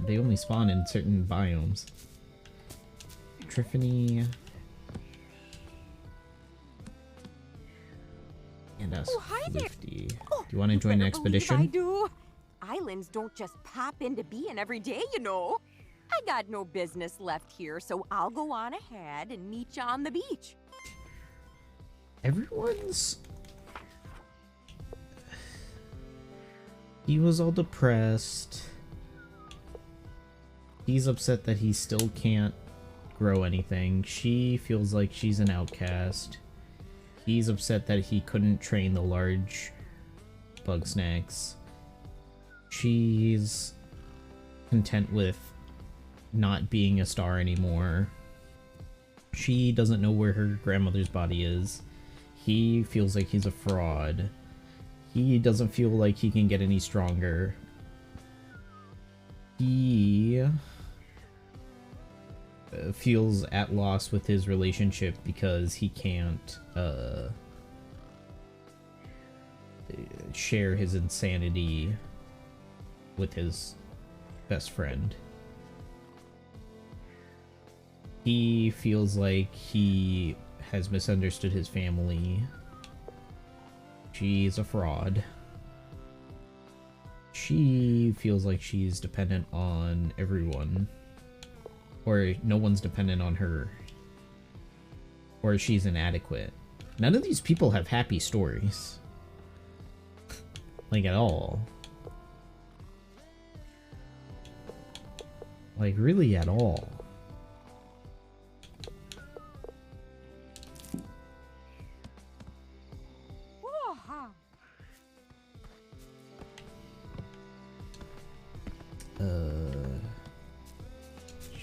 they only spawn in certain biomes. Triffany. And us. Oh, hi there. Floofty. Oh, Do you want to join an better believe expedition? I do. Islands don't just pop into being every day, you know. I got no business left here, so I'll go on ahead and meet you on the beach. Everyone's... He was all depressed. He's upset that he still can't grow anything. She feels like she's an outcast. He's upset that he couldn't train the large Bugsnax. She's content with not being a star anymore. She doesn't know where her grandmother's body is. He feels like he's a fraud. He doesn't feel like he can get any stronger. He feels at loss with his relationship because he can't share his insanity with his best friend. He feels like he has misunderstood his family. She's a fraud. She feels like she's dependent on everyone. Or no one's dependent on her. Or she's inadequate. None of these people have happy stories. Like, at all. Like, really at all.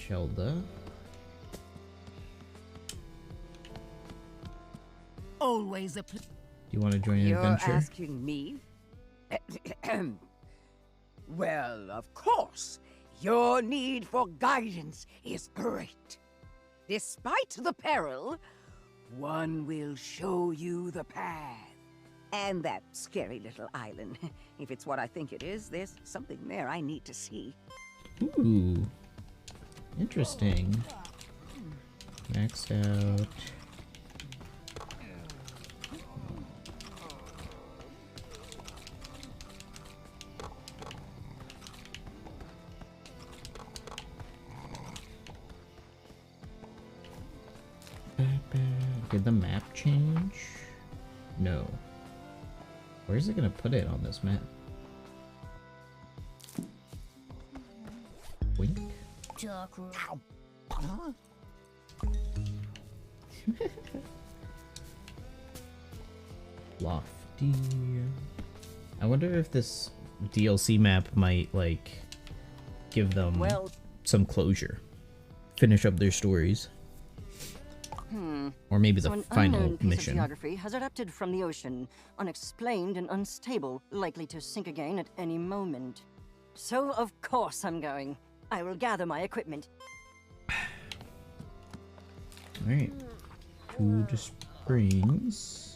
Shelda. Always a Do you want to join an You're adventure? asking me? Well, of course. Your need for guidance is great. Despite the peril, one will show you the path. And that scary little island. If it's what I think it is, there's something there I need to see. Ooh. Interesting. Maxed out. Did the map change? No. Where's it gonna put it on this map? Wink. Huh? Lofty. I wonder if this DLC map might, like, give them some closure. Finish up their stories. Or maybe the an final unknown piece mission. of geography has erupted from the ocean, unexplained and unstable, likely to sink again at any moment. So of course I'm going. I will gather my equipment. Alright. To the springs.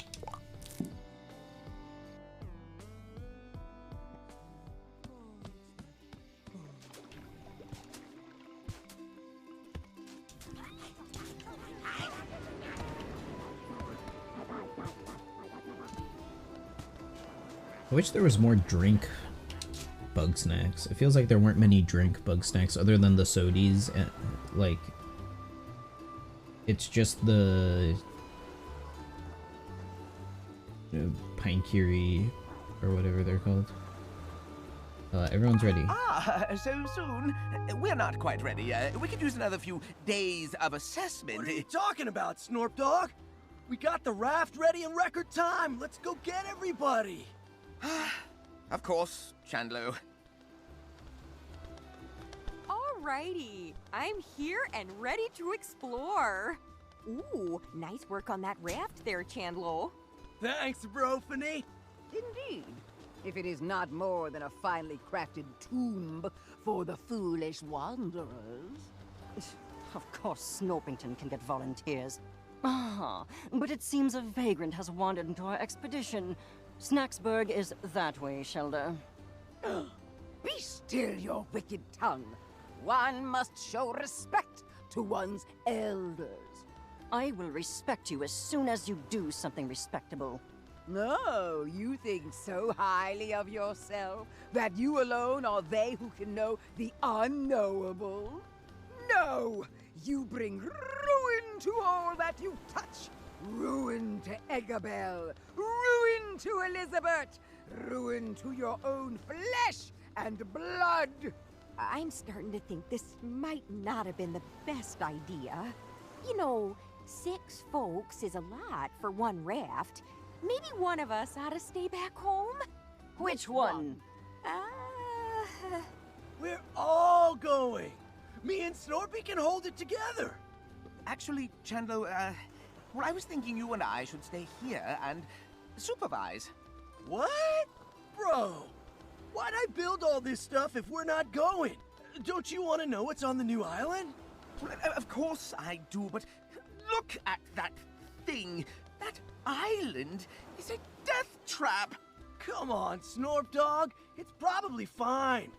I wish there was more drink Bugsnax. It feels like there weren't many drink Bugsnax other than the sodies. And, like, it's just the Pine Curie, or whatever they're called. Everyone's ready. Ah, so soon? We're not quite ready. We could use another few days of assessment. What are you talking about, Snorp Dog? We got the raft ready in record time. Let's go get everybody. Of course, Chandlo. Alrighty, I'm here and ready to explore. Ooh, nice work on that raft there, Chandlo. Thanks, Brophany. Indeed. If it is not more than a finely crafted tomb for the foolish wanderers. Of course, Snorpington can get volunteers. Ah, but it seems a vagrant has wandered into our expedition. Snacksburg is that way, Shelda. Be still your wicked tongue. One must show respect to one's elders. I will respect you as soon as you do something respectable. No, you think so highly of yourself that you alone are they who can know the unknowable? No! You bring ruin to all that you touch. Ruin to Eggabell. Ruin to Elizabeth. Ruin to your own flesh and blood. I'm starting to think this might not have been the best idea. You know, 6 folks is a lot for one raft. Maybe one of us ought to stay back home? Which one? We're all going. Me and Snorpy can hold it together. Actually, Chandlo, well, I was thinking you and I should stay here and supervise. What? Bro, why'd I build all this stuff if we're not going? Don't you want to know what's on the new island? Well, of course I do, but look at that thing. That island is a death trap. Come on, Snorp Dog. It's probably fine.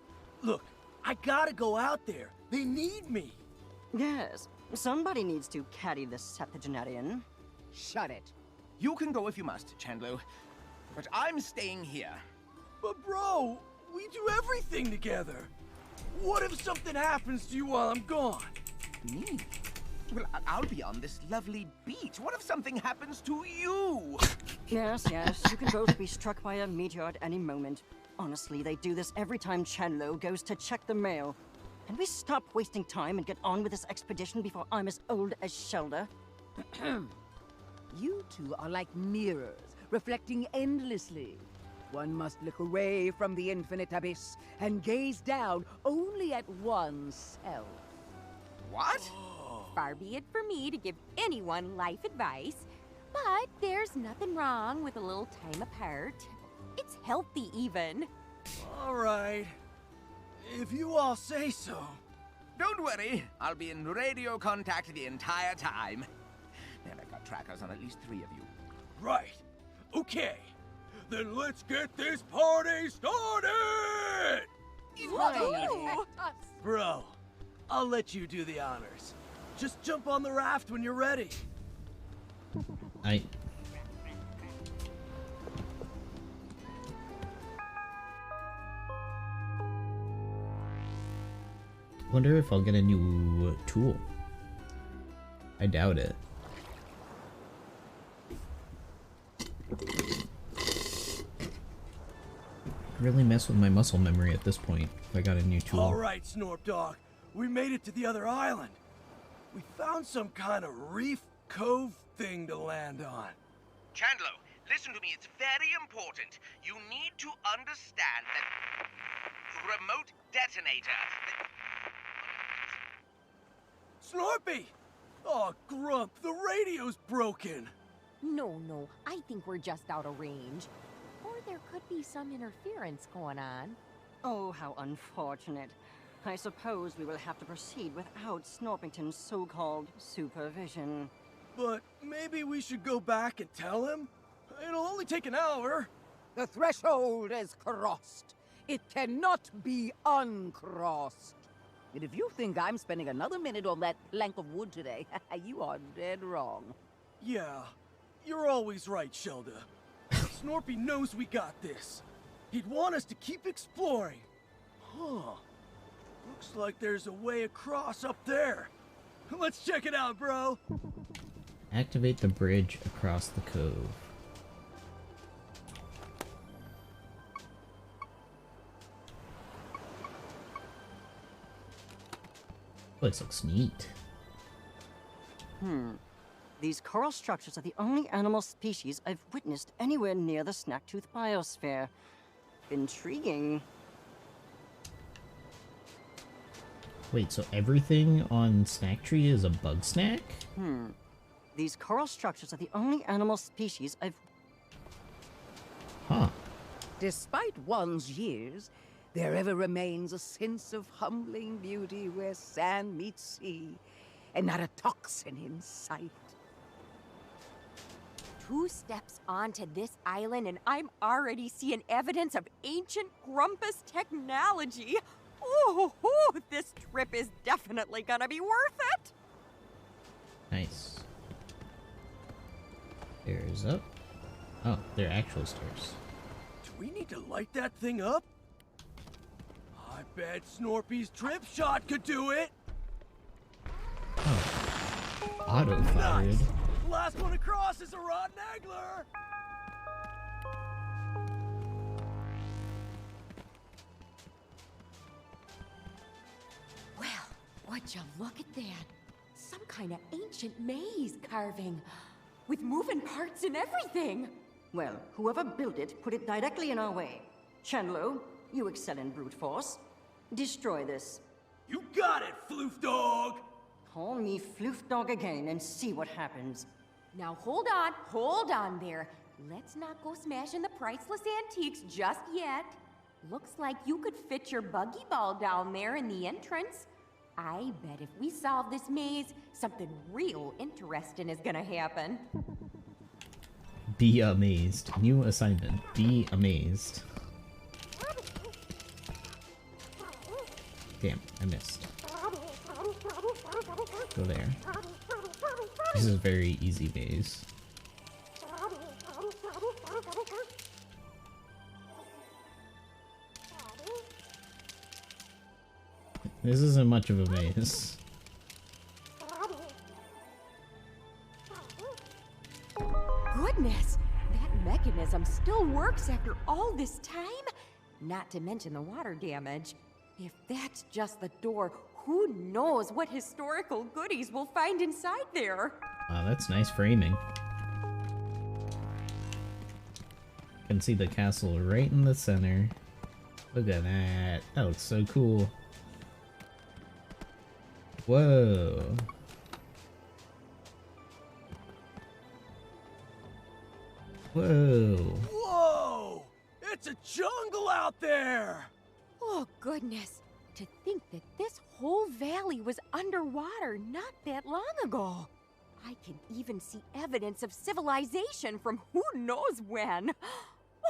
Look, I gotta go out there. They need me. Yes, somebody needs to carry the septuagenarian. Shut it. You can go if you must, Chandlo, but I'm staying here. But bro, we do everything together. What if something happens to you while I'm gone? Me? Well, I'll be on this lovely beach. What if something happens to you? Yes, you can both be struck by a meteor at any moment. Honestly, they do this every time Chandlo goes to check the mail. Can we stop wasting time and get on with this expedition before I'm as old as Shelda? You two are like mirrors, reflecting endlessly. One must look away from the infinite abyss and gaze down only at oneself. What? Far be it for me to give anyone life advice, but there's nothing wrong with a little time apart. It's healthy, even. All right. If you all say so. Don't worry. I'll be in radio contact the entire time. And I've got trackers on at least 3 of you. Right. Okay. Then let's get this party started! Right. Bro, I'll let you do the honors. Just jump on the raft when you're ready. Wonder if I'll get a new tool. I doubt it. Really mess with my muscle memory at this point if I got a new tool. All right, Snorp Dog. We made it to the other island. We found some kind of reef cove thing to land on. Chandlo, listen to me. It's very important. You need to understand that remote detonator. Snorpy! Oh, Grump, the radio's broken. No, I think we're just out of range. Or there could be some interference going on. Oh, how unfortunate. I suppose we will have to proceed without Snorpington's so-called supervision. But maybe we should go back and tell him? It'll only take an hour. The threshold is crossed. It cannot be uncrossed. And if you think I'm spending another minute on that plank of wood today, you are dead wrong. Yeah, you're always right, Shelda. Snorpy knows we got this. He'd want us to keep exploring. Huh. Looks like there's a way across up there. Let's check it out, bro. Activate the bridge across the cove. This looks neat. These coral structures are the only animal species I've witnessed anywhere near the Snacktooth biosphere. Intriguing. Wait, so everything on Snack Tree is a bug snack? These coral structures are the only animal species I've... Huh. Despite one's years, there ever remains a sense of humbling beauty where sand meets sea, and not a toxin in sight. 2 steps onto this island and I'm already seeing evidence of ancient Grumpus technology. Oh, this trip is definitely gonna be worth it. Nice. Stairs up. Oh, they're actual stairs. Do we need to light that thing up? I bet Snorpy's trip shot could do it. Auto-fired. Nice. Last one across is a rotten angler. Well, would you look at that? Some kind of ancient maze carving with moving parts and everything. Well, whoever built it put it directly in our way. Chandlo, you excel in brute force. Destroy this. You got it, Floof Dog! Call me Floof Dog again and see what happens. Now hold on there. Let's not go smashing the priceless antiques just yet. Looks like you could fit your buggy ball down there in the entrance. I bet if we solve this maze, something real interesting is gonna happen. Be amazed. New assignment. Be amazed. Damn, I missed. Go there. This is a very easy maze. This isn't much of a maze. Goodness, that mechanism still works after all this time? Not to mention the water damage. If that's just the door, who knows what historical goodies we'll find inside there? Wow, that's nice framing. Can see the castle right in the center. Look at that. That looks so cool. Whoa. Whoa. Whoa! It's a jungle out there! Oh, goodness. To think that this whole valley was underwater not that long ago. I can even see evidence of civilization from who knows when.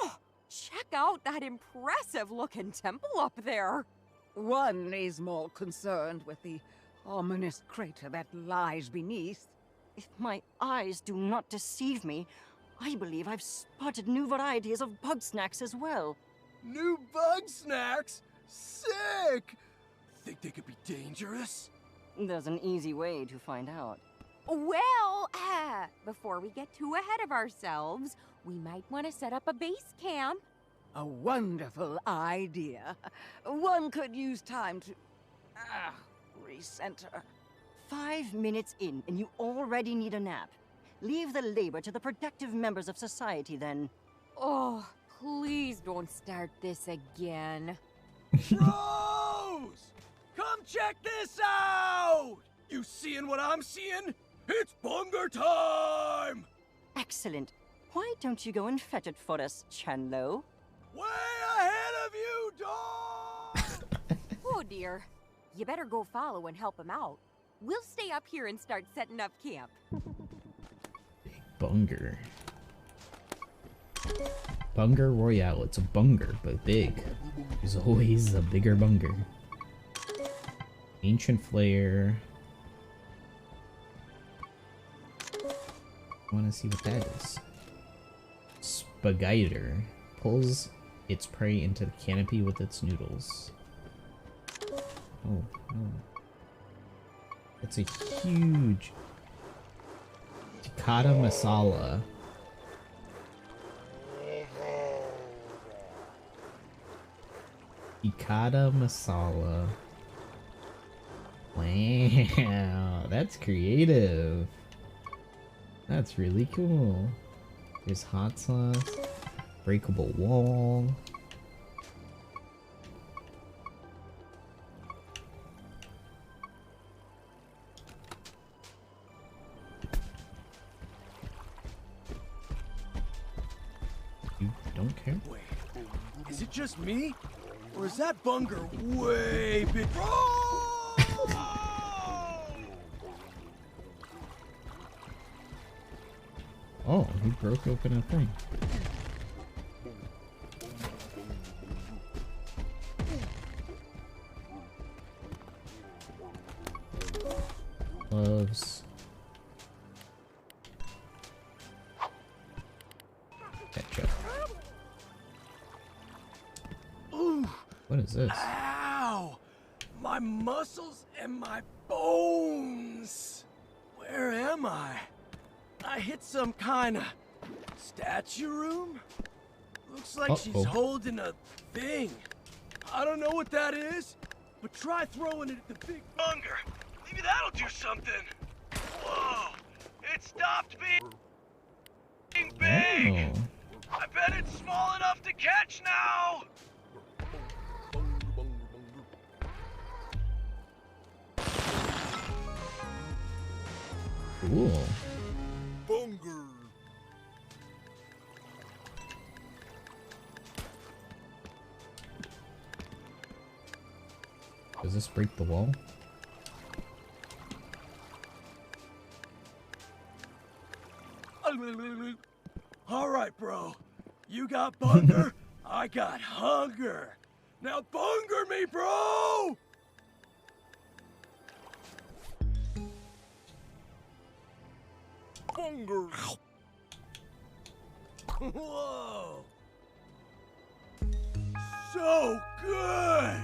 Oh, check out that impressive-looking temple up there. One is more concerned with the ominous crater that lies beneath. If my eyes do not deceive me, I believe I've spotted new varieties of Bugsnax as well. New Bugsnax? Sick! Think they could be dangerous? There's an easy way to find out. Well, before we get too ahead of ourselves, we might want to set up a base camp. A wonderful idea. One could use time to... recenter. 5 minutes in, and you already need a nap. Leave the labor to the productive members of society, then. Oh, please don't start this again. Bros! Come check this out! You seeing what I'm seeing? It's bunger time! Excellent. Why don't you go and fetch it for us, Chandlo? Way ahead of you, dog! Oh dear. You better go follow and help him out. We'll stay up here and start setting up camp. Bunger. Bunger Royale. It's a bunger, but big. There's always a bigger bunger. Ancient Flare. I want to see what that is. Spagiter. Pulls its prey into the canopy with its noodles. Oh, no. That's a huge... Tikata masala. Tikata masala. Wow, that's creative. That's really cool. There's hot sauce, breakable wall. You don't care? Wait, is it just me? Or is that bunger way big? Oh, he broke open a thing. Gloves. Ketchup. Ooh. What is this? Ow! My muscles and my bones! Where am I? I hit some kind of statue room? Looks like she's holding a thing. I don't know what that is, but try throwing it at the big bunger. Maybe that'll do something. Whoa! It stopped being big! Oh. I bet it's small enough to catch now! Cool. Bunger. Does this break the wall? All right, bro. You got bunger, I got hunger. Now bunger me, bro! Bunger. Whoa! So good!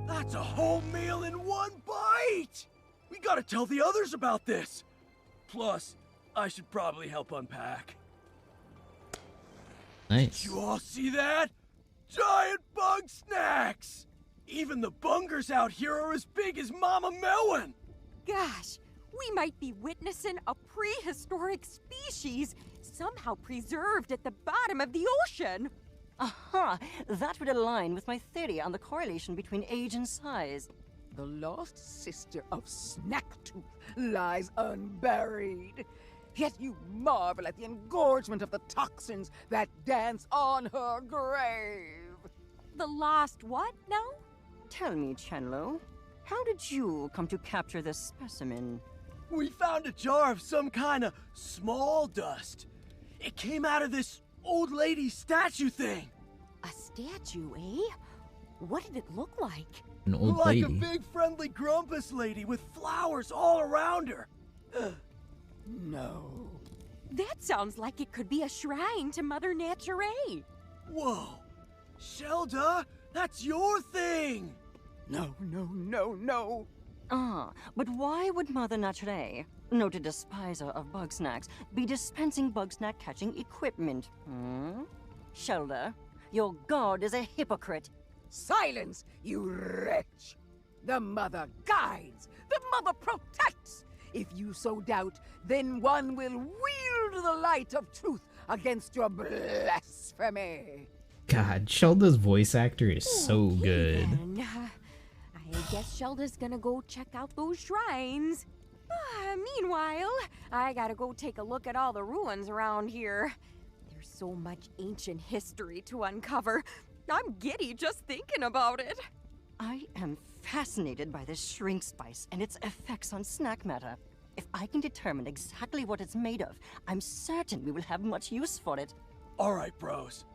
That's a whole meal in one bite! We gotta tell the others about this. Plus, I should probably help unpack. Nice. Did you all see that? Giant Bugsnax! Even the bungers out here are as big as Mama Melon! Gosh, we might be witnessing a prehistoric species somehow preserved at the bottom of the ocean. Aha! That would align with my theory on the correlation between age and size. The lost sister of Snacktooth lies unburied. Yet you marvel at the engorgement of the toxins that dance on her grave. The lost what now? Tell me, Chenlo, how did you come to capture this specimen? We found a jar of some kind of small dust. It came out of this old lady statue thing. A statue, eh? What did it look like? An old like lady. A big friendly grumpus lady with flowers all around her. No. That sounds like it could be a shrine to Mother Nature. Whoa. Shelda, that's your thing. No, no, no, no. Ah, but why would Mother Nature, noted despiser of Bugsnax, be dispensing Bugsnax catching equipment? Shelda, your god is a hypocrite. Silence, you wretch! The mother guides, the mother protects. If you so doubt, then one will wield the light of truth against your blasphemy. God, Shelda's voice actor is so good. Then. I guess Shelda's gonna go check out those shrines. Meanwhile, I gotta go take a look at all the ruins around here. There's so much ancient history to uncover. I'm giddy just thinking about it. I am fascinated by this shrink spice and its effects on snack matter. If I can determine exactly what it's made of, I'm certain we will have much use for it. All right, bros.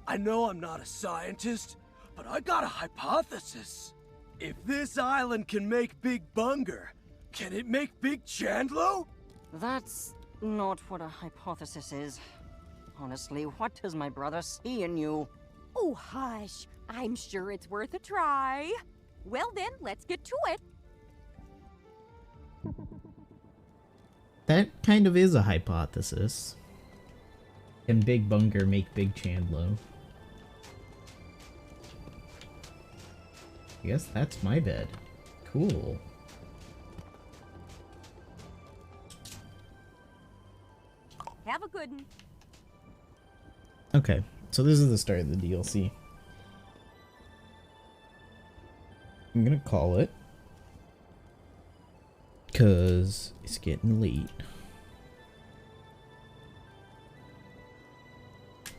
I know I'm not a scientist, but I got a hypothesis. If this island can make Big Bunger, can it make Big Chandlo? That's not what a hypothesis is. Honestly, what does my brother see in you? Oh, hush. I'm sure it's worth a try. Well then, let's get to it. That kind of is a hypothesis. Can Big Bunger make Big Chandlo? I guess that's my bed. Cool. pudding. Okay, so this is the start of the DLC. I'm gonna call it, because it's getting late.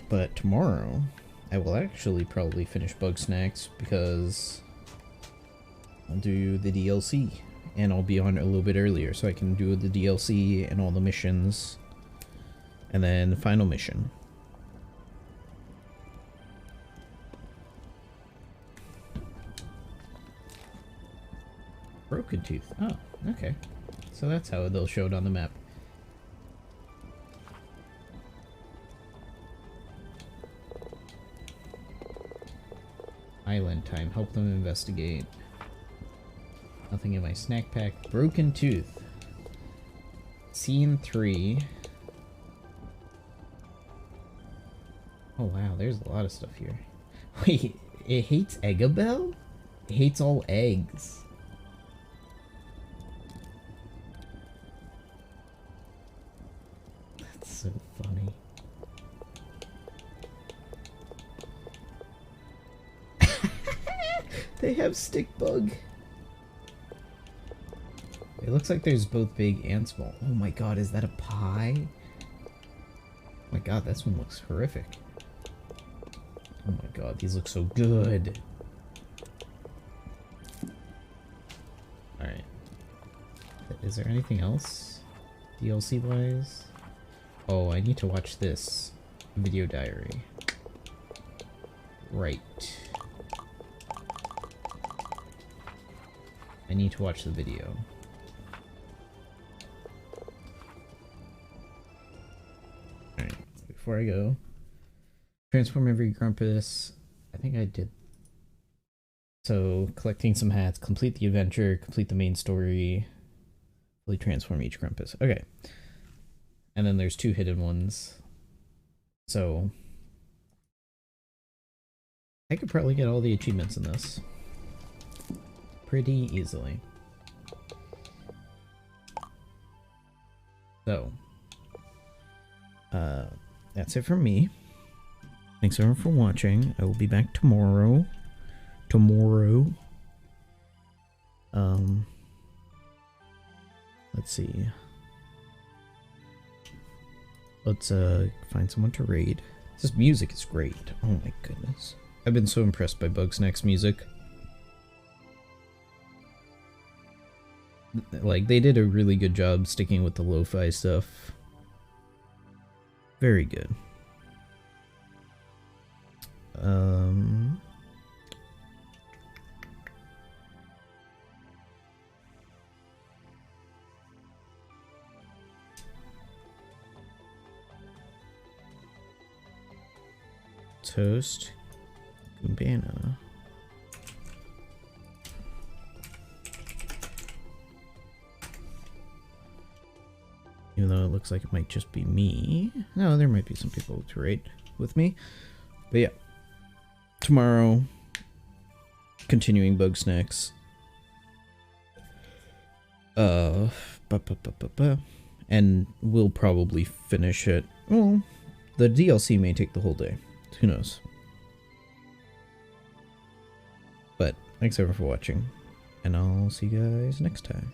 But tomorrow, I will actually probably finish Bugsnax, because I'll do the DLC, and I'll be on a little bit earlier, so I can do the DLC and all the missions, and then the final mission. Broken Tooth. Oh, okay. So that's how they'll show it on the map. Island time. Help them investigate. Nothing in my snack pack. Broken Tooth. Scene 3. Oh wow, there's a lot of stuff here. Wait, it hates Eggabell? It hates all eggs. That's so funny. They have stick bug. It looks like there's both big and small. Oh my god, is that a pie? Oh my god, this one looks horrific. Oh my god, these look so good. Alright. Is there anything else? DLC wise? Oh, I need to watch this. Video diary. Right. I need to watch the video. Alright, before I go, transform every Grumpus. I think I did. So, collecting some hats, complete the adventure, complete the main story, fully transform each Grumpus. Okay. And then there's 2 hidden ones. So, I could probably get all the achievements in this pretty easily. So, that's it from me. Thanks everyone for watching. I will be back tomorrow. Let's see. Let's find someone to raid. This music is great. Oh my goodness. I've been so impressed by Bugsnax music. Like, they did a really good job sticking with the lo-fi stuff. Very good. Toast Gumbana. Even though it looks like it might just be me. No, there might be some people to raid with me. But yeah. Tomorrow, continuing Bugsnax. And we'll probably finish it. Well, the DLC may take the whole day. Who knows? But thanks everyone for watching. And I'll see you guys next time.